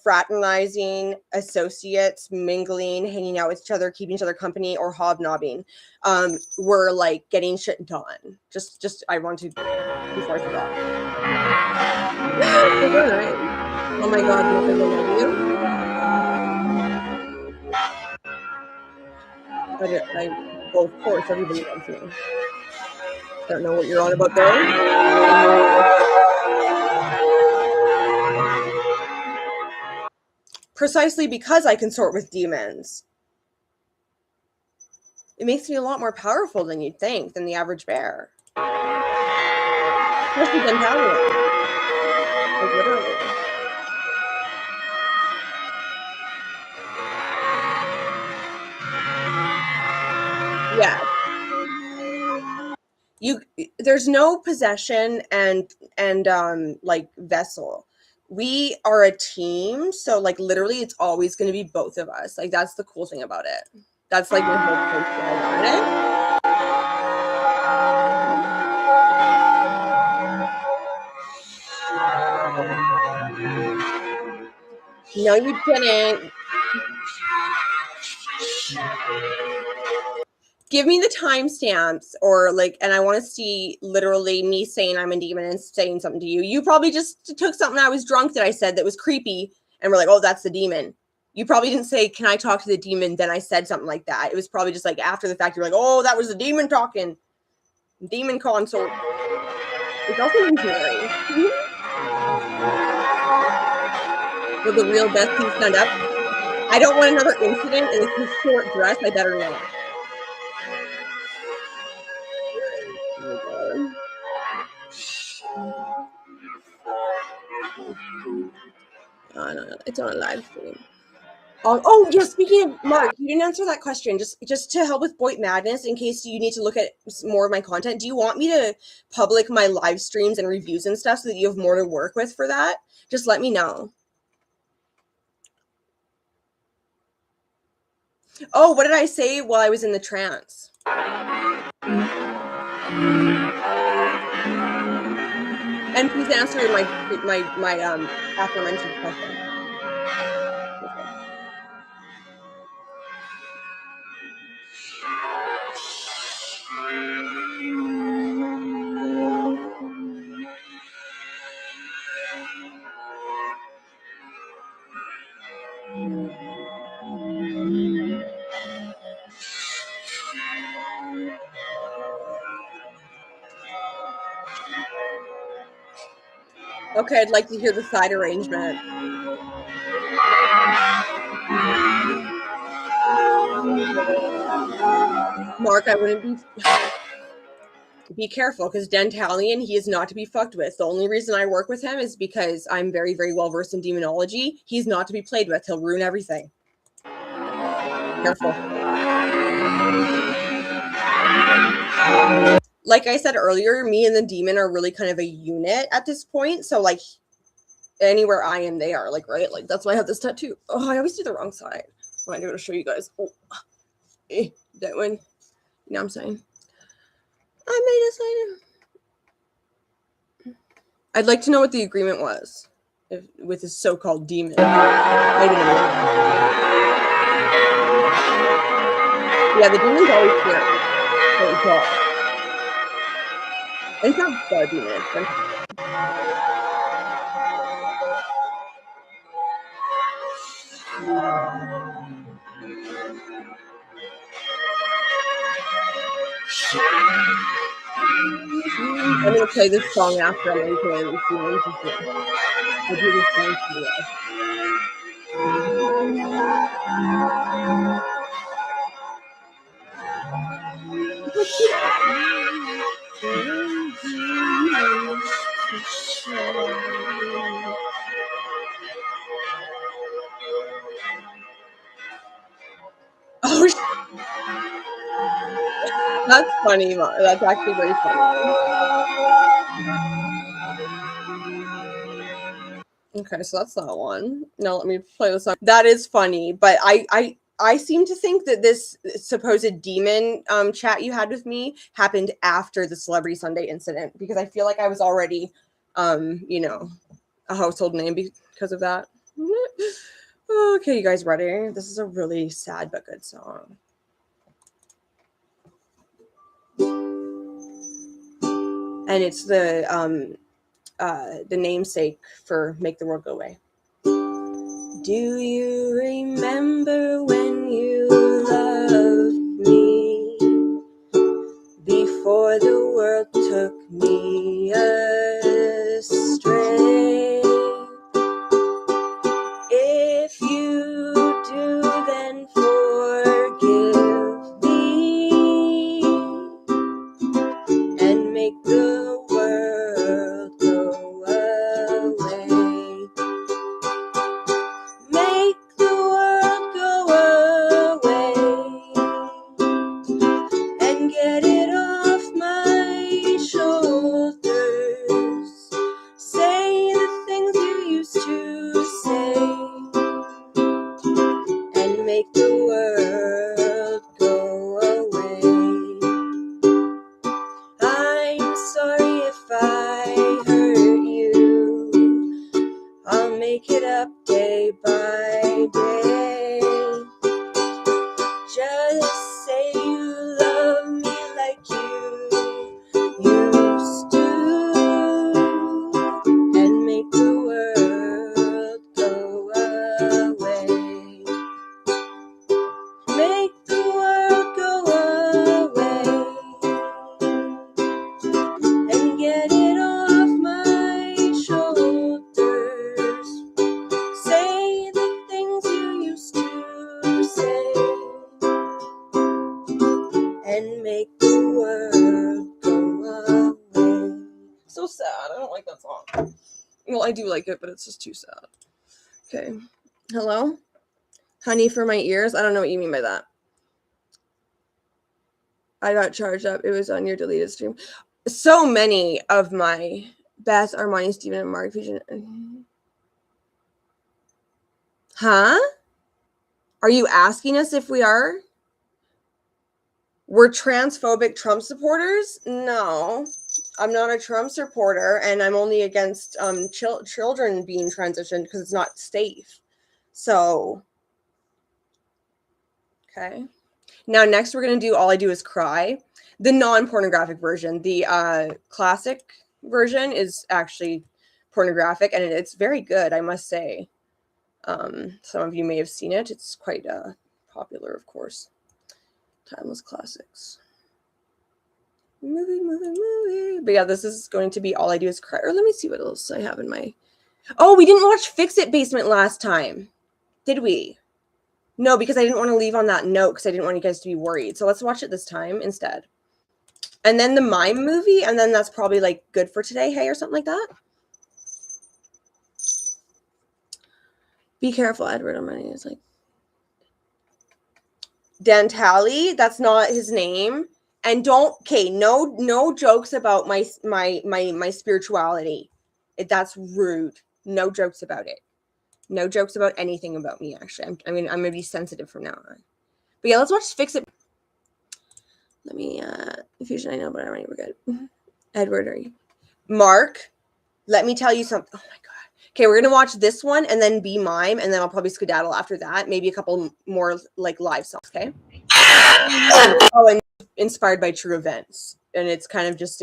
fraternizing, associates, mingling, hanging out with each other, keeping each other company, or hobnobbing. We're like getting shit done. Just I want to before I forgot. Oh my god, I love you. Well, of course, everybody loves me. Don't know what you're on about there. Precisely because I consort with demons. It makes me a lot more powerful than you'd think, than the average bear. Especially than Italian. Like, literally. Yeah. There's no possession and like vessel. We are a team, so like literally it's always going to be both of us. Like, that's the cool thing about it. That's like my whole point about it. No, you didn't. Give me the timestamps, or like, and I want to see literally me saying I'm a demon and saying something to you. You probably just took something I was drunk that I said that was creepy, and we're like, oh, that's the demon. You probably didn't say, can I talk to the demon? Then I said something like that. It was probably just like after the fact, you're like, oh, that was the demon talking. Demon consort. It's also engineering. Will the real Beth stand up? I don't want another incident, and if you short dress, I better not. Oh my god. No, it's on a live stream. Oh yeah, speaking of Mark, you didn't answer that question. Just to help with Boit Madness, in case you need to look at more of my content, do you want me to public my live streams and reviews and stuff so that you have more to work with for that? Just let me know. Oh, what did I say while I was in the trance? And please answer my aforementioned question. Okay, I'd like to hear the side arrangement. Mark, I wouldn't be careful, because Dentalian, he is not to be fucked with. The only reason I work with him is because I'm very, very well versed in demonology. He's not to be played with. He'll ruin everything. Careful. Like I said earlier, me and the demon are really kind of a unit at this point. So like anywhere I am, they are, like, right? Like that's why I have this tattoo. Oh, I always do the wrong side when I go to show you guys. Oh, that one. You know what I'm saying? I made a sign. I'd like to know what the agreement was with his so-called demon. Yeah, the demon's always here. It's not the demon. I'm gonna play this song after I'm gonna play this demon. I do this song for you. Oh, that's funny. That's actually very funny. Okay, so that's that one. Now let me play the song. That is funny, but I seem to think that this supposed demon chat you had with me happened after the Celebrity Sunday incident, because I feel like I was already, you know, a household name because of that. Okay, you guys ready? This is a really sad but good song. And it's the namesake for Make the World Go Away. Do you remember when you loved me before the world took me astray? If you do, then forgive me and make the world go away. Make the world go away and get it off my shoulders. Say the things you used to say and make the world go away. I'm sorry if I hurt you. I'll make it up day by day. Just say you love me like you used to and make the world go away. Make the world go away and get it off my shoulders. Say the things you used to say and make the world go away. So sad. I don't like that song. Well, I do like it, but it's just too sad. Okay. Hello? Honey for my ears? I don't know what you mean by that. I got charged up. It was on your deleted stream. So many of my Beth, Armani, Steven, and Mark Fusion. Huh? Are you asking us if we are? We're transphobic Trump supporters? No, I'm not a Trump supporter, and I'm only against children being transitioned because it's not safe. So, okay. Now, next we're going to do All I Do Is Cry. The non-pornographic version. The classic version is actually pornographic, and it's very good, I must say. Some of you may have seen it. It's quite popular, of course. Timeless classics. Movie. But yeah, this is going to be All I Do Is Cry. Or let me see what else I have in my... Oh, we didn't watch Fix It Basement last time. Did we? No, because I didn't want to leave on that note because I didn't want you guys to be worried. So let's watch it this time instead. And then the mime movie, and then that's probably like good for today, hey, or something like that. Be careful, Edward. On my name is like Dantali. That's not his name. And don't, okay, no jokes about my spirituality. That's rude. No jokes about it. No jokes about anything about me, actually. I'm gonna be sensitive from now on. But yeah, let's watch Fix It. Let me Fusion, I know, but already we're good. Edward, are you? Mark, let me tell you something. Oh my god. Okay, we're gonna watch this one and then Be Mime, and then I'll probably skedaddle after that. Maybe a couple more like live songs, okay? Oh, and inspired by true events. And it's kind of just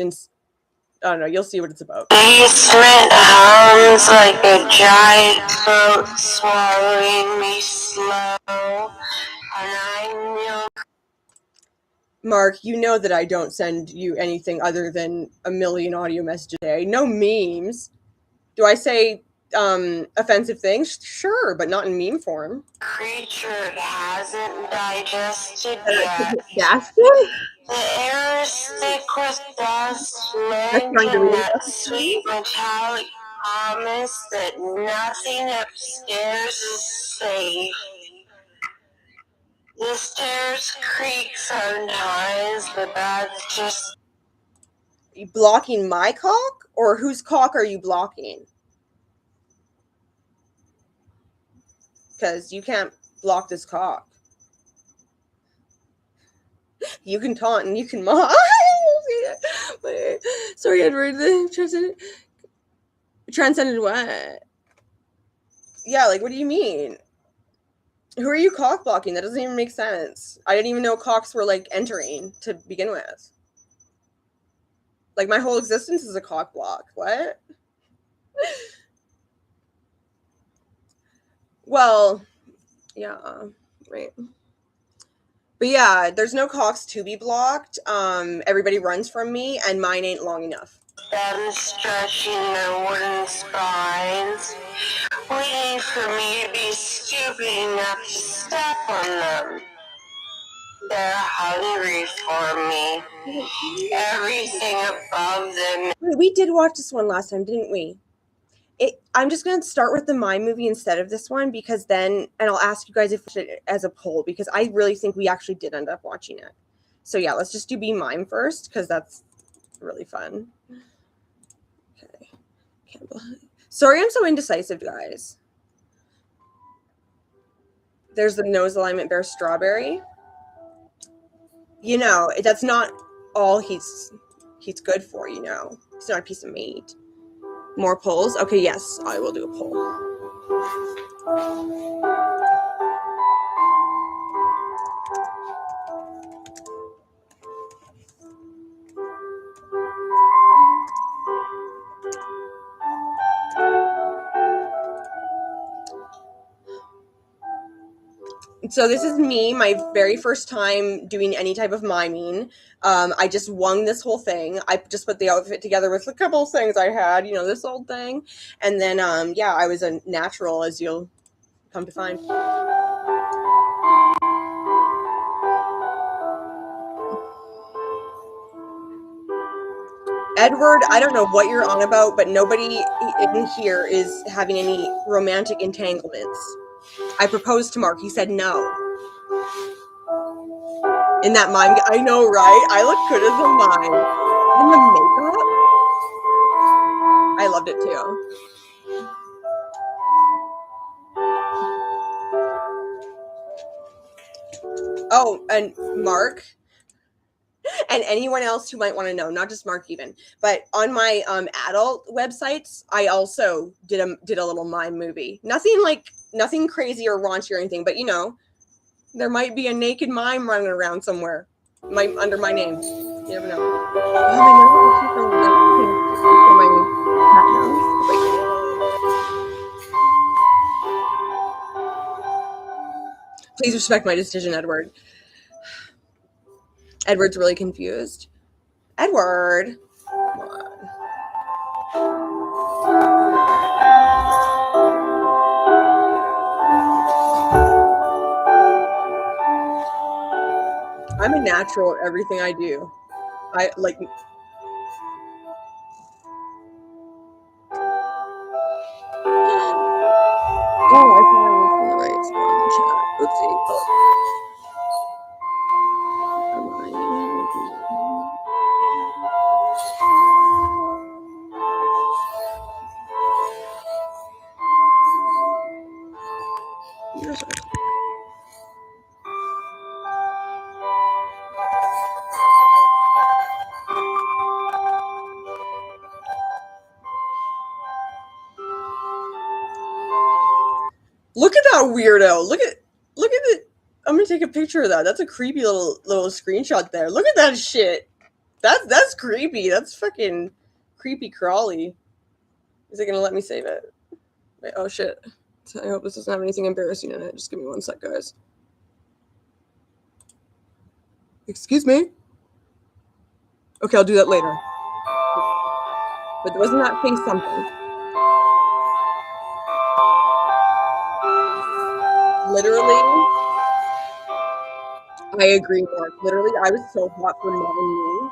I don't know, you'll see what it's about. Basement arms like a giant throat swallowing me slow. And I know. Mark, you know that I don't send you anything other than a million audio messages a day. No memes. Do I say offensive things? Sure, but not in meme form. Creature hasn't digested yet. Gaston? The air is thick with dust, making that sweet metallic promise that nothing upstairs is safe. The stairs creak sometimes, but that's just... You blocking my cock? Or whose cock are you blocking? Because you can't block this cock. You can taunt and you can mock. Sorry, Edward. Transcended what? Yeah, like, what do you mean? Who are you cock blocking? That doesn't even make sense. I didn't even know cocks were, like, entering to begin with. Like, my whole existence is a cock block. What? Well, yeah, right. But yeah, there's no cocks to be blocked. Everybody runs from me, and mine ain't long enough. Them stretching their wooden spines, waiting for me to be stupid enough to step on them. They're hungry for me. Everything above them. Wait, we did watch this one last time, didn't we? I'm just going to start with the mime movie instead of this one, because then, and I'll ask you guys if it as a poll, because I really think we actually did end up watching it. So yeah, let's just do Be Mime first, because that's really fun. Okay. Sorry I'm so indecisive, guys. There's the nose alignment bear strawberry. You know, that's not all he's good for, you know. He's not a piece of meat. More polls? Okay, yes, I will do a poll. So this is me, my very first time doing any type of miming. I just wung this whole thing. I just put the outfit together with a couple of things I had, you know, this old thing. And then, yeah, I was a natural, as you'll come to find. Edward, I don't know what you're on about, but nobody in here is having any romantic entanglements. I proposed to Mark. He said no. In that mime, I know, right? I look good as a mime. And the makeup, I loved it too. Oh, and Mark, and anyone else who might want to know, not just Mark even, but on my adult websites, I also did a little mime movie. Nothing crazy or raunchy or anything, but you know, there might be a naked mime running around somewhere, under my name. You never know. Please respect my decision, Edward. Edward's really confused. Edward. Come on. natural at everything I do. I like. Oh, I thought I was in the right spot in the chat. Oopsie. Oh. Look at that weirdo. Look at it. I'm gonna take a picture of that. That's a creepy little screenshot there. Look at that shit. That's creepy. That's fucking creepy crawly. Is it gonna let me save it? Wait, oh shit. I hope this doesn't have anything embarrassing in it. Just give me one sec, guys. Excuse me? Okay, I'll do that later. But wasn't that face something? Literally, I agree, Mark. Literally, I was so hot for loving me.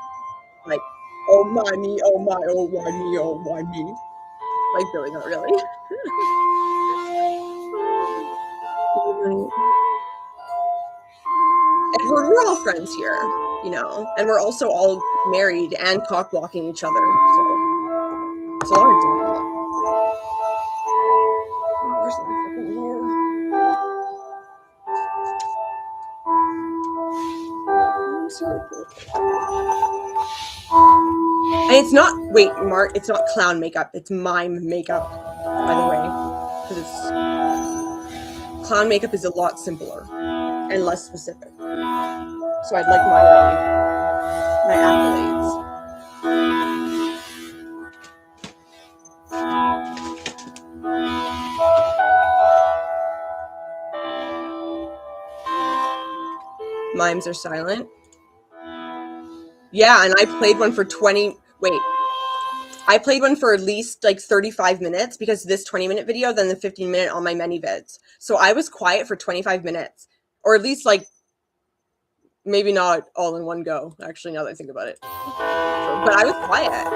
Like, oh my me, oh my, oh my me, oh my me. Like, really, not really. And we're all friends here, you know, and we're also all married and cock-blocking each other, so it's a lot of drama. Where's my fucking hair? And it's not, wait, Mark, it's not clown makeup, it's mime makeup, by the way, because it's, clown makeup is a lot simpler and less specific. So I'd like my accolades. Mimes are silent. Yeah, and I played one for I played one for at least like 35 minutes because this 20-minute video, then the 15-minute on my many vids. So I was quiet for 25 minutes, or at least like maybe not all in one go, actually, now that I think about it. But I was quiet.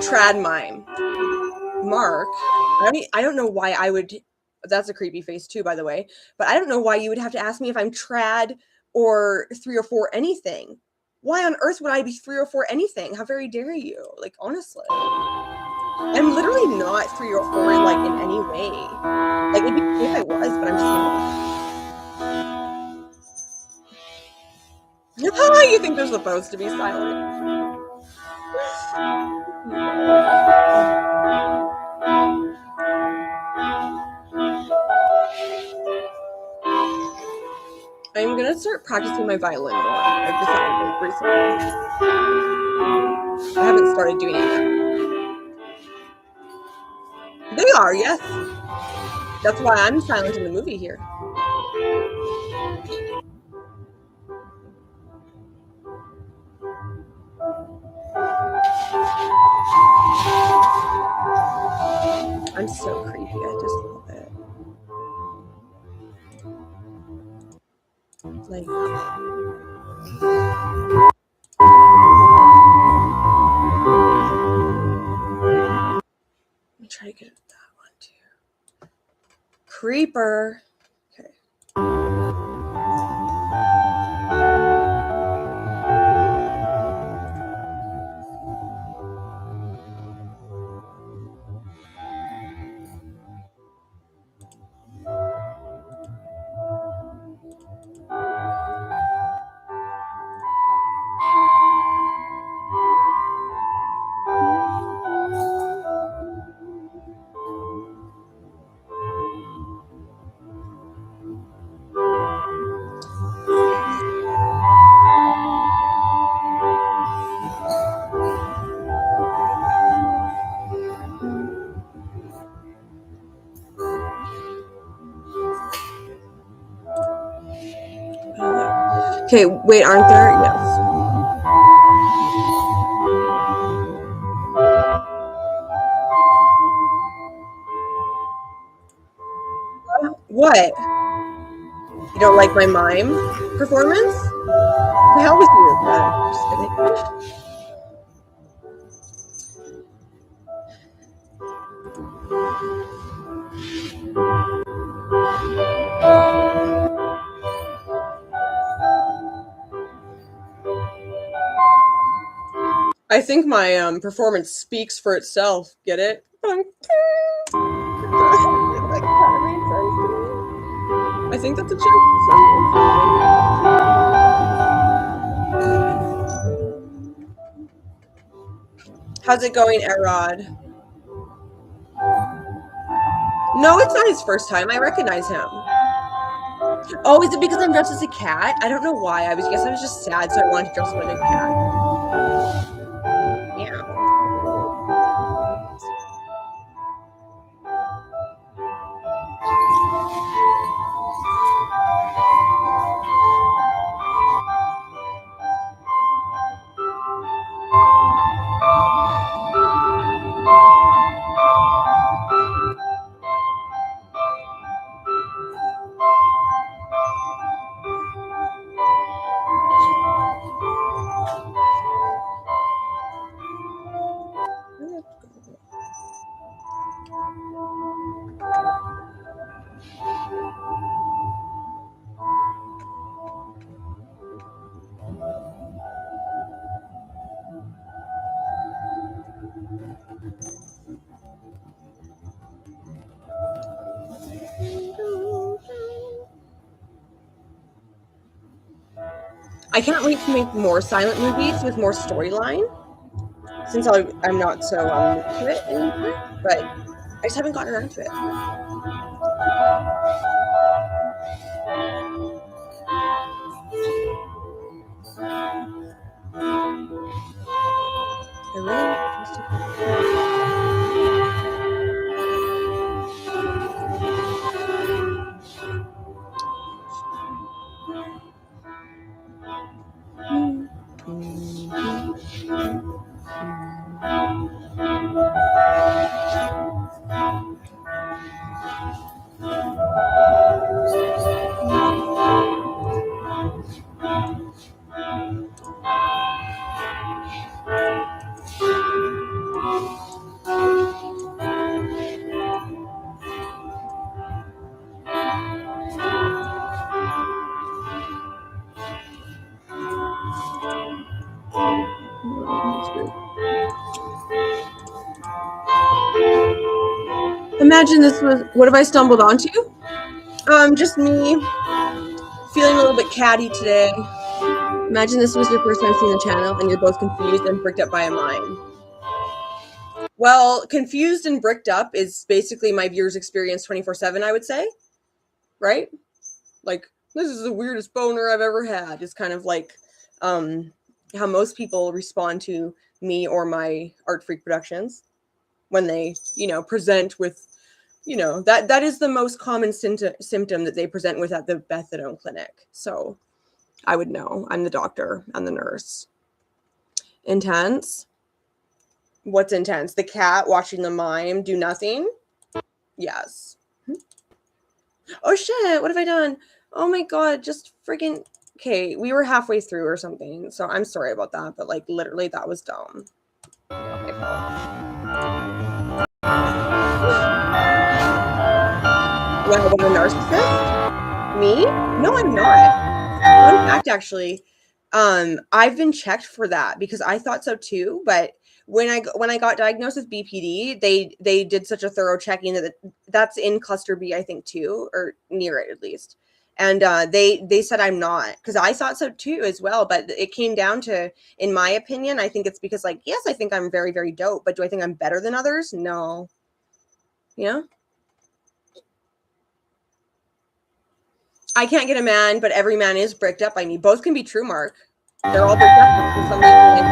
Trad mime. Mark, I don't know why I would, that's a creepy face too, by the way, but I don't know why you would have to ask me if I'm trad or 3 or 4 anything. Why on earth would I be 3 or 4 anything? How very dare you? Like, honestly. I'm literally not 3 or 4, like, in any way. Like, it'd be cool if I was, but I'm just not. You think they're supposed to be silent? I'm gonna start practicing my violin more. I've decided recently. I haven't started doing it yet. They are, yes. That's why I'm silent in the movie here. I'm so creepy. I just love it. Like, let me try to get at that one too. Creeper. Okay. Okay, wait, aren't there? Yes. What? You don't like my mime performance? The hell with you, but just kidding. I think my performance speaks for itself. Get it? That kind of made sense to me. I think that's a joke. How's it going, Erod? No, it's not his first time. I recognize him. Oh, is it because I'm dressed as a cat? I don't know why. I guess I was just sad, so I wanted to dress as a cat. Yeah. I can't wait to make more silent movies with more storyline, since I'm not so into it anymore, but I just haven't gotten around to it. Imagine this was, what have I stumbled onto? Just me feeling a little bit catty today. Imagine this was your first time seeing the channel and you're both confused and bricked up by a mime. Well, confused and bricked up is basically my viewer's experience 24/7, I would say. Right? Like, this is the weirdest boner I've ever had. It's kind of like how most people respond to me or my ARTFREAK productions when they, present with, that is the most common symptom that they present with at the Bethadone clinic. So I would know. I'm the doctor and the nurse. Intense? What's intense? The cat watching the mime do nothing? Yes. Oh shit, what have I done? Oh my god, just freaking... Okay, we were halfway through or something, so I'm sorry about that, but like literally that was dumb. Okay, wow, what a narcissist? Me? No, I'm not. Fun fact, actually, I've been checked for that because I thought so too, but when I got diagnosed with BPD, they did such a thorough checking that that's in cluster B, I think, too, or near it at least. And they said I'm not, because I thought so too as well. But it came down to, in my opinion, I think it's because, like, yes, I think I'm very, very dope, but do I think I'm better than others? No. Yeah. I can't get a man, but every man is bricked up by me. Both can be true, Mark. They're all bricked up for some reason.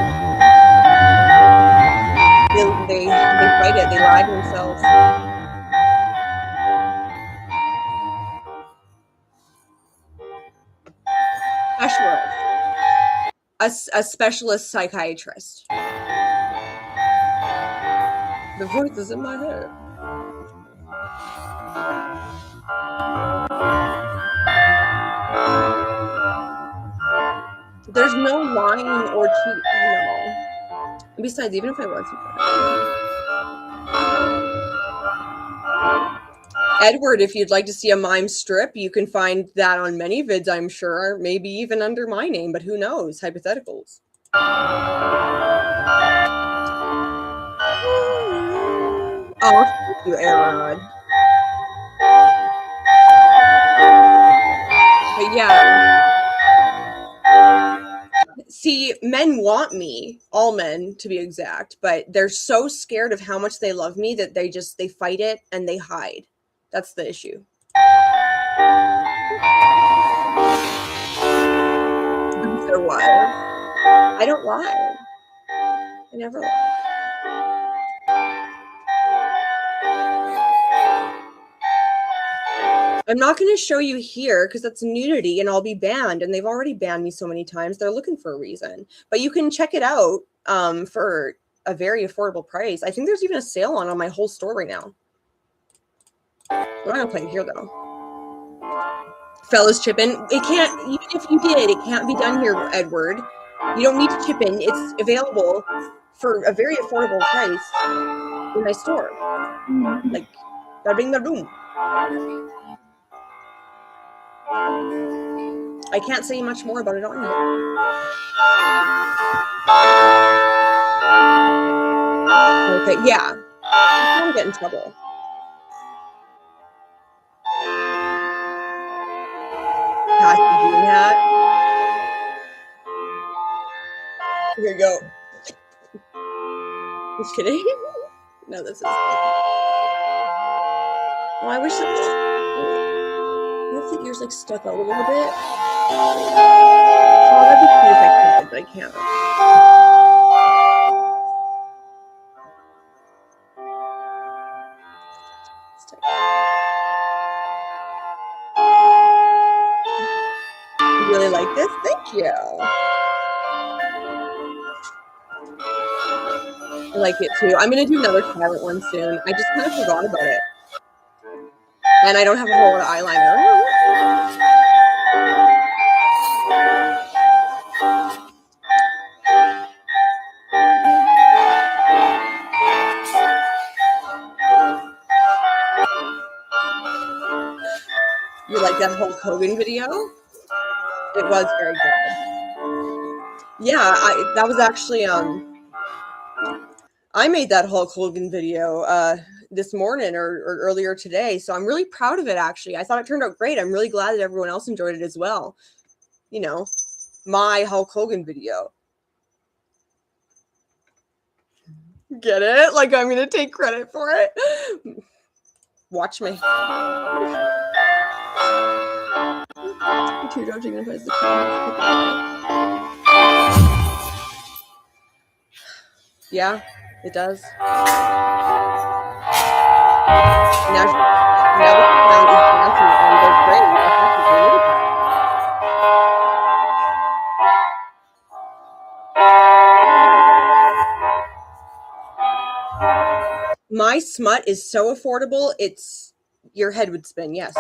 They fight it. They lie to themselves. Specialist. A specialist psychiatrist. The voice is in my head. There's no lying or cheat. No. Besides, even if I was, Edward, if you'd like to see a mime strip, you can find that on many vids, I'm sure. Maybe even under my name, but who knows? Hypotheticals. Oh, thank you, Arod. But yeah. See, men want me, all men to be exact, but they're so scared of how much they love me that they fight it and they hide. That's the issue. There was. I don't lie. I never lie. I'm not going to show you here because that's nudity and I'll be banned, and they've already banned me so many times. They're looking for a reason. But you can check it out for a very affordable price. I think there's even a sale on my whole store right now. I'm not going to play it here, though. Fellas, chip in. It can't, even if you did, it can't be done here, Edward. You don't need to chip in. It's available for a very affordable price in my store. Like, bing the room. I can't say much more about it on here. Okay, yeah. I don't get in trouble. Doing that. Here you go. Just kidding. No, this is. Oh, I wish that. What if the ears like stuck out a little bit? Oh, that'd be cute if I could, but I can't. You really like this? Thank you. I like it too. I'm gonna do another silent one soon. I just kind of forgot about it. And I don't have a whole lot of eyeliner. You like that Hulk Hogan video? It was very good. Yeah, that was actually I made that Hulk Hogan video this morning or earlier today, so I'm really proud of it. Actually, I thought it turned out great. I'm really glad that everyone else enjoyed it as well. You know, my Hulk Hogan video. Get it? Like I'm gonna take credit for it. Watch me. Yeah, it does. Now it's dancing and they're great. My smut is so affordable, your head would spin, yes.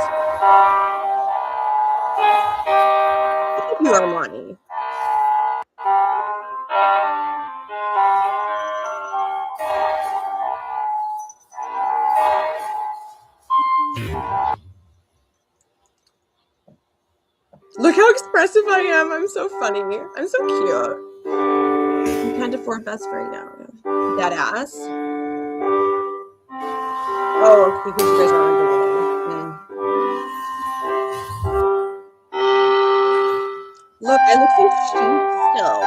You are money. Look how expressive I am. I'm so funny. I'm so cute. You can't afford best friend now. That ass. Oh, okay, because you guys are under Look, I look so cute still.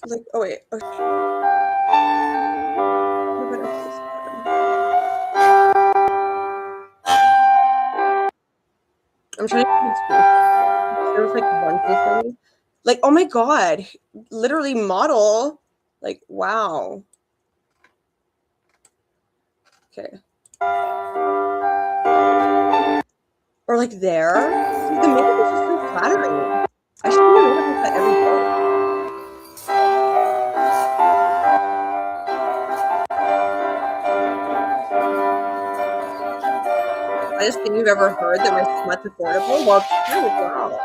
Like, oh wait. Okay. I'm trying to there was like one face on me. Like, oh my god. Literally model. Like, wow. Okay. Or like there. See, the makeup is just so flattering. I should be able to that every day. hottest thing you've ever heard that my smut's affordable? Well, it's true as well.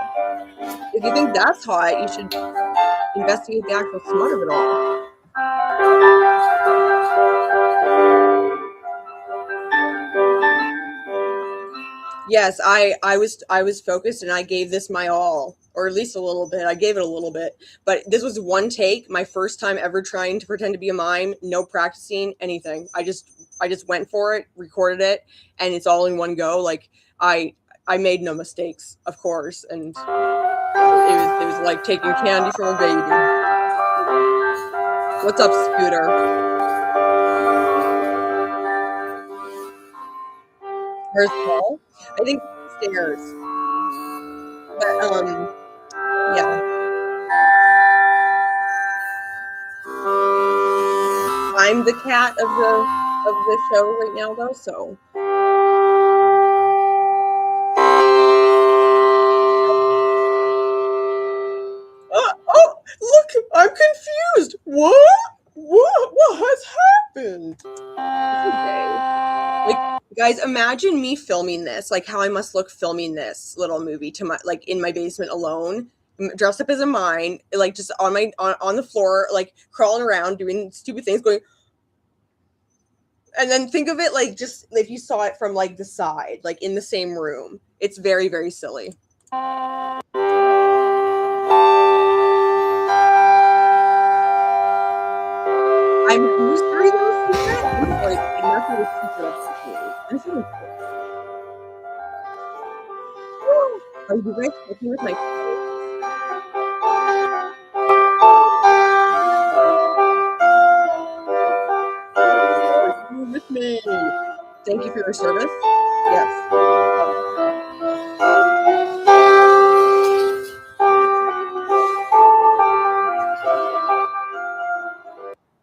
If you think that's hot, you should investigate the actual smut of it all. Yes, I was focused and I gave this my all, or at least a little bit. I gave it a little bit, but this was one take, my first time ever trying to pretend to be a mime, no practicing anything. I just went for it, recorded it, and it's all in one go. Like I made no mistakes, of course, and it was like taking candy from a baby. What's up, Scooter? Where's Paul? I think upstairs. But yeah. I'm the cat of the show right now, though. So. Oh, look! I'm confused. What has happened? Okay. Like, guys, imagine me filming this. Like, how I must look filming this little movie to my in my basement alone, dressed up as a mime, like just on the floor, like crawling around doing stupid things, going. And then think of it like just if you saw it from like the side, like in the same room. It's very, very silly. I'm who's doing those secret? I'm like nothing is secret of secret. Are you guys looking with my face? Are you with me? Thank you for your service. Yes.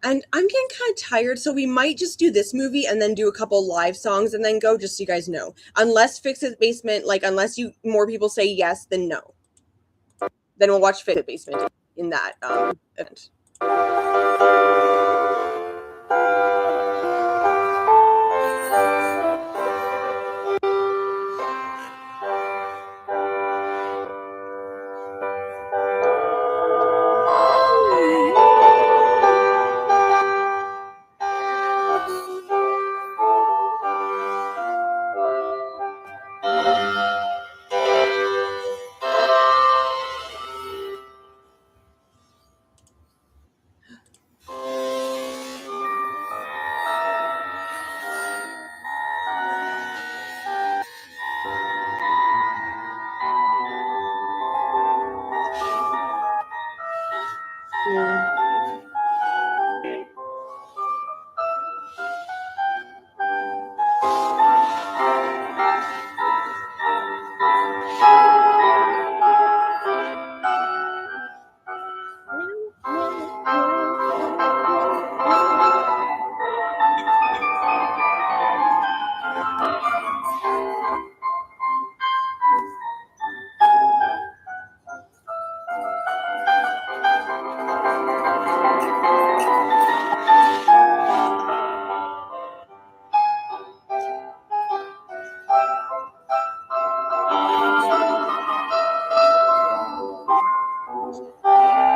And I'm getting kind of tired, so we might just do this movie and then do a couple live songs and then go, just so you guys know. Unless Fix It Basement, like, unless more people say yes, then no. Then we'll watch Fix It Basement in that event.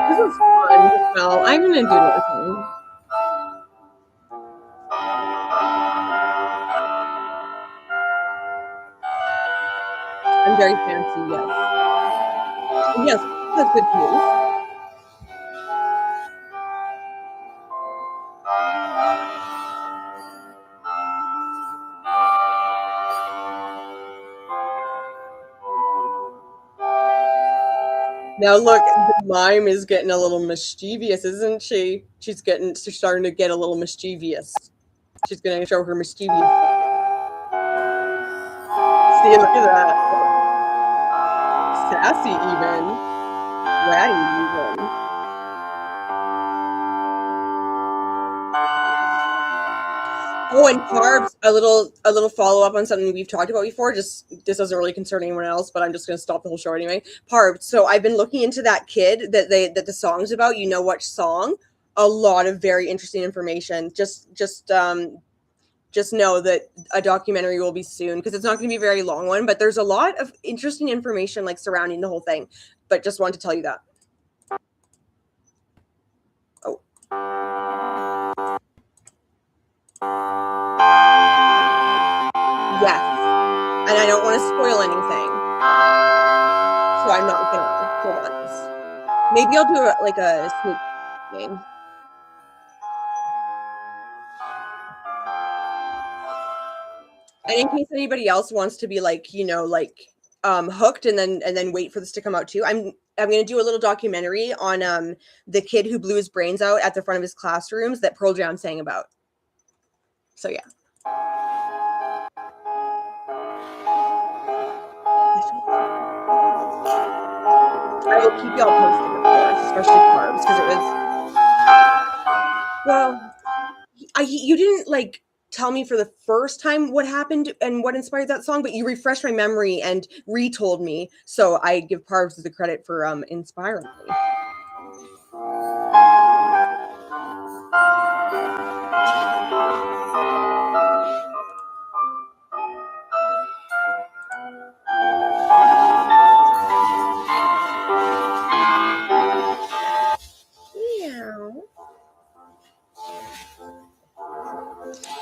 This was fun. Well, I'm gonna do another thing. I'm very fancy, yes. Yes, that's good news. Now look, the mime is getting a little mischievous, isn't she? She's starting to get a little mischievous. She's gonna show her mischievous. See, look at that. Sassy even. Ratty even. Oh, and carbs, a little follow-up on something we've talked about before. Just this doesn't really concern anyone else, but I'm just gonna stop the whole show anyway. Parb. So I've been looking into that kid that the song's about. You know what song? A lot of very interesting information. Just just know that a documentary will be soon, because it's not going to be a very long one, but there's a lot of interesting information like surrounding the whole thing. But just wanted to tell you that. Oh. Yes. And I don't want to spoil anything. So I'm not gonna for once. Maybe I'll do like a sneak game. And in case anybody else wants to be like, you know, like hooked and then wait for this to come out too, I'm gonna do a little documentary on the kid who blew his brains out at the front of his classrooms that Pearl Jam sang about. So yeah. I will keep y'all posted, of course, especially Carbs, because it was, well, you didn't like tell me for the first time what happened and what inspired that song, but you refreshed my memory and retold me, so I give Parvs the credit for inspiring me.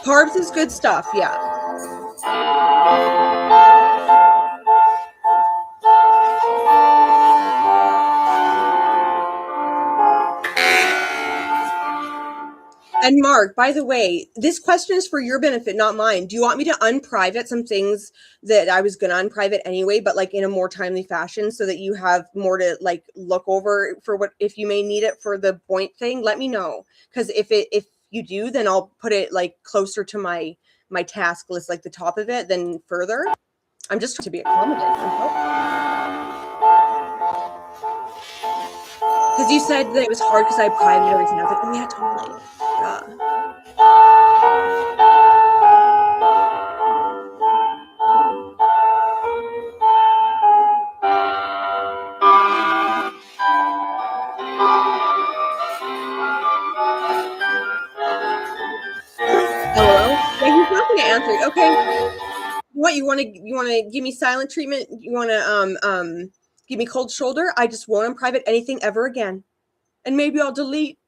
Parvs is good stuff, yeah. And Mark, by the way, this question is for your benefit, not mine. Do you want me to unprivate some things that I was gonna unprivate anyway, but like in a more timely fashion, so that you have more to like look over for what, if you may need it for the point thing? Let me know, because if you do, then I'll put it like closer to my task list, like the top of it, then further. I'm just trying to be accommodating. Because you said that it was hard because I privated everything. I was like, oh yeah, totally. Hello? Yeah, he's not going to answer it. Okay. What, you want to give me silent treatment? You want to give me cold shoulder? I just won't unprivate anything ever again. And maybe I'll delete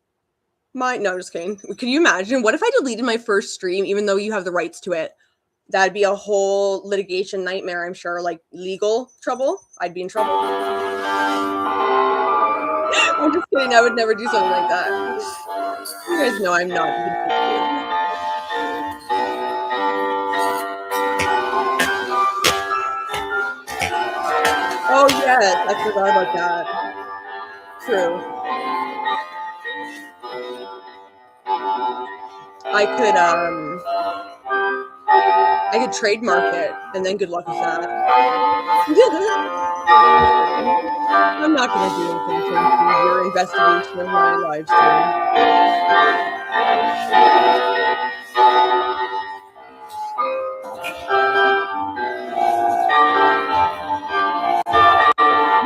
my, no, just kidding. Can you imagine? What if I deleted my first stream, even though you have the rights to it? That'd be a whole litigation nightmare, I'm sure. Like legal trouble. I'd be in trouble. I'm just kidding. I would never do something like that. You guys know I'm not even. Oh yes, I forgot about that. True. I could trademark it, and then good luck with that. I'm not going to do anything to improve your investigation of my live stream.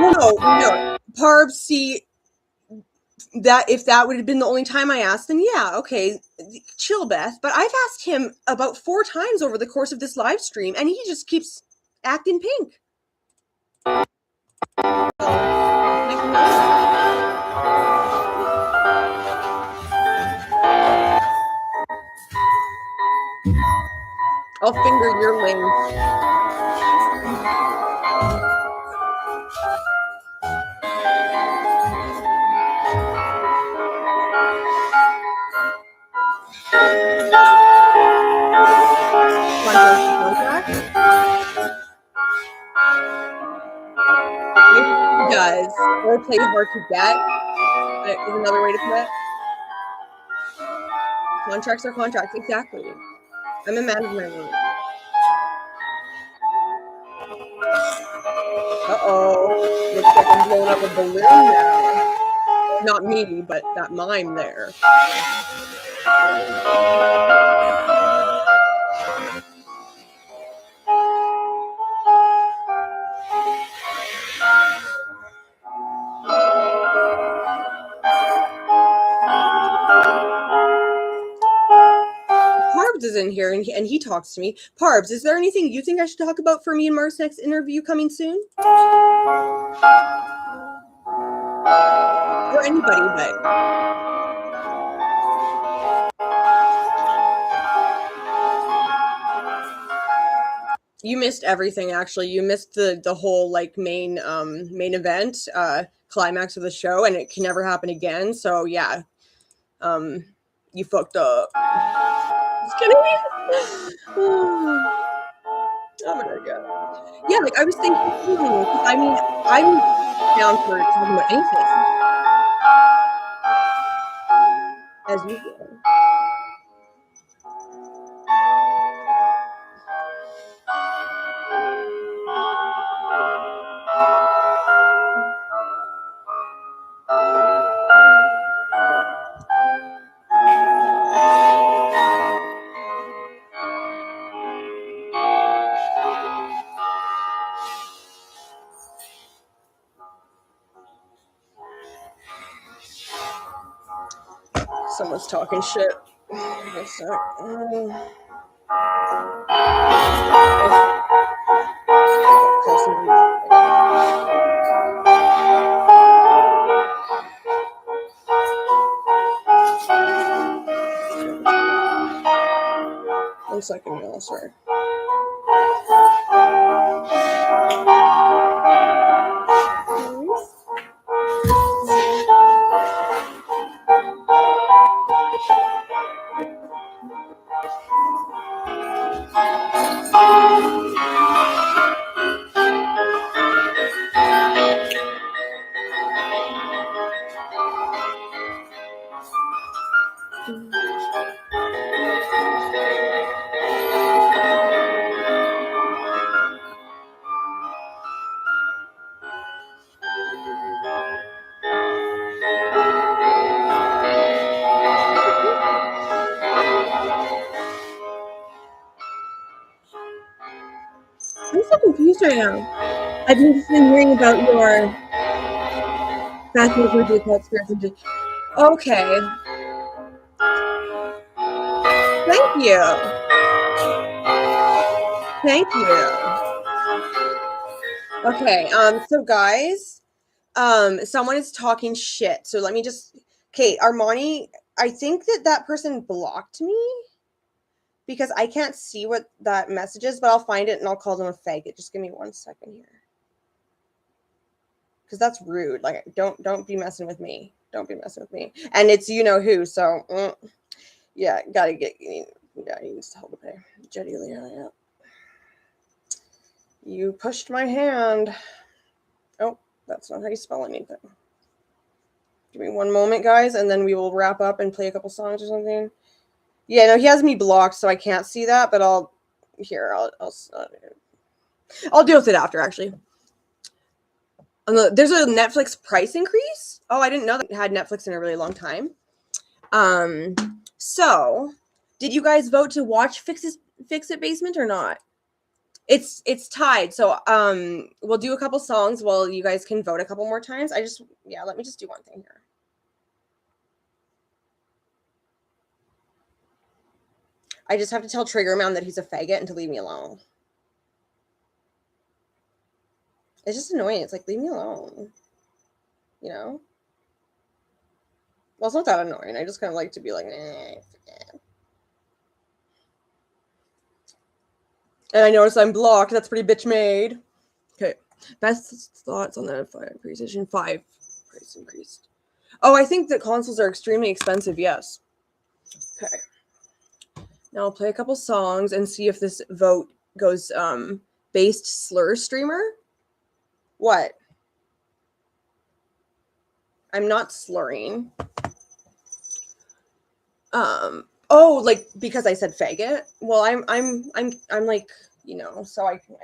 No. Parvs, see, that if that would have been the only time I asked, then yeah, okay, chill, Beth. But I've asked him about 4 times over the course of this live stream, and he just keeps acting pink. I'll finger your link. He does. Or play hard to get is another way to put it. Contracts are contracts, exactly. I'm a man of my word. Uh-oh. Looks like I'm blowing up a balloon now. Not me, but that mime there. Parbs is in here and he talks to me. Parbs, is there anything you think I should talk about for me and Mark's next interview coming soon? Or anybody, but you missed everything. Actually, you missed the whole like main event, climax of the show, and it can never happen again. So yeah, you fucked up. Just kidding. Oh my god. Yeah, like I was thinking, I mean, I'm down for talking about anything. As usual. Someone's talking shit. One second, y'all, sorry. I'm so confused right now. I've been hearing about your fascinating birthday called spirits. Okay. Thank you. Thank you. Okay, so guys, someone is talking shit. So let me just, okay, Armani, I think that person blocked me because I can't see what that message is, but I'll find it and I'll call them a faggot. Just give me 1 second here. Because that's rude. Like, don't be messing with me. Don't be messing with me. And it's you know who, so yeah, gotta get, yeah, he needs to hold the pay. Jetty Leah, yeah. You pushed my hand. Oh, that's not how you spell anything. Give me 1 moment, guys, and then we will wrap up and play a couple songs or something. Yeah, no, he has me blocked, so I can't see that, but I'll deal with it after, actually. There's a Netflix price increase. Oh, I didn't know that I had Netflix in a really long time. So did you guys vote to watch Fix It Basement or not? It's tied. So we'll do a couple songs while you guys can vote a couple more times. Let me just do one thing here. I just have to tell Trigger Man that he's a faggot and to leave me alone. It's just annoying. It's like, leave me alone. You know? Well, it's not that annoying. I just kind of like to be like, And I notice I'm blocked. That's pretty bitch made. Okay. Best thoughts on the PlayStation 5 price increased. Oh, I think that consoles are extremely expensive. Yes. Okay. Now I'll play a couple songs and see if this vote goes based slur streamer. What? I'm not slurring. Oh, like because I said faggot. Well, I'm like, you know, so I feel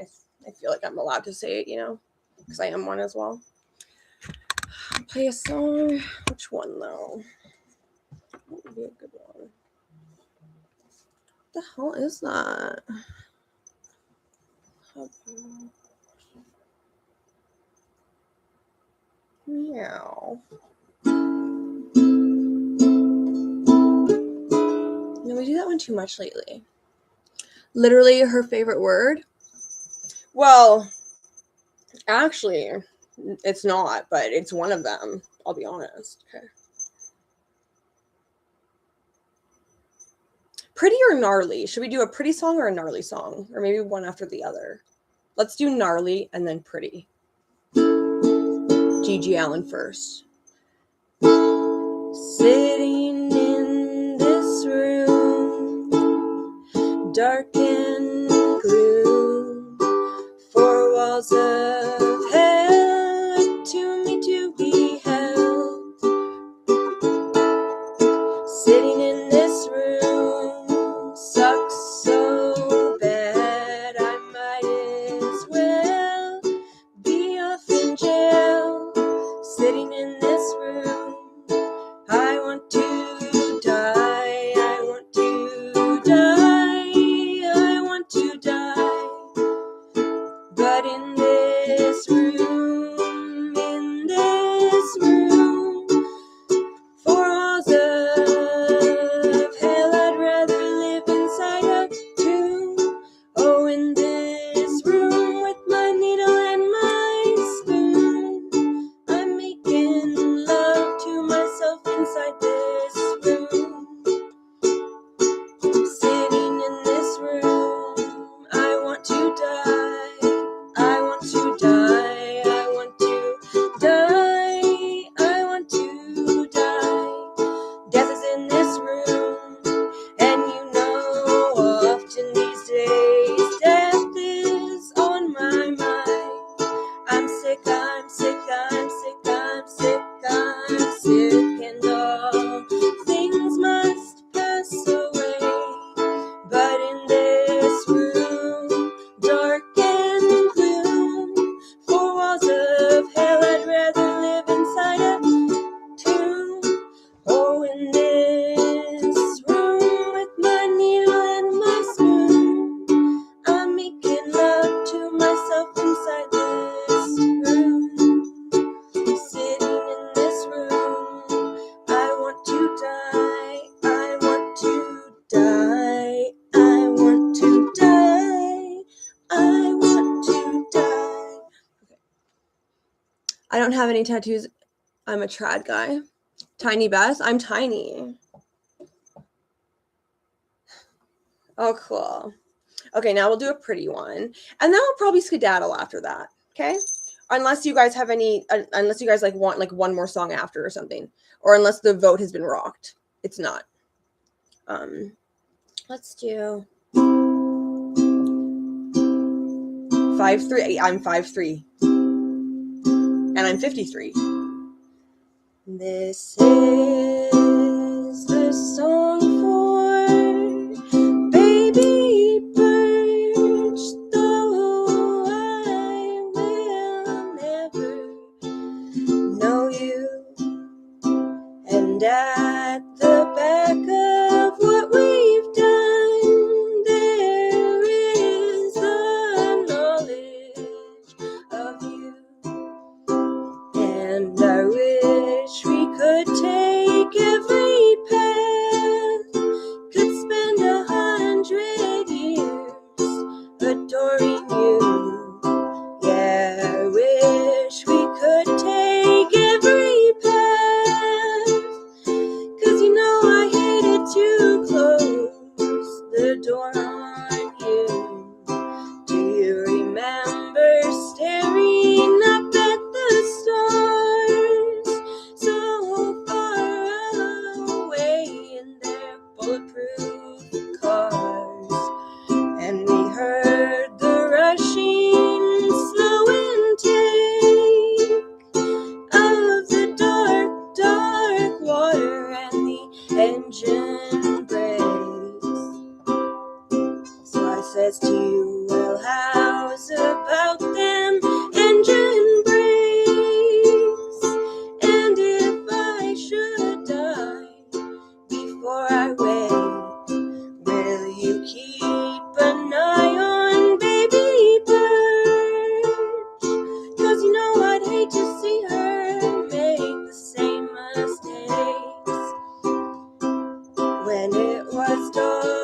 like I'm allowed to say it, you know, because I am one as well. I'll play a song. Which one though? What would be a good one? What the hell is that? Meow. No, we do do that one too much lately. Literally her favorite word? Well, actually, it's not, but it's one of them. I'll be honest. Okay. Pretty or gnarly? Should we do a pretty song or a gnarly song? Or maybe one after the other? Let's do gnarly and then pretty. Gigi Allen first. Sitting in this room, dark and gloom, four walls of hell to me to be held. Sitting in this room sucks so bad, I might as well be off in jail. Sitting in this room, I want to die, I want to die, I want to die. But in this room, four walls of hell, I'd rather live inside a tomb. Oh, in this room with my needle and my spoon, I'm making love to myself inside this room. Sitting in this room, I want to die, I want to die, I want to die, I want to die. Death is in this room, and you know often these days death is on my mind. I'm sick, I'm sick, I'm sick, I'm sick, I'm sick, and all things must pass away. But in this room, dark and gloom, four walls of hell, I'd rather live inside a tomb. Oh, in this room with my needle and my spoon, I'm making love to myself inside this room. Sitting in this room, I want to die, I want to die, I want to die, I want to die. Okay. I don't have any tattoos. I'm a trad guy. Tiny Bess, I'm tiny. Oh, cool. Okay, now we'll do a pretty one. And then we'll probably skedaddle after that, okay? Unless you guys have any, unless you guys like want like one more song after or something. Or unless the vote has been rocked. It's not. Let's do 5'3". I'm 5'3". And I'm 53. This is the song for baby birch, though I will never know you. And at the back of what we've done, there is the knowledge of you. And I wish we could take every path, could spend 100 years adoring you. Yeah, I wish we could take every path, 'cause you know I hated to close the door on you. Do you remember staring up at the stars, so far away in their bulletproof cars? And we heard the rushing slow intake of the dark, dark water and the engine brakes. So I says to you, well, how's about them engine brakes? And if I should die before I wake, will you keep an eye on baby birch? 'Cause you know I'd hate to see her make the same mistakes. When it was dark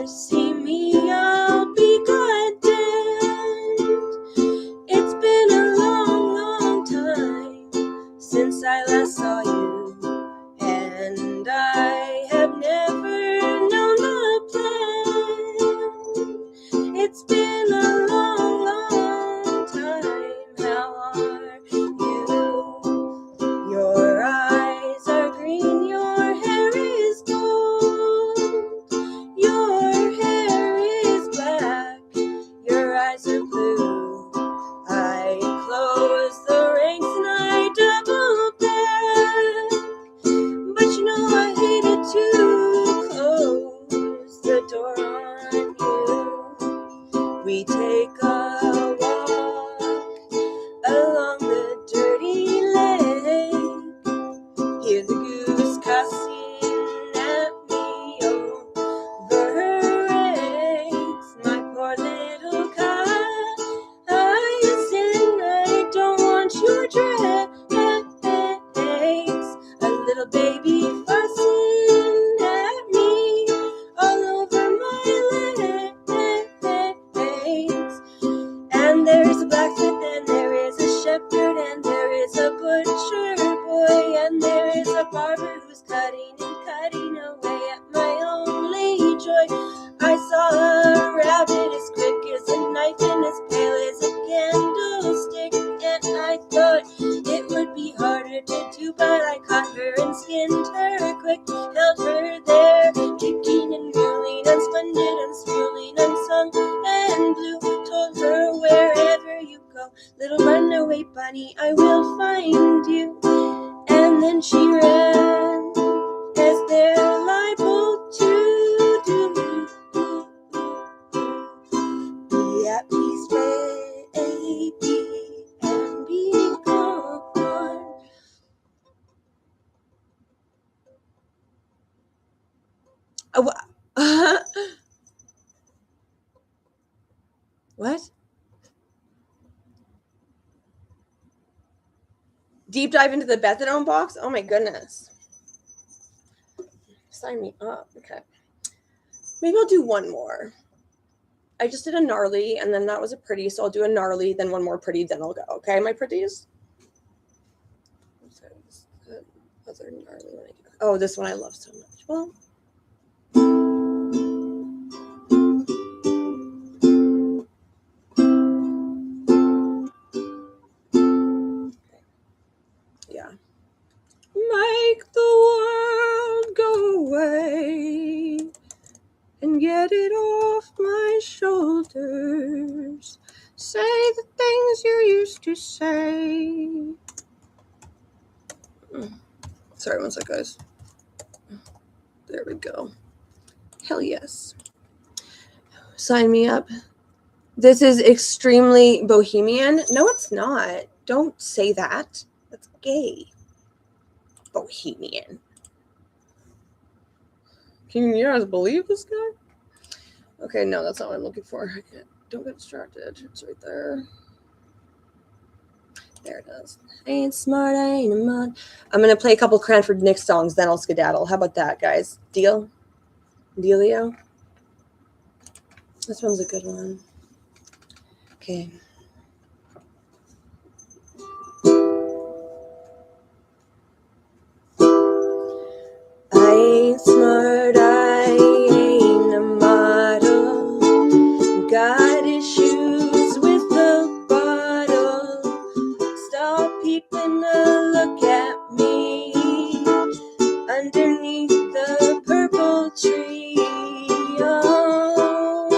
see me, I'll be content. It's been a long, long time since I last saw you, and I have never known the plan. It's been a long, long time. How are you? Your eyes are green, your hair is gold, your hair is black, your eyes are blue. I close the ranks and I double back, but you know I hated to close the door on you. We take a walk along the dirty lake, hear the goose cussing at me over her eggs. My poor little cousin, I don't want your dregs. A little baby fussing at me all over my legs. And there's a blacksmith, and there is a shepherd, and there is a butcher boy, and there is a barber who's cutting and cutting away at my only joy. I saw a rabbit as quick as a knife and as pale as a candlestick, and I thought it would be harder to do, but I caught her and skinned her quick, held her there, kicking and reeling, unsplendid, unspooling, unsung and blue, told her wherever you go, little runaway bunny, I will find you. And then she ran, as they're liable to do. Be at peace, baby, and be gone. What? Deep dive into the Bethadone box? Oh my goodness. Sign me up. Okay. Maybe I'll do one more. I just did a gnarly, and then that was a pretty, so I'll do a gnarly, then one more pretty, then I'll go. Okay, my pretties? Other gnarly one I do. Oh, this one I love so much. Well, yeah. Make the world go away and get it off my shoulders. Say the things you used to say. Sorry, one sec, guys. There we go. Hell yes. Sign me up. This is extremely bohemian. No, it's not. Don't say that. That's gay. Bohemian. Can you guys believe this guy? Okay, no, that's not what I'm looking for. Don't get distracted. It's right there. There it is. I ain't smart, I ain't a mod. I'm going to play a couple Cranford Nick songs, then I'll skedaddle. How about that, guys? Deal? Dealio? This one's a good one. Okay. I ain't smart, I ain't a model. Got issues with the bottle. Stop peeping a look at me underneath the purple tree. Oh,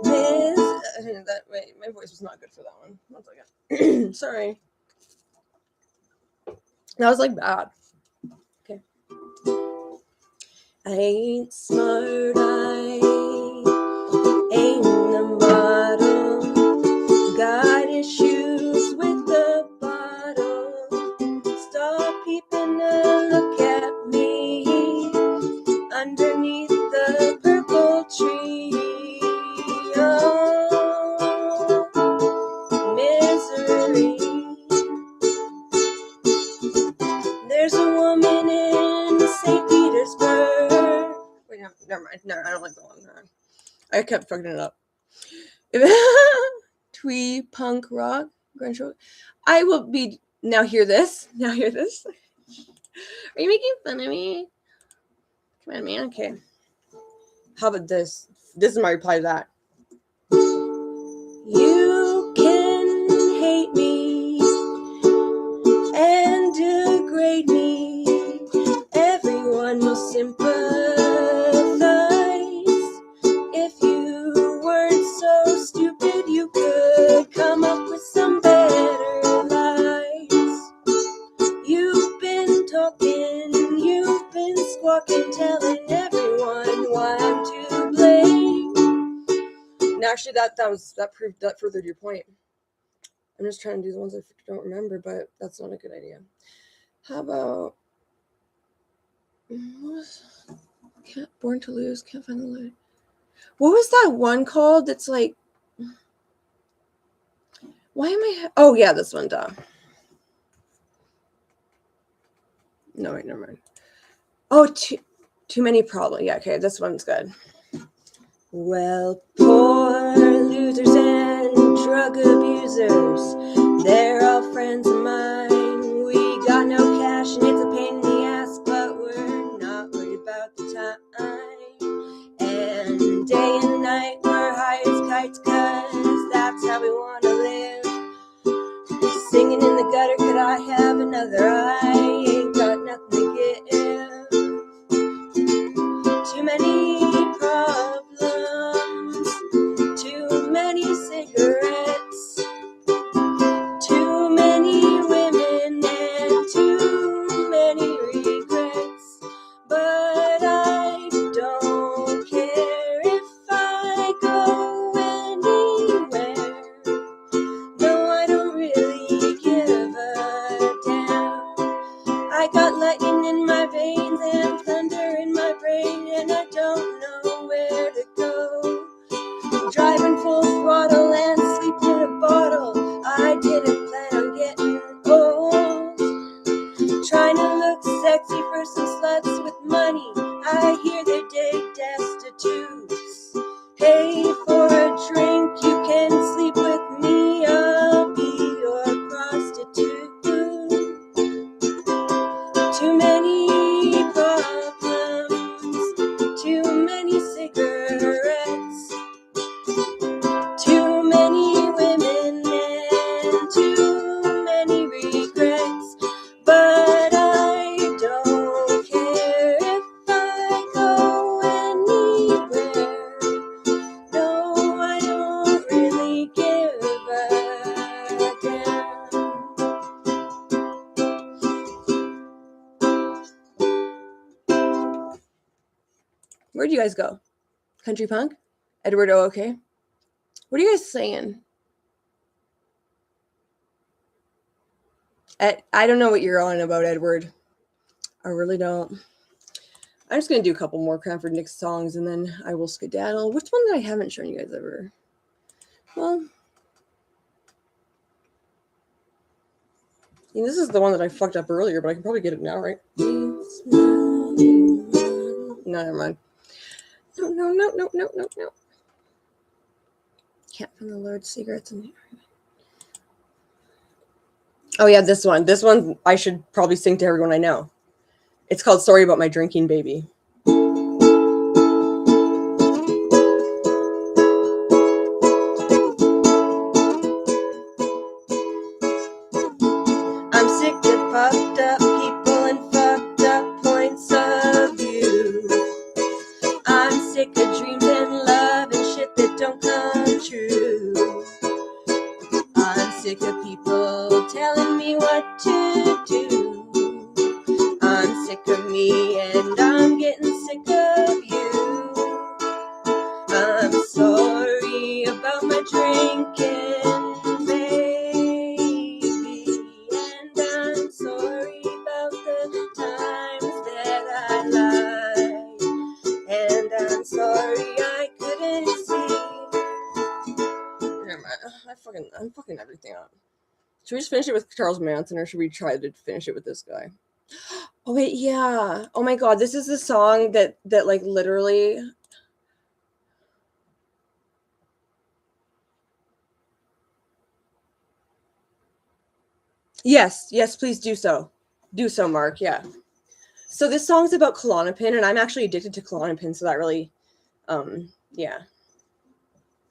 Miss. Wait, my voice was not good for that one. 1 second. Sorry. That was like bad. Okay. I ain't smart, I ain't a model. Got issues with the bottle. Stop peeping a look at me underneath the purple tree. Oh, misery. There's a woman in St. Petersburg. Wait, no, never mind. No, I don't like the one. I kept fucking it up. Twee punk rock. Grunge rock. I will be. Now hear this. Now hear this. Are you making fun of me? Come on, man. Okay. How about this? This is my reply to that. You can hate me and degrade me. Everyone will sympathize. If you weren't so stupid, you could come up with some better lies. You've been talking, you've been squawking, telling everyone why I'm to blame. And actually, that proved that furthered your point. I'm just trying to do the ones I don't remember, but that's not a good idea. How about Born to Lose? Can't find the lyric. What was that one called? That's like, why am I? Oh yeah, this one. Duh. No, wait, never mind. Oh, too many problems. Yeah, okay, this one's good. Well, poor losers and drug abusers, they're all friends of mine. We got no cash and it's a pain in the ass, but we're not worried about the time. And day and night we're high as kites, cause that's how we want to live. Singing in the gutter, could I have another? I ain't got nothing to give. Too many problems, too many cigarettes, too many women, and too many regrets. But I don't care if I go anywhere. No, I don't really give a damn. I got lightning in my veins and thunder in my brain, and I don't know where to go. Driving full throttle and sleeping in a bottle. I didn't plan on getting old. Trying to look sexy for some sluts with money. I hear they dig destitutes. Hey, for a drink you can sleep with me. I'll be your prostitute. Too many problems, too many cigarettes, too many women, and too many regrets. But I don't care if I go anywhere. No, I don't really give a damn. Where'd you guys go? Country punk? Edward O, okay? What are you guys saying? I don't know what you're on about, Edward. I really don't. I'm just going to do a couple more Cranford Nick songs and then I will skedaddle. Which one that I haven't shown you guys ever? Well, this is the one that I fucked up earlier, but I can probably get it now, right? No, never mind. No. Can't find the Lord's cigarettes in here. Oh yeah, this one. This one I should probably sing to everyone I know. It's called Sorry About My Drinking Baby. I'm sick of fucked up people and fucked up points of view. I'm sick of dreams and love and shit that don't come true. I'm sick of people telling me what to do. I'm sick of me and I'm getting sick of you. I'm sorry about my drinking, baby, and I'm sorry about the times that I lied, and I'm sorry I couldn't see. Never mind. I'm fucking everything up. Should we just finish it with Charles Manson, or should we try to finish it with this guy? Oh wait, yeah. Oh my god, this is the song that like literally. Yes, yes, please do so. Do so, Mark. Yeah. So this song's about Klonopin, and I'm actually addicted to Klonopin, so that really, yeah.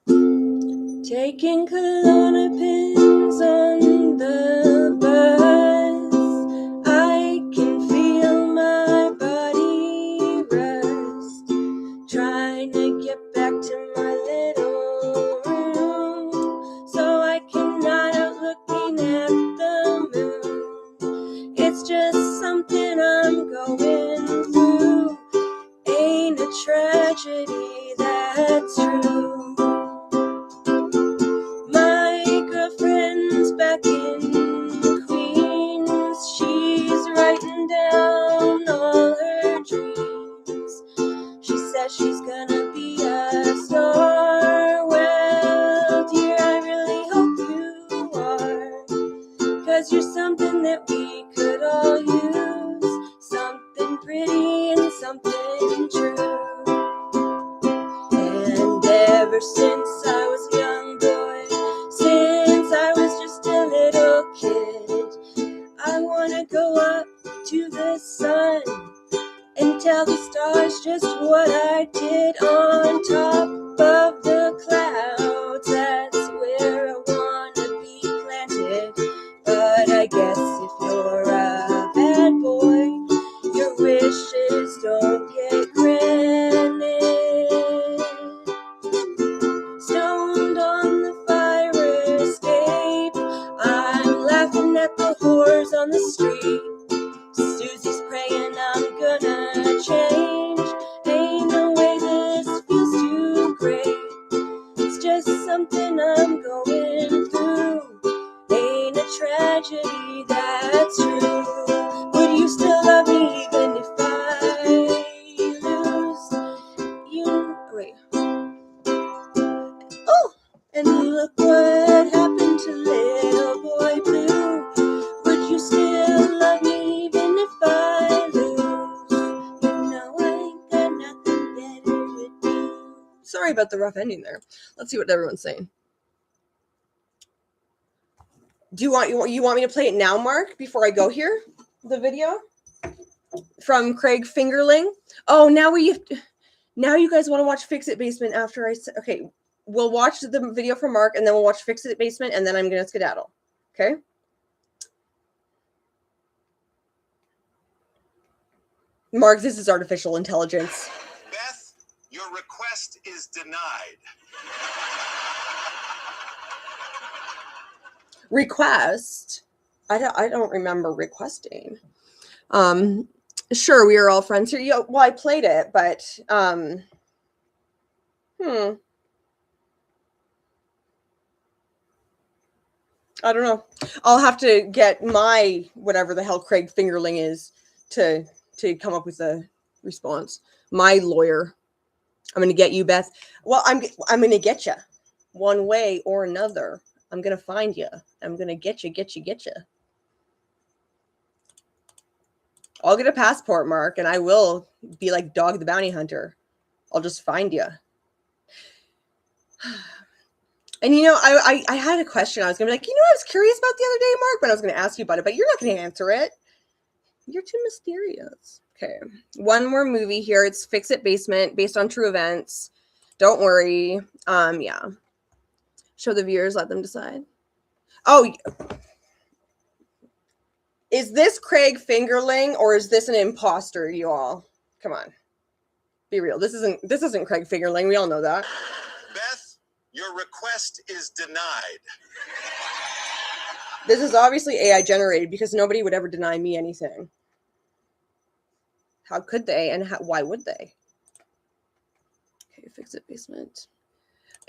Taking Klonopins on the bus, I can feel my body rust. Trying to get back to my little room, so I can nod out looking at the moon. It's just something I'm going through. Ain't a tragedy, that's true. My girlfriend's back in Queens. She's writing down all her dreams. She says she's gonna be a star. Well, dear, I really hope you are, 'cause you're something that we could all use. Something pretty and something true. And ever since I was a young boy, since I was just a little kid, I wanna go up to the sun and tell the stars just what I did. On top of the clouds, that's where I wanna be planted. But I guess if you're a bad boy, your wishes don't get granted. Stoned on the fire escape, I'm laughing at the whores on the street. Susie's praying I'm gonna change. Ain't no way this feels too great. It's just something I'm going through. Ain't a tragedy, that's true. Would you still love me even if I lose you? Wait. Oh, and look what happened to little boy Blue. Would you still love me even if I lose? You know I ain't got nothing better to do. Sorry about the rough ending there. Let's see what everyone's saying. Do you want me to play it now, Mark, before I go here? The video from Craig Fingerling. Oh, now you guys want to watch Fix It Basement after I said, okay, we'll watch the video from Mark and then we'll watch Fix It Basement and then I'm going to skedaddle. Okay? Mark, this is artificial intelligence. Beth, your request is denied. Request? I don't remember requesting. Sure, we are all friends here. Yeah, well, I played it, but I don't know. I'll have to get my whatever the hell Craig Fingerling is to come up with a response. My lawyer. I'm going to get you, Beth. Well, I'm going to get you one way or another. I'm going to find you. I'm going to get you. I'll get a passport, Mark, and I will be like Dog the Bounty Hunter. I'll just find you. And, you know, I had a question. I was going to be like, you know, I was curious about the other day, Mark, but I was going to ask you about it, but you're not going to answer it. You're too mysterious. Okay. One more movie here. It's Fix It Basement, based on true events. Don't worry. Yeah. Show the viewers, let them decide. Oh, is this Craig Fingerling or is this an imposter, you all? Come on. Be real. This isn't Craig Fingerling. We all know that. Beth, your request is denied. This is obviously AI generated because nobody would ever deny me anything. How could they? And why would they? Okay, Fix It Basement.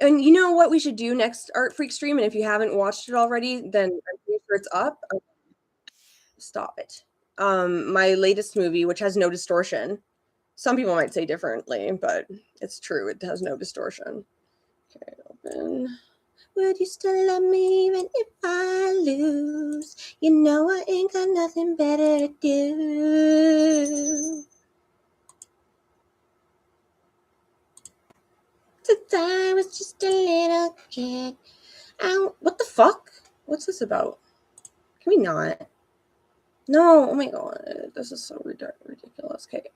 And you know what we should do next Art Freak stream? And if you haven't watched it already, then I'm pretty sure it's up. Stop it. My latest movie, which has no distortion. Some people might say differently, but it's true. It has no distortion. Okay, open. Would you still love me even if I lose? You know I ain't got nothing better to do. Since I was just a little kid. Ow, what the fuck? What's this about? Can we not? No, oh my god, this is so ridiculous. Okay.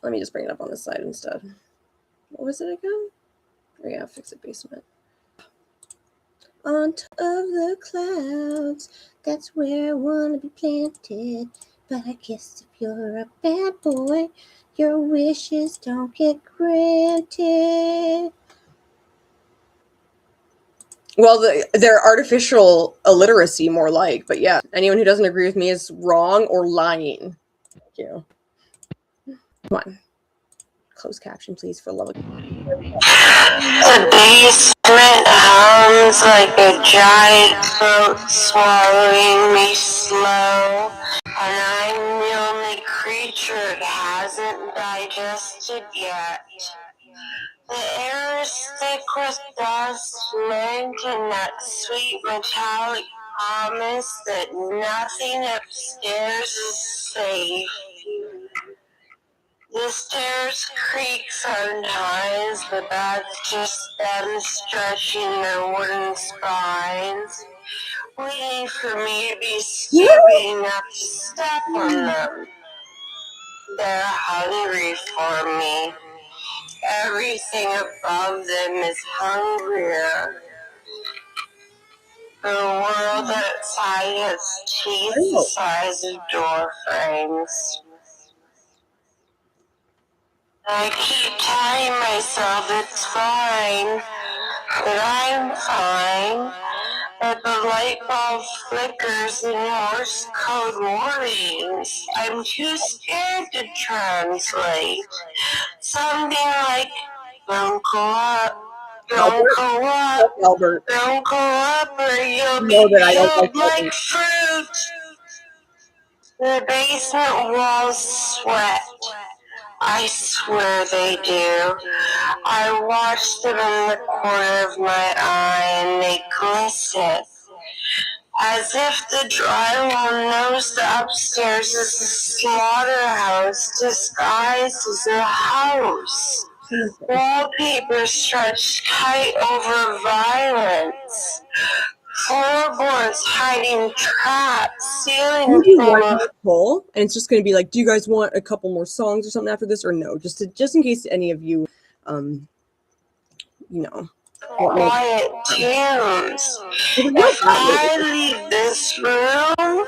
Let me just bring it up on this side instead. What was it again? Oh yeah, fix it basement. On top of the clouds, that's where I wanna be planted. But I guess if you're a bad boy, your wishes don't get granted. Well, they're artificial illiteracy, more like. But yeah, anyone who doesn't agree with me is wrong or lying. Thank you. Come on. Closed caption, please, for love of God. The basement hums like a giant throat swallowing me slow, and I'm the only creature it hasn't digested yet. The air is thick with dust, mint and that sweet metallic promise that nothing upstairs is safe. The stairs creak sometimes, but that's just them stretching their wooden spines, waiting for me to be stupid enough to step on them. They're hungry for me. Everything above them is hungrier. The world outside has teeth the size of door frames. I keep telling myself it's fine, that I'm fine, but the light bulb flickers in Morse code warnings. I'm too scared to translate. Something like, don't go up, don't go up, Albert. don't go up, or you'll know be that I don't peeled like like fruit. The basement walls sweat. I swear they do. I watch them in the corner of my eye and they glisten. As if the drywall knows the upstairs is a slaughterhouse disguised as a house. Wallpaper stretched tight over violence. Floorboards hiding traps, ceiling full of poll, and it's just going to be like, do you guys want a couple more songs or something after this, or no? Just in case any of you, you know, quiet tunes. If I leave this room,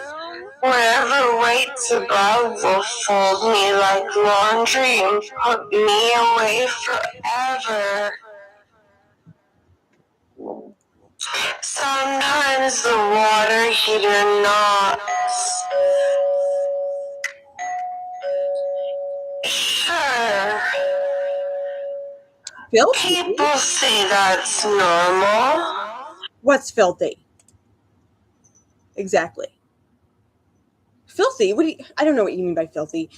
whatever waits above will fold me like laundry and put me away forever. Sometimes the water heater knocks. Sure. People say that's normal. What's filthy? Exactly. Filthy? What do you, I don't know what you mean by filthy.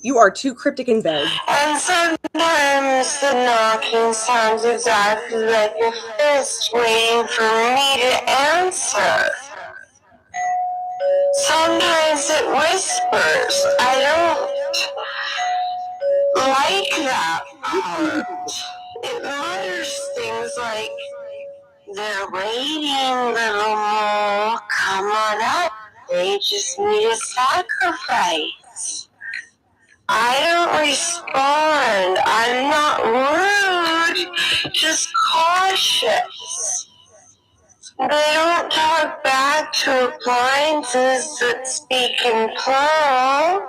You are too cryptic and vague. And sometimes the knocking sounds exactly like a fist waiting for me to answer. Sometimes it whispers. I don't like that part. It mutters things like, they're waiting, little mole. Come on up. They just need a sacrifice. I don't respond. I'm not rude, just cautious. They don't talk back to appliances that speak in plural.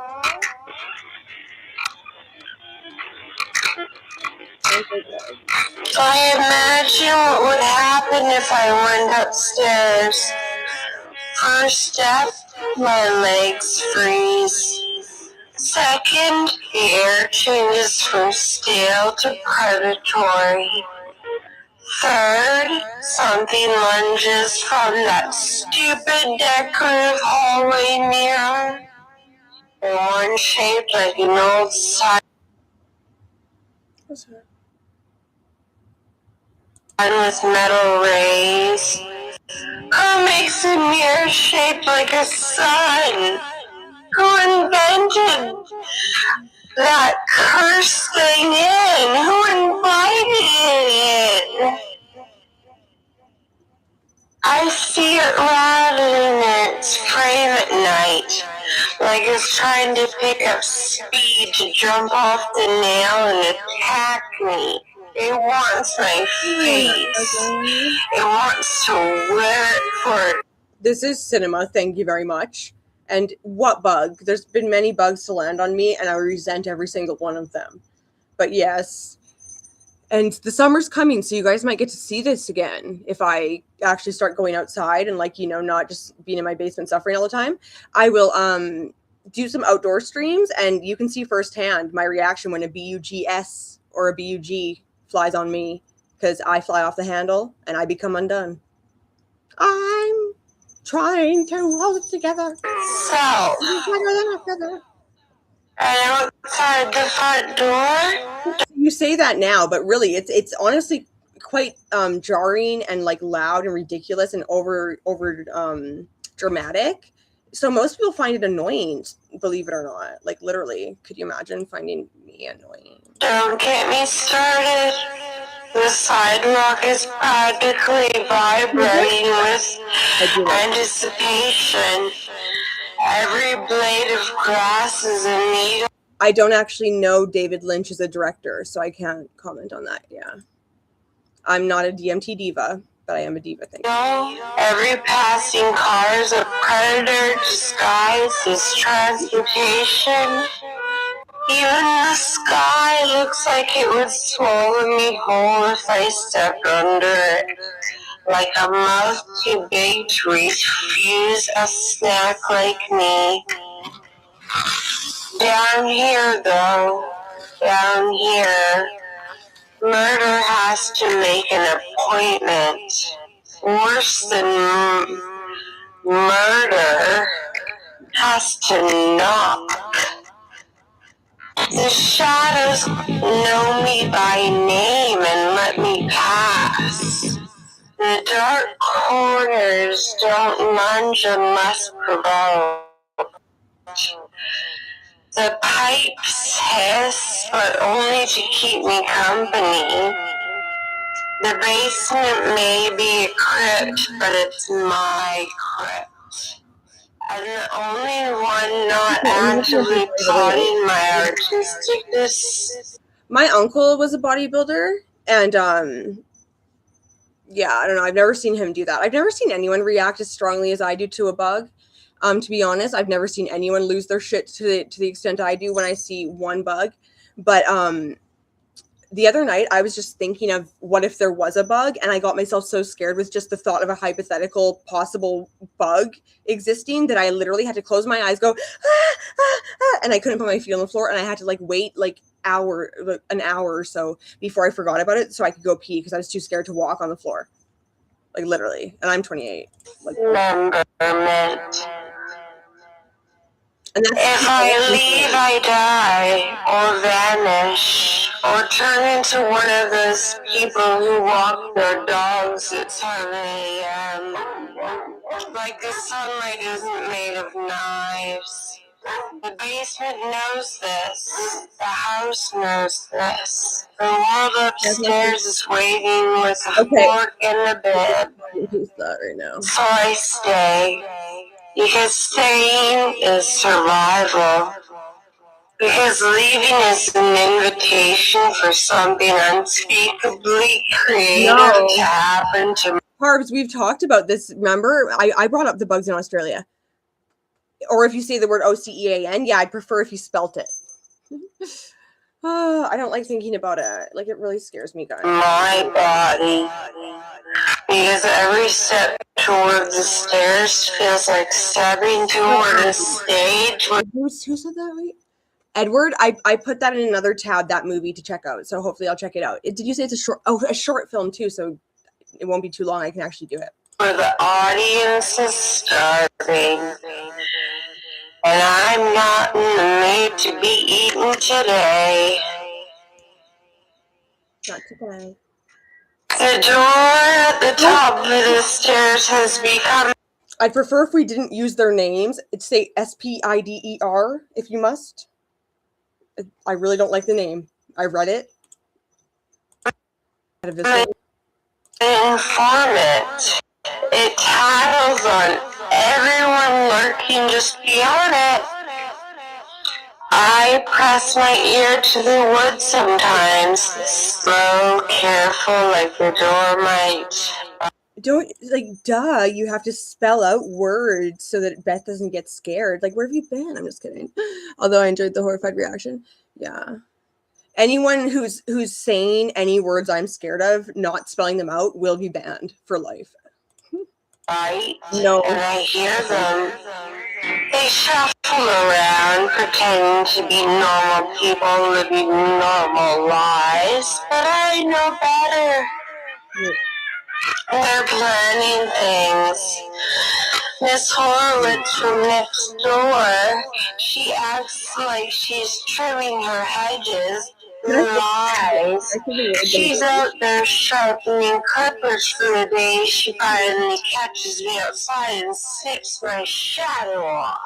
I imagine what would happen if I went upstairs. First step, my legs freeze. Second, the air changes from stale to predatory. Third, something lunges from that stupid decorative hallway mirror. One shaped like an old sign with metal rays. Who makes a mirror shaped like a sun? Who invented that cursed thing in? Who invited it? I see it rattling in its frame at night, like it's trying to pick up speed to jump off the nail and attack me. It wants my face. It wants to wear it for... This is cinema, thank you very much. And what bug? There's been many bugs to land on me, and I resent every single one of them. But yes. And the summer's coming, so you guys might get to see this again if I actually start going outside and, like, you know, not just being in my basement suffering all the time. I will do some outdoor streams, and you can see firsthand my reaction when a BUGS or a BUG flies on me, because I fly off the handle and I become undone. I'm trying to hold it together. So, and outside the front door? You say that now, but really, it's honestly quite jarring and like loud and ridiculous and over dramatic. So most people find it annoying, believe it or not. Like literally, could you imagine finding me annoying? Don't get me started. The sidewalk is practically vibrating with anticipation. Every blade of grass is a needle. I don't actually know David Lynch is a director, so I can't comment on that. Yeah. I'm not a DMT diva, but I am a diva, thank you. Every passing car is a predator disguised as transportation. Even the sky looks like it would swallow me whole if I stepped under it. Like a mouth too big to refuse a snack like me. Down here, though, down here, murder has to make an appointment. Worse than murder, has to knock. The shadows know me by name and let me pass. The dark corners don't lunge unless provoked. The pipes hiss, but only to keep me company. The basement may be a crypt, but it's my crypt. I'm the only one not actively plotting my artisticness. My uncle was a bodybuilder, and yeah, I don't know. I've never seen him do that. I've never seen anyone react as strongly as I do to a bug. To be honest, I've never seen anyone lose their shit to the extent I do when I see one bug. But the other night, I was just thinking of what if there was a bug, and I got myself so scared with just the thought of a hypothetical possible bug existing that I literally had to close my eyes, go, and I couldn't put my feet on the floor, and I had to like wait like an hour or so before I forgot about it so I could go pee because I was too scared to walk on the floor. Like literally. And I'm 28. Like, and that's if I leave, I die, or vanish, or turn into one of those people who walk their dogs at 7 a.m. Like the sunlight isn't made of knives. The basement knows this. The house knows this. The world upstairs is waiting with a fork in the bed. Who's that right now? So I stay. Because staying is survival. Because leaving is an invitation for something unspeakably creative to happen to me. Harbs, we've talked about this, remember? I brought up the bugs in Australia. Or if you say the word OCEAN, yeah, I'd prefer if you spelt it. I don't like thinking about it. Like, it really scares me, guys. My body. Because every step toward the stairs feels like stepping toward a stage. Who said that? Wait. Edward, I put that in another tab, that movie, to check out. So hopefully I'll check it out. Did you say it's a short film too? So it won't be too long. I can actually do it. For the audience is starving. And I'm not in the mood to be eaten today. Not today. The door at the top of the stairs has become... I'd prefer if we didn't use their names. It'd say SPIDER if you must. I really don't like the name. I read it. Informant. It tattles on everyone lurking just beyond it. I press my ear to the wood sometimes, slow, careful, like the door might. Don't, like, duh, you have to spell out words so that Beth doesn't get scared. Like, where have you been? I'm just kidding. Although I enjoyed the horrified reaction. Yeah. Anyone who's saying any words I'm scared of, not spelling them out, will be banned for life. Right? No. And I hear them. They shuffle around, pretending to be normal people living normal lives, but I know better. They're planning things. Miss Horowitz from next door, she acts like she's trimming her hedges. Lies. She's out there sharpening clippers for the day she finally catches me outside and snips my shadow off.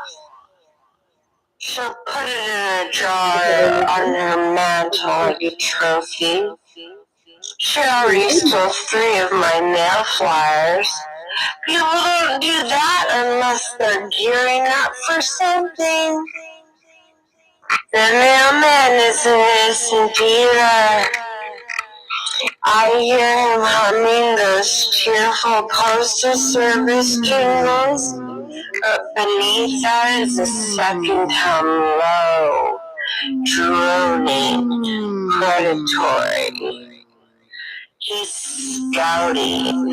She'll put it in a jar on her mantle like a trophy. She already stole 3 of my nail flyers. People don't do that unless they're gearing up for something. The mailman isn't innocent either. I hear him humming those cheerful postal service jingles, but beneath that is a second hum low, droning, predatory. He's scouting.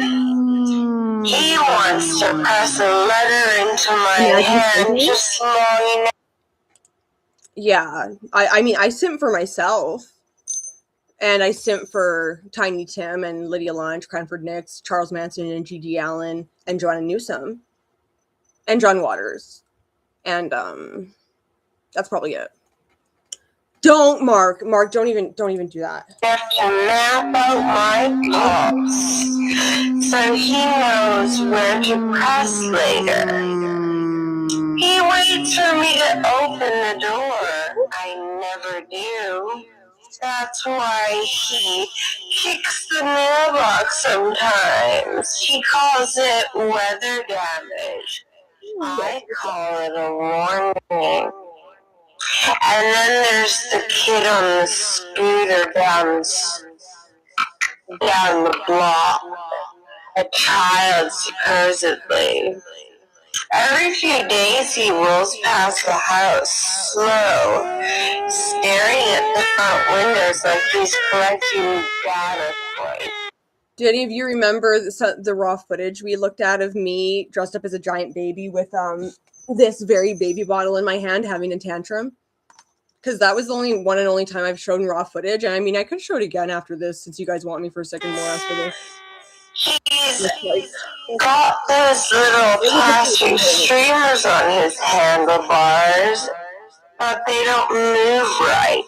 He wants to press a letter into my hand just long enough. Yeah, I mean, I simp for myself. And I simp for Tiny Tim and Lydia Lunch, Cranford Nix, Charles Manson and G.G. Allen, and Joanna Newsom. And John Waters. And that's probably it. Don't, Mark, don't even do that. Have to map out my pulse so he knows where to press later. He waits for me to open the door. I never do. That's why he kicks the mailbox sometimes. He calls it weather damage. I call it a warning. And then there's the kid on the scooter down the block. A child, supposedly. Every few days he rolls past the house, slow, staring at the front windows like he's collecting data points. Do any of you remember the raw footage we looked at of me dressed up as a giant baby with this very baby bottle in my hand having a tantrum? Because that was the only one and only time I've shown raw footage. And I mean, I could show it again after this since you guys want me for a second more after this. He's got those little plastic streamers on his handlebars, but they don't move right.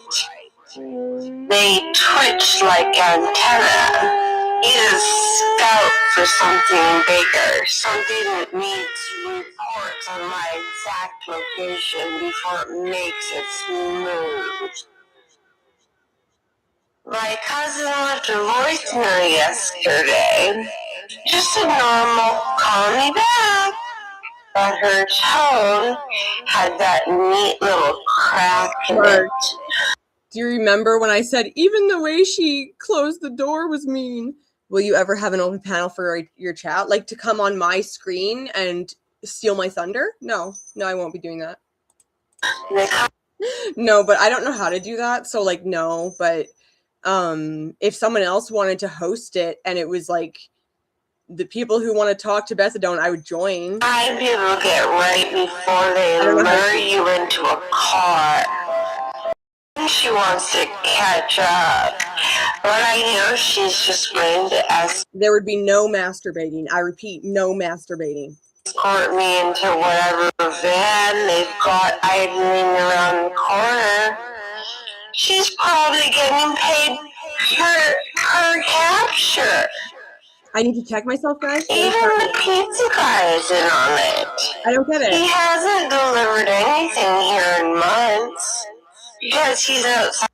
They twitch like antenna. He's a scout for something bigger, something that needs reports on my exact location before it makes its move. My cousin left a voicemail yesterday. Just a normal, call me back. But her tone had that neat little crack in it. Do you remember when I said, even the way she closed the door was mean? Will you ever have an open panel for your chat? Like to come on my screen and steal my thunder? No, I won't be doing that. No, but I don't know how to do that. So like, no, but if someone else wanted to host it and it was like the people who want to talk to Bethadone, I would join. People get right before they lure you into a car. She wants to catch up, but I know she's just going to ask. There would be no masturbating. I repeat, no masturbating. Escort me into whatever van they've got idling around the corner. She's probably getting paid per capture. I need to check myself, guys. Even the pizza guy is in on it. I don't get it. He hasn't delivered anything here in months. Because he's outside.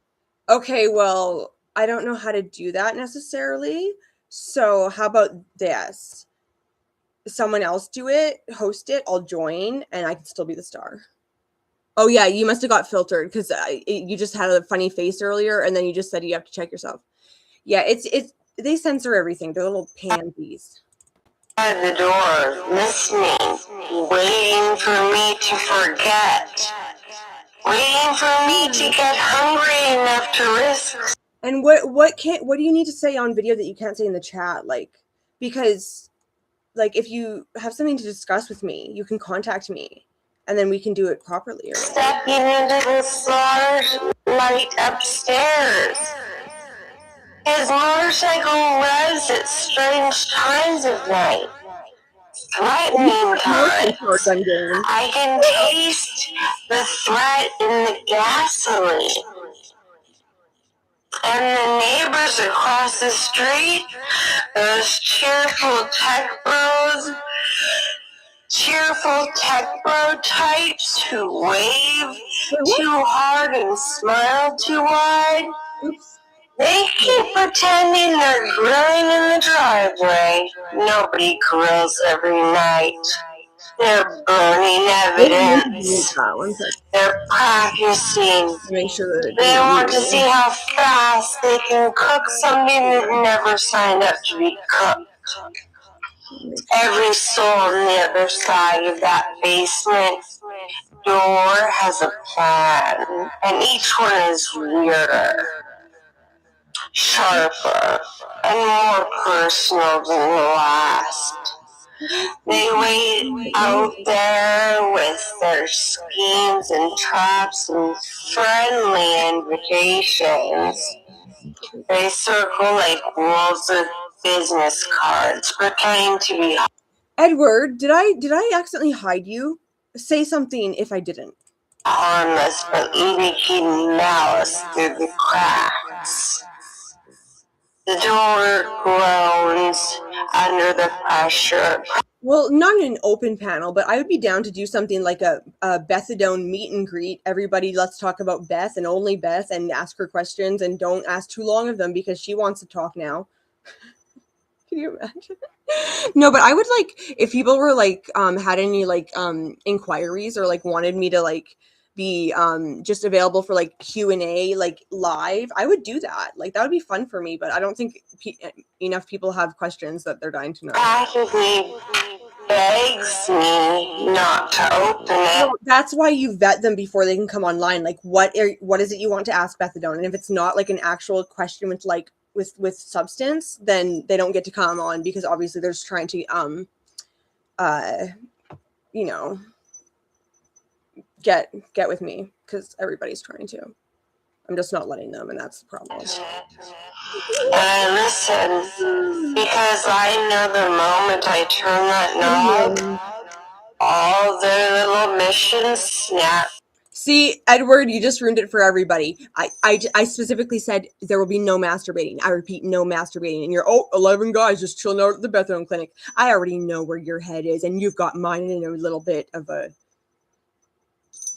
Okay, well, I don't know how to do that necessarily. So how about this? someone else do it, host it, I'll join, and I can still be the star. Oh yeah, you must have got filtered because you just had a funny face earlier, and then you just said you have to check yourself. Yeah, it's they censor everything. They're little pansies. At the door, listening, waiting for me to forget, waiting for me to get hungry enough to risk. And what do you need to say on video that you can't say in the chat? Like, because like if you have something to discuss with me, you can contact me, and then we can do it properly. Or stepping into the slaughter light upstairs. His motorcycle revs at strange times of night. Threatening times. I can taste the threat in the gasoline. And the neighbors across the street, those cheerful tech bro types who wave too hard and smile too wide. They keep pretending they're grilling in the driveway. Nobody grills every night. They're burning evidence. They're practicing. They want to see how fast they can cook something that never signed up to be cooked. Every soul on the other side of that basement door has a plan, and each one is weirder, sharper, and more personal than the last. They wait out there with their schemes and traps and friendly invitations. They circle like wolves with business cards, pretending to be. Edward, did I accidentally hide you? Say something if I didn't. Harmless, but leaking malice through the cracks. The door groans under the pressure. Well, not an open panel, but I would be down to do something like a Bethadone meet and greet. Everybody, let's talk about Beth and only Beth, and ask her questions, and don't ask too long of them because she wants to talk now. Can you imagine? No, but I would like if people were like had any like inquiries or like wanted me to like be just available for like Q&A like live, I would do that. Like that would be fun for me, but I don't think enough people have questions that they're dying to know. Actively begs me not to open it. No, that's why you vet them before they can come online. Like what is it you want to ask Bethadone? And if it's not like an actual question with like with substance, then they don't get to come on because obviously they're just trying to you know, get with me because everybody's trying to. I'm just not letting them, and that's the problem. And I listen because I know the moment I turn that knob, all their little missions snap. See, Edward, you just ruined it for everybody. I specifically said there will be no masturbating. I repeat, no masturbating. And you're 11 guys just chilling out at the Bethadone clinic. I already know where your head is, and you've got mine in a little bit of a.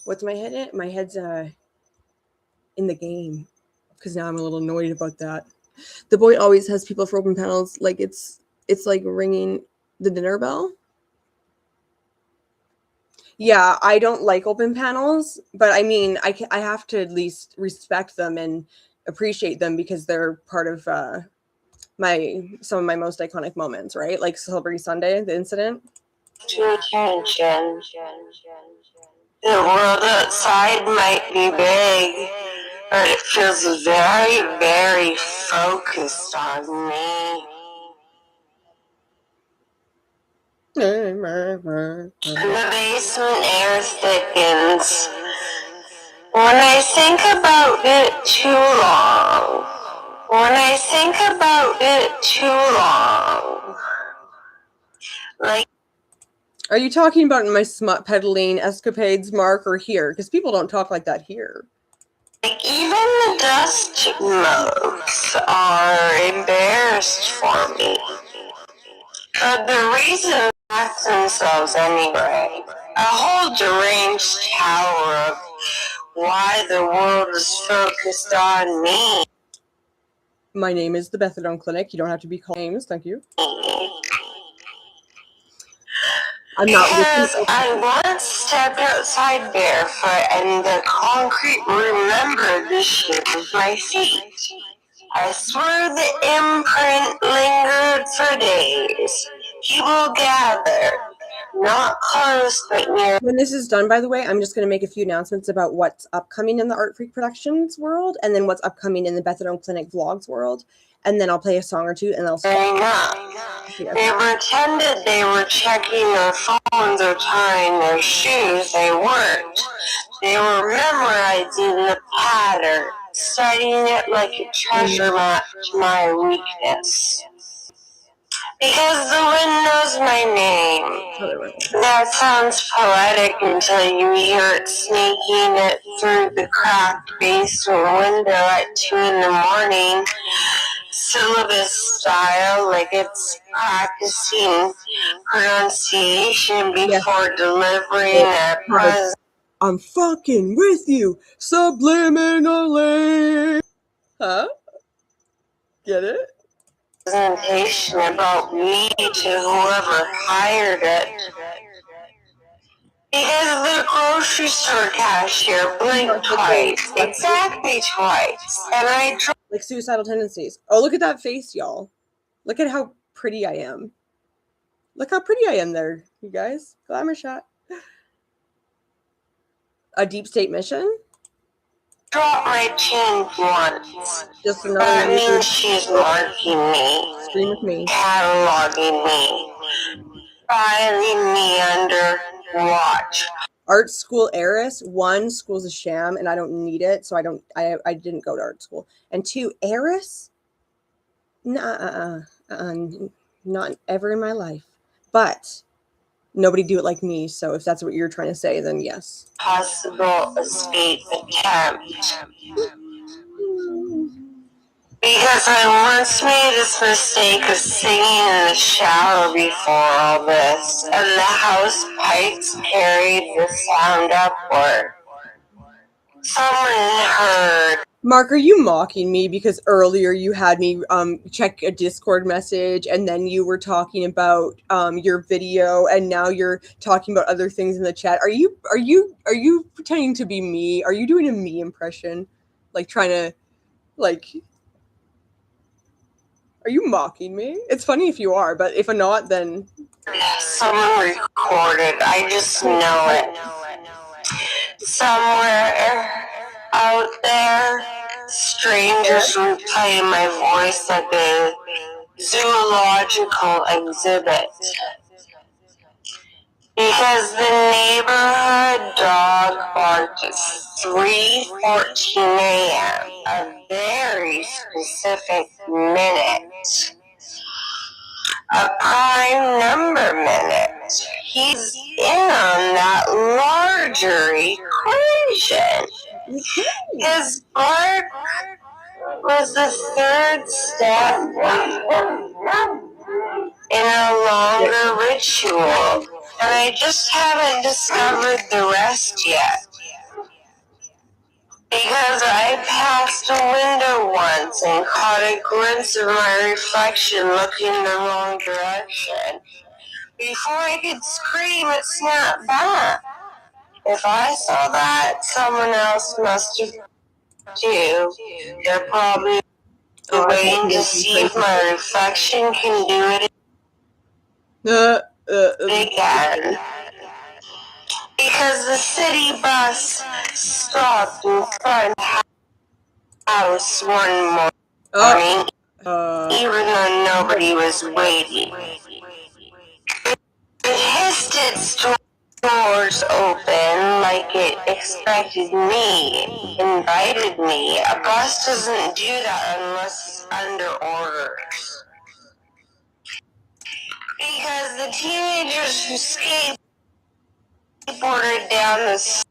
What's my head in? My head's in the game, because now I'm a little annoyed about that. The boy always has people for open panels like it's like ringing the dinner bell. Yeah, I don't like open panels, but I mean, I have to at least respect them and appreciate them because they're part of some of my most iconic moments, right? Like Celebrity Sunday, the incident. Attention. The world outside might be big, but it feels very, very focused on me. And the basement air thickens. When I think about it too long. Like, are you talking about my smut peddling escapades, Mark, or here? Because people don't talk like that here. Like even the dust motes are embarrassed for me. But the reason ask themselves anyway. A whole deranged tower of why the world is focused on me. My name is the Bethadone Clinic. You don't have to be called names. Thank you. I'm not because I once stepped outside barefoot and the concrete remembered the shape of my feet. I swear the imprint lingered for days. People gather, not close but near. When this is done, by the way, I'm just going to make a few announcements about what's upcoming in the ARTFREAK Productions world, and then what's upcoming in the Bethadone Clinic Vlogs world, and then I'll play a song or two, and I'll stop. They pretended they were checking their phones or tying their shoes. They weren't. They were memorizing the pattern, studying it like a treasure map to my weakness. Because the wind knows my name. That sounds poetic until you hear it sneaking it through the cracked basement window at 2 in the morning, syllabus style, like it's practicing pronunciation before delivering a present. I'm fucking with you, subliminally. Huh? Get it? Presentation about me to whoever hired it. Because the grocery store cashier blinked twice, exactly twice, and I dropped. Like suicidal tendencies. Oh, look at that face, y'all. Look at how pretty I am. Look how pretty I am there, you guys. Glamour shot. A deep state mission? Drop my chin once. Just another that means she's marking me. Scream with me. Cataloging me. Filing me under watch. Art school heiress. 1, school's a sham and I don't need it, so I didn't go to art school. And 2, heiress? Not ever in my life. But nobody do it like me, so if that's what you're trying to say, then yes. Possible escape attempt. Because I once made this mistake of singing in the shower before all this, and the house pipes carried the sound upward. Someone heard. Mark, are you mocking me? Because earlier you had me check a Discord message, and then you were talking about your video, and now you're talking about other things in the chat. Are you pretending to be me? Are you doing a me impression? Like trying to, like, are you mocking me? It's funny if you are, but if not, then someone recorded. I just know it. Somewhere out there, strangers replay my voice like a zoological exhibit. Because the neighborhood dog barked at 3:14 a.m., a very specific minute. A prime number minute. He's in on that larger equation. His bark was the third step in a longer ritual, and I just haven't discovered the rest yet. Because I passed a window once and caught a glimpse of my reflection looking the wrong direction. Before I could scream, it snapped back. If I saw that, someone else must have too. They're probably waiting to see if my reflection can do it again. Because the city bus stopped in front of the house one morning, even though nobody was waiting. It hissed its doors open like it expected me, invited me. A bus doesn't do that unless it's under orders. Because the teenagers who skateboarded down the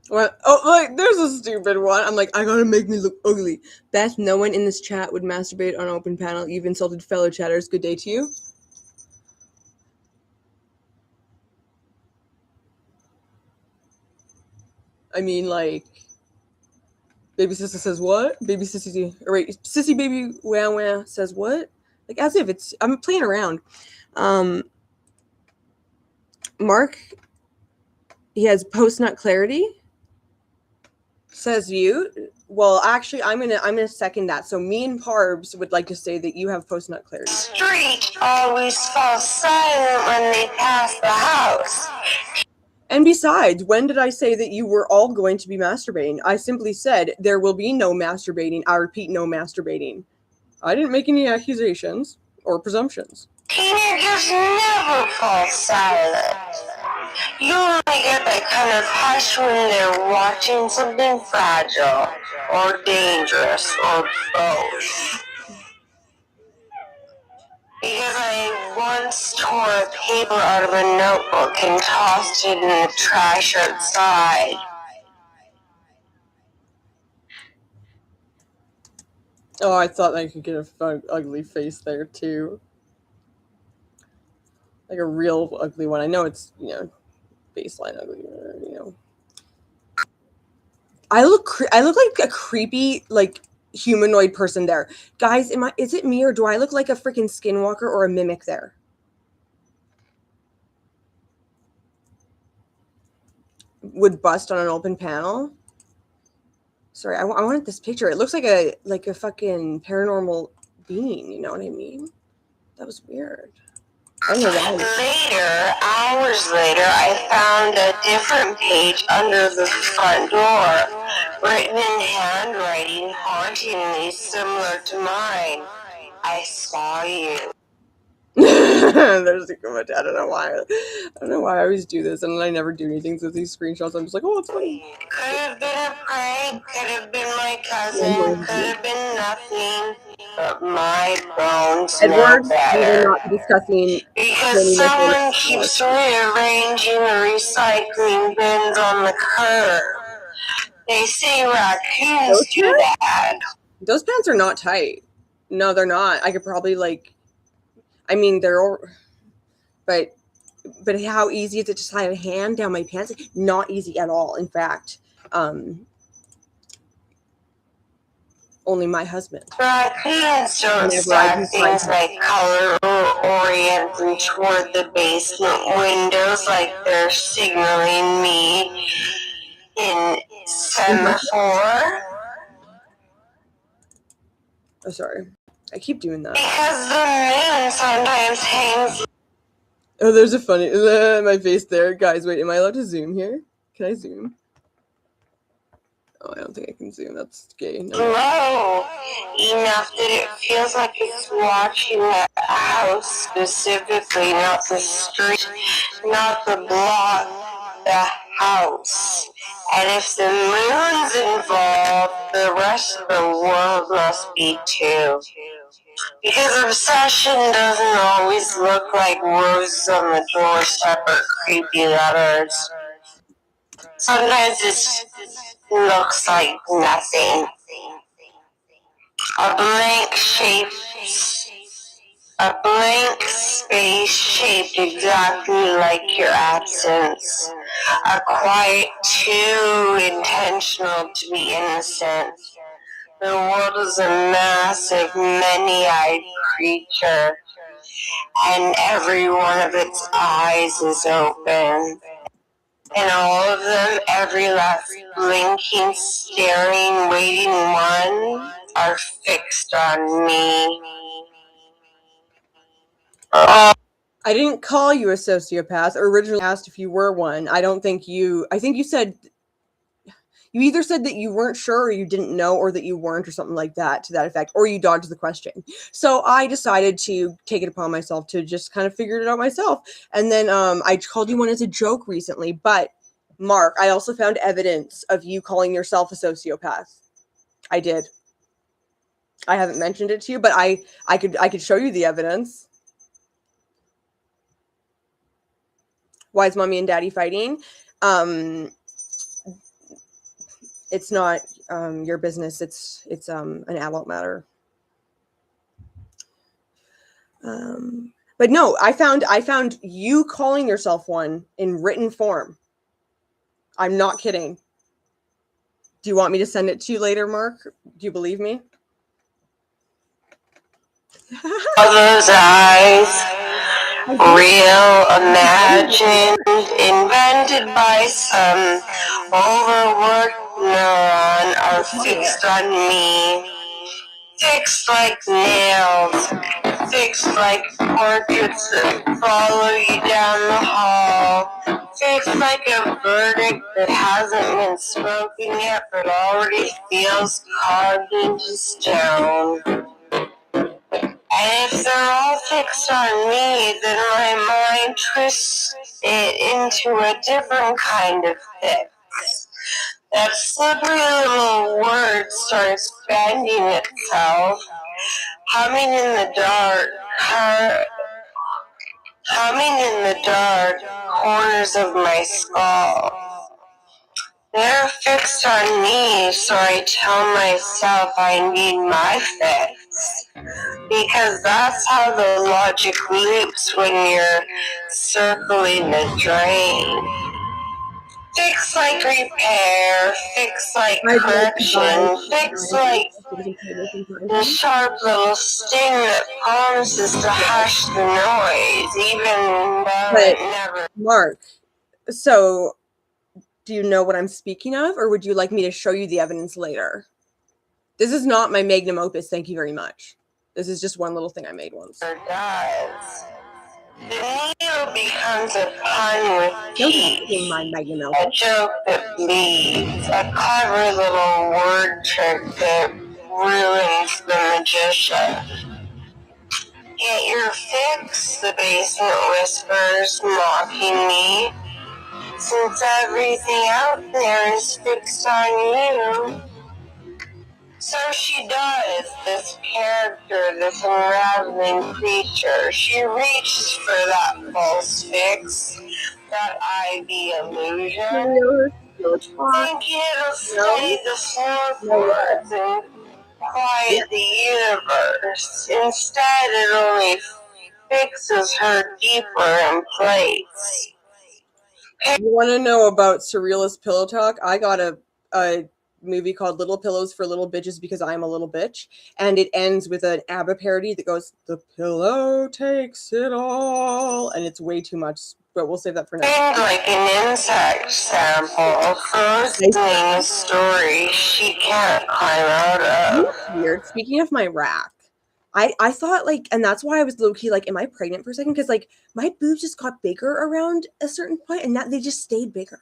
what? Oh, like there's a stupid one. I'm like, I gotta make me look ugly. Beth, no one in this chat would masturbate on open panel. You've insulted fellow chatters. Good day to you. I mean, like, baby sister says what? Baby sissy, or wait, sissy baby wow wow says what? Like, as if it's, I'm playing around. Mark, he has post-nut clarity. Says you. Well, actually, I'm gonna second that. So me and Parbs would like to say that you have post-nut clarity. Street always falls silent when they pass the house. And besides, when did I say that you were all going to be masturbating? I simply said there will be no masturbating. I repeat, no masturbating. I didn't make any accusations or presumptions. Teenagers never fall silent. You only get that kind of hush when they're watching something fragile or dangerous or both. Because I once tore a paper out of a notebook and tossed it in the trash outside. Oh, I thought I could get a ugly face there too. Like a real ugly one. I know it's, baseline ugly, I look like a creepy, like, humanoid person there. Guys, is it me or do I look like a freaking skinwalker or a mimic there? Would bust on an open panel? Sorry, I wanted this picture. It looks like a fucking paranormal being, you know what I mean? That was weird. I don't know why. Hours later, I found a different page under the front door, written in handwriting hauntingly similar to mine. I saw you. There's a comment. I don't know why I always do this, and I never do anything with these screenshots. I'm just like, oh, it's funny. Could have been a prank, could have been my cousin, could have been nothing, but my bones know better. We will not be discussing because someone keeps rearranging the recycling bins on the curb. They say raccoons do that. Those pants are not tight. No, they're not. I could probably they're all, but how easy is it to slide a hand down my pants? Not easy at all. In fact, only my husband. Raccoons don't stack things like color or orienting toward the basement windows like they're signaling me in semaphore. Oh, sorry. I keep doing that. Because the moon sometimes hangs. Oh, there's a funny my face there. Guys, wait, am I allowed to zoom here? Can I zoom? Oh, I don't think I can zoom. That's gay. No. Low enough that it feels like it's watching the house specifically, not the street, not the block, the house. And if the moon's involved, the rest of the world must be too. Because obsession doesn't always look like roses on the doorstep or creepy letters. Sometimes it looks like nothing. A blank space shaped exactly like your absence. A quiet too intentional to be innocent. The world is a massive, many-eyed creature, and every one of its eyes is open. And all of them, every last blinking, staring, waiting one, are fixed on me. I didn't call you a sociopath. Or originally asked if you were one. I think you said, you either said that you weren't sure or you didn't know or that you weren't or something like that, to that effect, or you dodged the question. So I decided to take it upon myself to just kind of figure it out myself. And then I called you one as a joke recently. But Mark, I also found evidence of you calling yourself a sociopath. I did. I haven't mentioned it to you, but I could show you the evidence. Why is mommy and daddy fighting? It's not your business. It's an adult matter. But no, I found you calling yourself one in written form. I'm not kidding. Do you want me to send it to you later, Mark? Do you believe me? Those eyes Real, imagined, invented by some overworked neuron, are fixed on me. Fixed like nails, fixed like portraits that follow you down the hall, fixed like a verdict that hasn't been spoken yet but already feels carved into stone. And if they're all fixed on me, then my mind twists it into a different kind of fix. That slippery little word starts bending itself, humming in the dark, corners of my skull. They're fixed on me, so I tell myself I need my fix. Because that's how the logic loops when you're circling the drain. Fix like repair, fix like correction, fix like the sharp little sting that promises to hush the noise, even though it never. Mark, so do you know what I'm speaking of, or would you like me to show you the evidence later? This is not my magnum opus, thank you very much. This is just one little thing I made once. It does. The needle becomes a pun with teeth, a joke that bleeds, a clever little word trick that ruins the magician. Get your fix, the basement whispers, mocking me, since everything out there is fixed on you. So she does, this character, this unraveling creature. She reaches for that false fix, that ivy illusion, thinking it'll steady the floorboards and quiet the universe. Instead, it only fixes her deeper in place. You want to know about surrealist pillow talk? I got a movie called Little Pillows for Little Bitches because I'm a little bitch, and it ends with an ABBA parody that goes, "The pillow takes it all," and it's way too much, but we'll save that for next. Like an insect sample, frozen a story she can't climb out of. Weird. Speaking of my rack, I thought, like, and that's why I was low-key like, am I pregnant for a second? Because like my boobs just got bigger around a certain point, and that they just stayed bigger.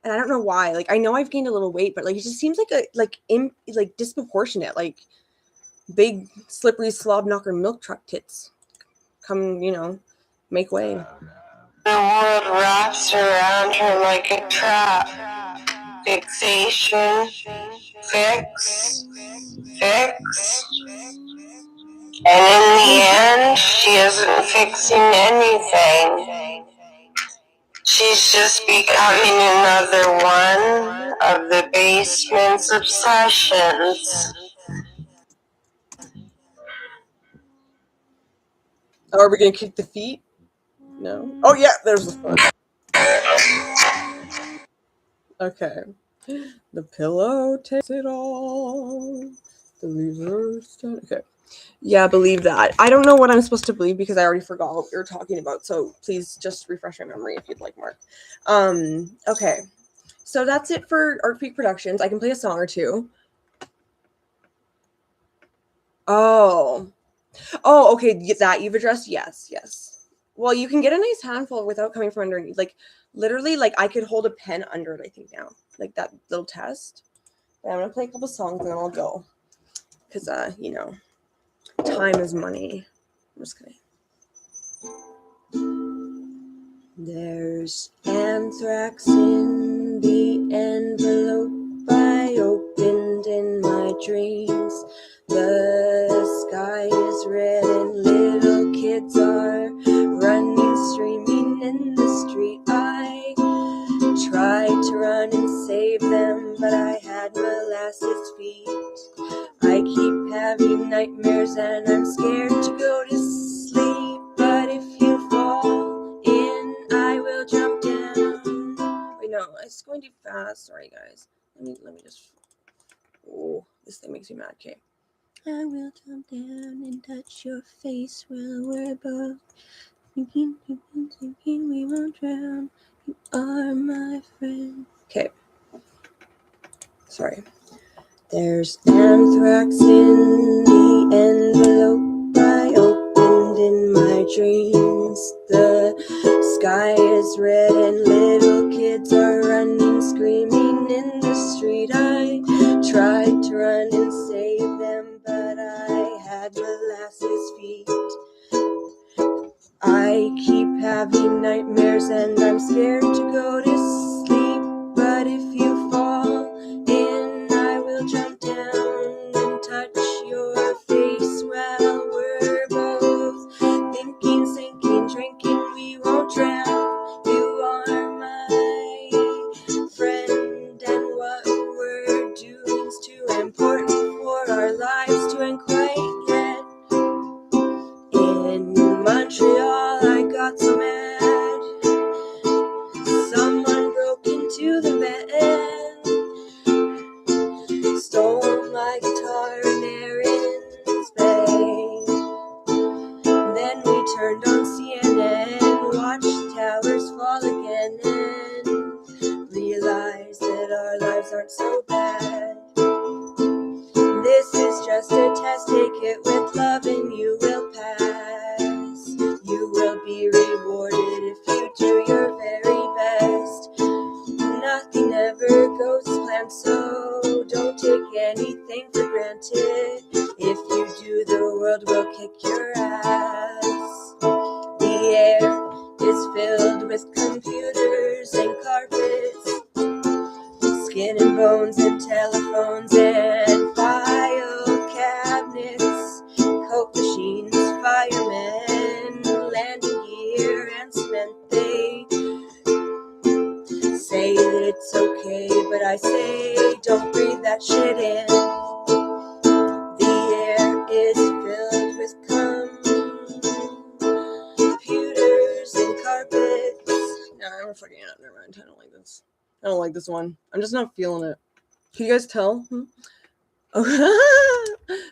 And I don't know why. Like, I know I've gained a little weight, but like it just seems like disproportionate. Like big slippery slob knocker milk truck tits come, make way. The world wraps around her like a trap. Fixation, fix. And in the end, she isn't fixing anything. She's just becoming another one of the basement's obsessions. Oh, are we gonna kick the feet? No. Oh yeah, there's the foot. Okay. The pillow takes it all. The reverse. Okay. Yeah, believe that. I don't know what I'm supposed to believe because I already forgot what we were talking about. So please just refresh my memory if you'd like, Mark. Okay. So that's it for ARTFREAK Productions. I can play a song or two. Oh, okay. That you've addressed? Yes. Well, you can get a nice handful without coming from underneath. Like, literally, like, I could hold a pen under it, I think, now. Like, that little test. But I'm going to play a couple songs and then I'll go. Because, time is money. I'm just kidding. There's anthrax in the envelope I opened in my dreams. The sky is red and little kids are running, screaming in the street. I tried to run and save them, but I had molasses feet. I keep having nightmares and I'm scared to go to sleep. But if you fall in, I will jump down. Wait, no, it's going too fast. Sorry, guys. Let me just. Oh, this thing makes me mad. Okay. I will jump down and touch your face while we're above Sinking, we won't drown. You are my friend. Okay. Sorry. There's anthrax in the envelope I opened in my dreams. The sky is red and little kids are running, screaming in the street. I tried to run and save them, but I had molasses feet. I keep having nightmares and I'm scared to go to sleep. But if you fall in, I will jump down and touch your face while we're both thinking, sinking, drinking, we won't drown. You are my friend, and what we're doing's too important for our lives to end quite yet. In Montreal, I got so mad. Someone broke into the band, stole my guitar in Erin's Bay. Then we turned on CNN, watched towers fall again, and realized that our lives aren't so bad. This is just a test, take it with love and you will pass. You will be rewarded if you do your very best. Nothing ever goes as planned, so don't take anything for granted. If you do, the world will kick your ass. The air is filled with computers and carpets, skin and bones and telephones and file cabinets, coke machines, firemen, landing gear and cement. They say that it's okay, but I say don't breathe that shit in. The air is filled with computers and carpets. No, I'm fucking out. Never mind. I don't like this. I don't like this one. I'm just not feeling it. Can you guys tell?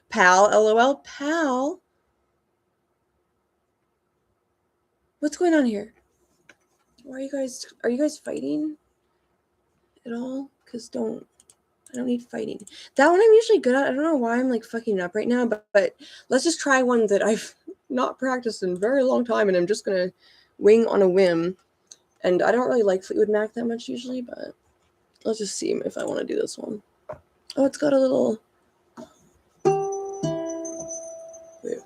Pal, LOL, pal. What's going on here? Why are you guys fighting at all? Because I don't need fighting. That one I'm usually good at. I don't know why I'm like fucking up right now, but let's just try one that I've not practiced in a very long time, and I'm just gonna wing on a whim. And I don't really like Fleetwood Mac that much usually, but let's just see if I want to do this one. Oh, it's got a little... Wait.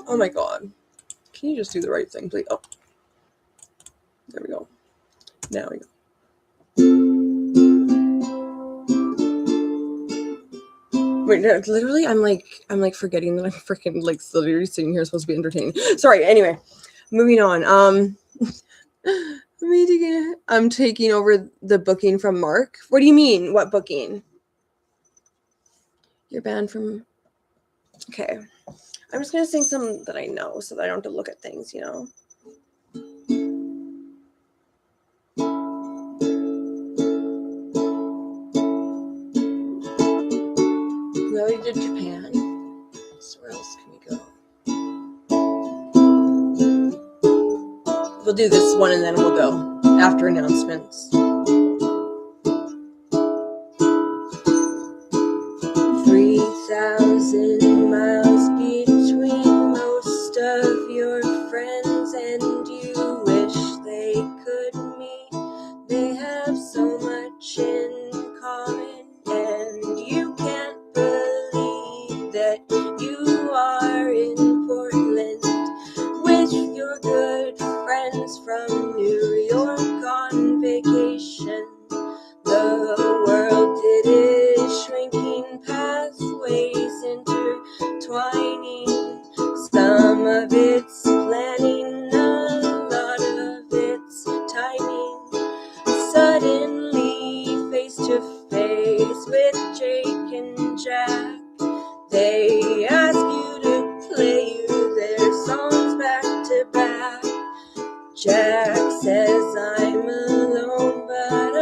Oh my god. Can you just do the right thing, please? Oh. There we go. Now we go. Wait, no, literally, I'm like forgetting that I'm freaking like literally sitting here supposed to be entertaining. Sorry. Anyway, moving on. I'm taking over the booking from Mark. What do you mean? What booking? You're banned from. Okay, I'm just gonna sing some that I know so that I don't have to look at things, you know. We already did Japan. So where else can we go? We'll do this one and then we'll go after announcements. 3,000 miles between most of your friends, and you wish they could meet. They have so much in common, and you can't believe that you are in Portland with your good friends from New York on vacation. The world it is shrinking, pathways intertwining. Some of it's planning, a lot of it's timing. Suddenly, face to face with Jake and Jack, they ask you to play their songs back to back. Jack says I'm alone, but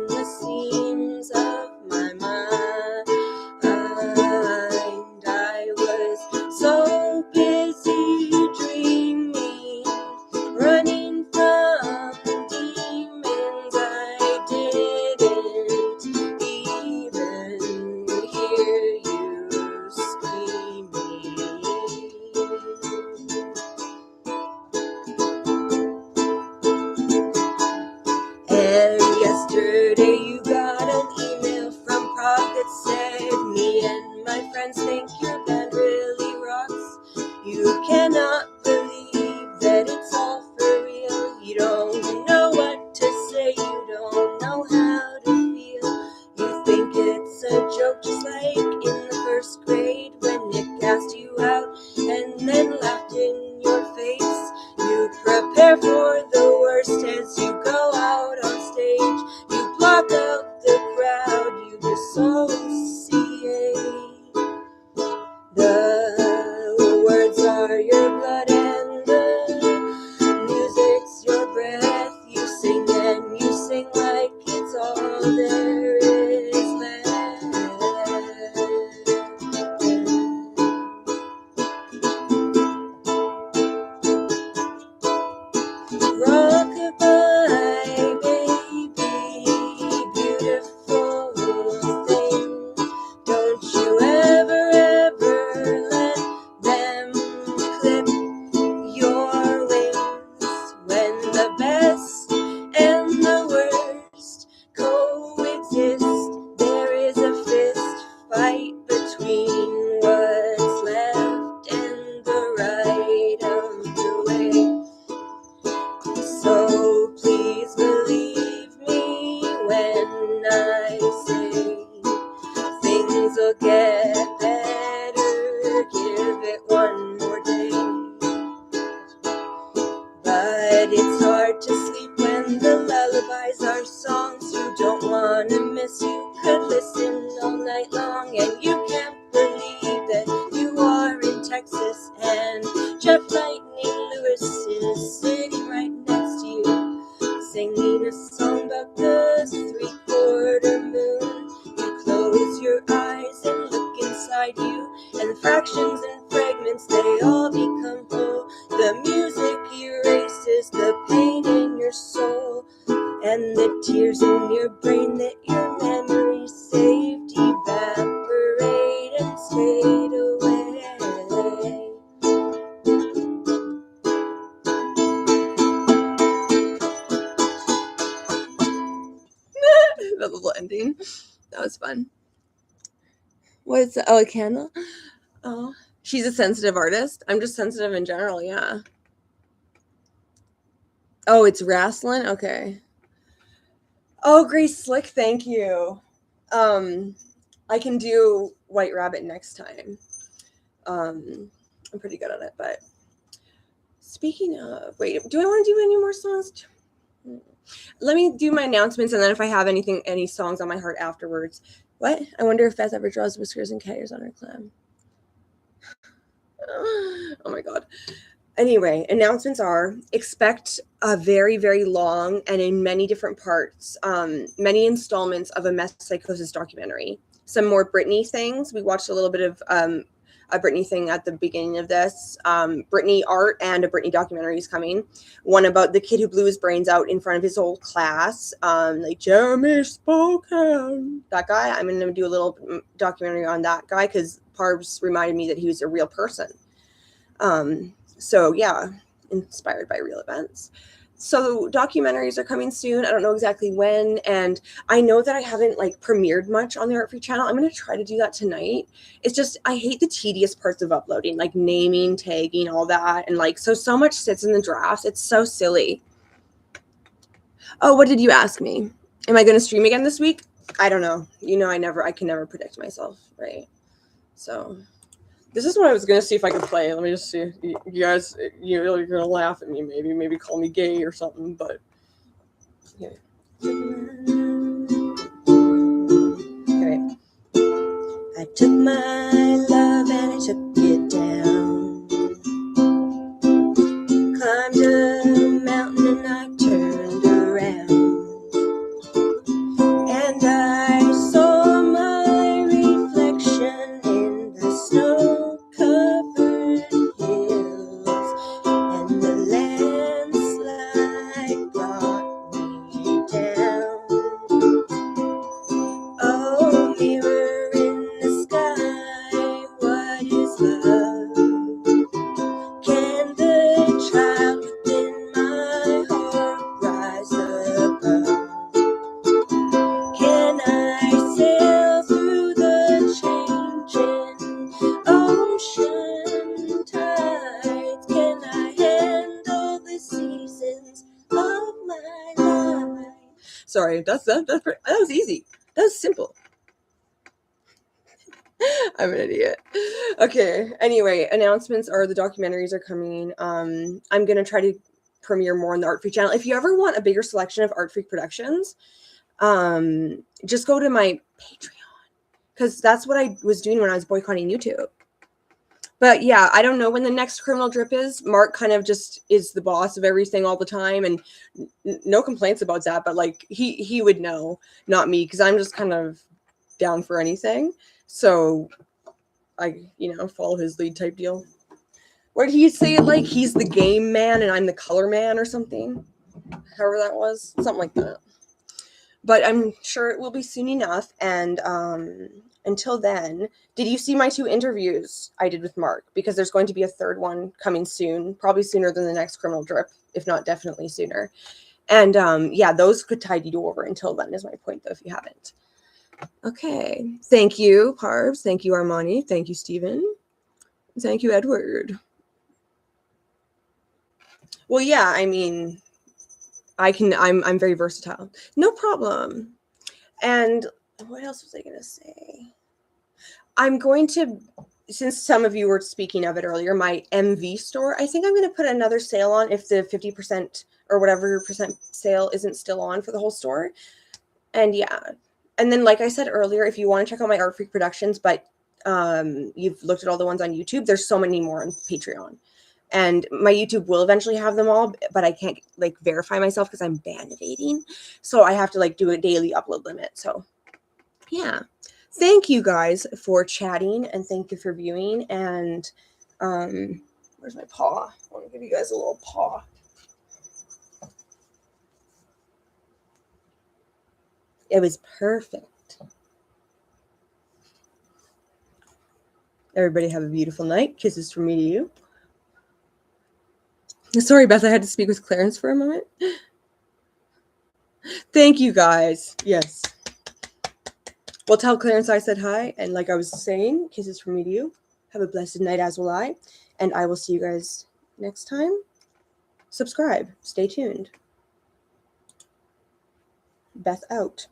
the seams of my mind. I was so busy dreaming, running from demons. I didn't even hear you screaming. And yesterday you got an email from Prague that said, me and my friends think your band really rocks. You cannot believe that it's all for real. You don't know what to say, you don't know how to feel. You think it's a joke, just like in the first grade when Nick asked you out and then laughed in your face. You prepare for the worst as you go out on stage. You block out the crowd, you dissociate. The words are your blood and the music's your breath. You sing and you sing like it's all there is left. Rockabye, baby, beautiful thing. Don't you ever let them clip your wings. When the best and the worst coexist, there is a fist fight between what's left and the right of the way. So please believe me when I say things will get better. Give it one more day. But it's hard to sleep when the lullabies are songs you don't want to miss. You could listen all night long and you can't believe that you are in Texas and Jeff Lightning Lewis is sitting right next to you, singing a song about the 3/4 moon. You close your eyes and look inside you, and fractions and fragments, they all become whole. The music erases the pain in your soul, and the tears in your brain that your memory saved evaporate and stayed away. That little ending. That was fun. What's a candle? Oh, she's a sensitive artist. I'm just sensitive in general, yeah. Oh, it's wrestling? Okay. Oh, Grace Slick, thank you. I can do White Rabbit next time. I'm pretty good at it, but speaking of, wait, do I want to do any more songs? Let me do my announcements, and then if I have any songs on my heart afterwards. What? I wonder if Beth ever draws whiskers and cares on her clam. Oh my god. Anyway, announcements are, expect a very, very long and in many different parts, many installments of a Meth Psychosis documentary. Some more Britney things. We watched a little bit of a Britney thing at the beginning of this. Britney art and a Britney documentary is coming. One about the kid who blew his brains out in front of his whole class, like Jeremy Spoken. That guy. I'm going to do a little documentary on that guy because Parbs reminded me that he was a real person. So yeah, inspired by real events. So documentaries are coming soon. I don't know exactly when, and I know that I haven't like premiered much on the ARTFREAK channel. I'm going to try to do that tonight. It's just I hate the tedious parts of uploading, like naming, tagging, all that, and like so much sits in the drafts. It's so silly. Oh, what did you ask me? Am I going to stream again this week? I don't know. You know, I can never predict myself, right? So this is what I was going to see if I could play. Let me just see. You guys, you're going to laugh at me, maybe call me gay or something, but yeah. Okay. I took my love and I took it down. Climbed a mountain and I turned around. sorry. That was easy. That was simple. I'm an idiot. Okay. Anyway, announcements are the documentaries are coming. I'm gonna try to premiere more on the ARTFREAK channel. If you ever want a bigger selection of ARTFREAK productions, just go to my Patreon, because that's what I was doing when I was boycotting YouTube. But yeah, I don't know when the next criminal drip is. Mark kind of just is the boss of everything all the time, and no complaints about that. But like he would know, not me, because I'm just kind of down for anything. So I, follow his lead type deal. What did he say it like? He's the game man and I'm the color man or something. However that was, something like that. But I'm sure it will be soon enough. And until then, did you see my 2 interviews I did with Mark? Because there's going to be a 3rd one coming soon, probably sooner than the next criminal drip, if not definitely sooner. And yeah, those could tide you over until then is my point, though, if you haven't. Okay. Thank you, Parbs. Thank you, Armani. Thank you, Stephen. Thank you, Edward. Well, yeah, I mean, I'm very versatile. No problem. And what else was I going to say? I'm going to, since some of you were speaking of it earlier, my MV store, I think I'm going to put another sale on if the 50% or whatever percent sale isn't still on for the whole store. And yeah. And then, like I said earlier, if you want to check out my ARTFREAK productions, but you've looked at all the ones on YouTube, there's so many more on Patreon. And my YouTube will eventually have them all, but I can't like verify myself because I'm band evading. So I have to like do a daily upload limit. So yeah. Thank you guys for chatting and thank you for viewing. And where's my paw? I want to give you guys a little paw. It was perfect. Everybody have a beautiful night. Kisses from me to you. Sorry, Beth, I had to speak with Clarence for a moment. Thank you, guys. Yes. Well, tell Clarence I said hi. And like I was saying, kisses from me to you. Have a blessed night, as will I. And I will see you guys next time. Subscribe. Stay tuned. Beth out.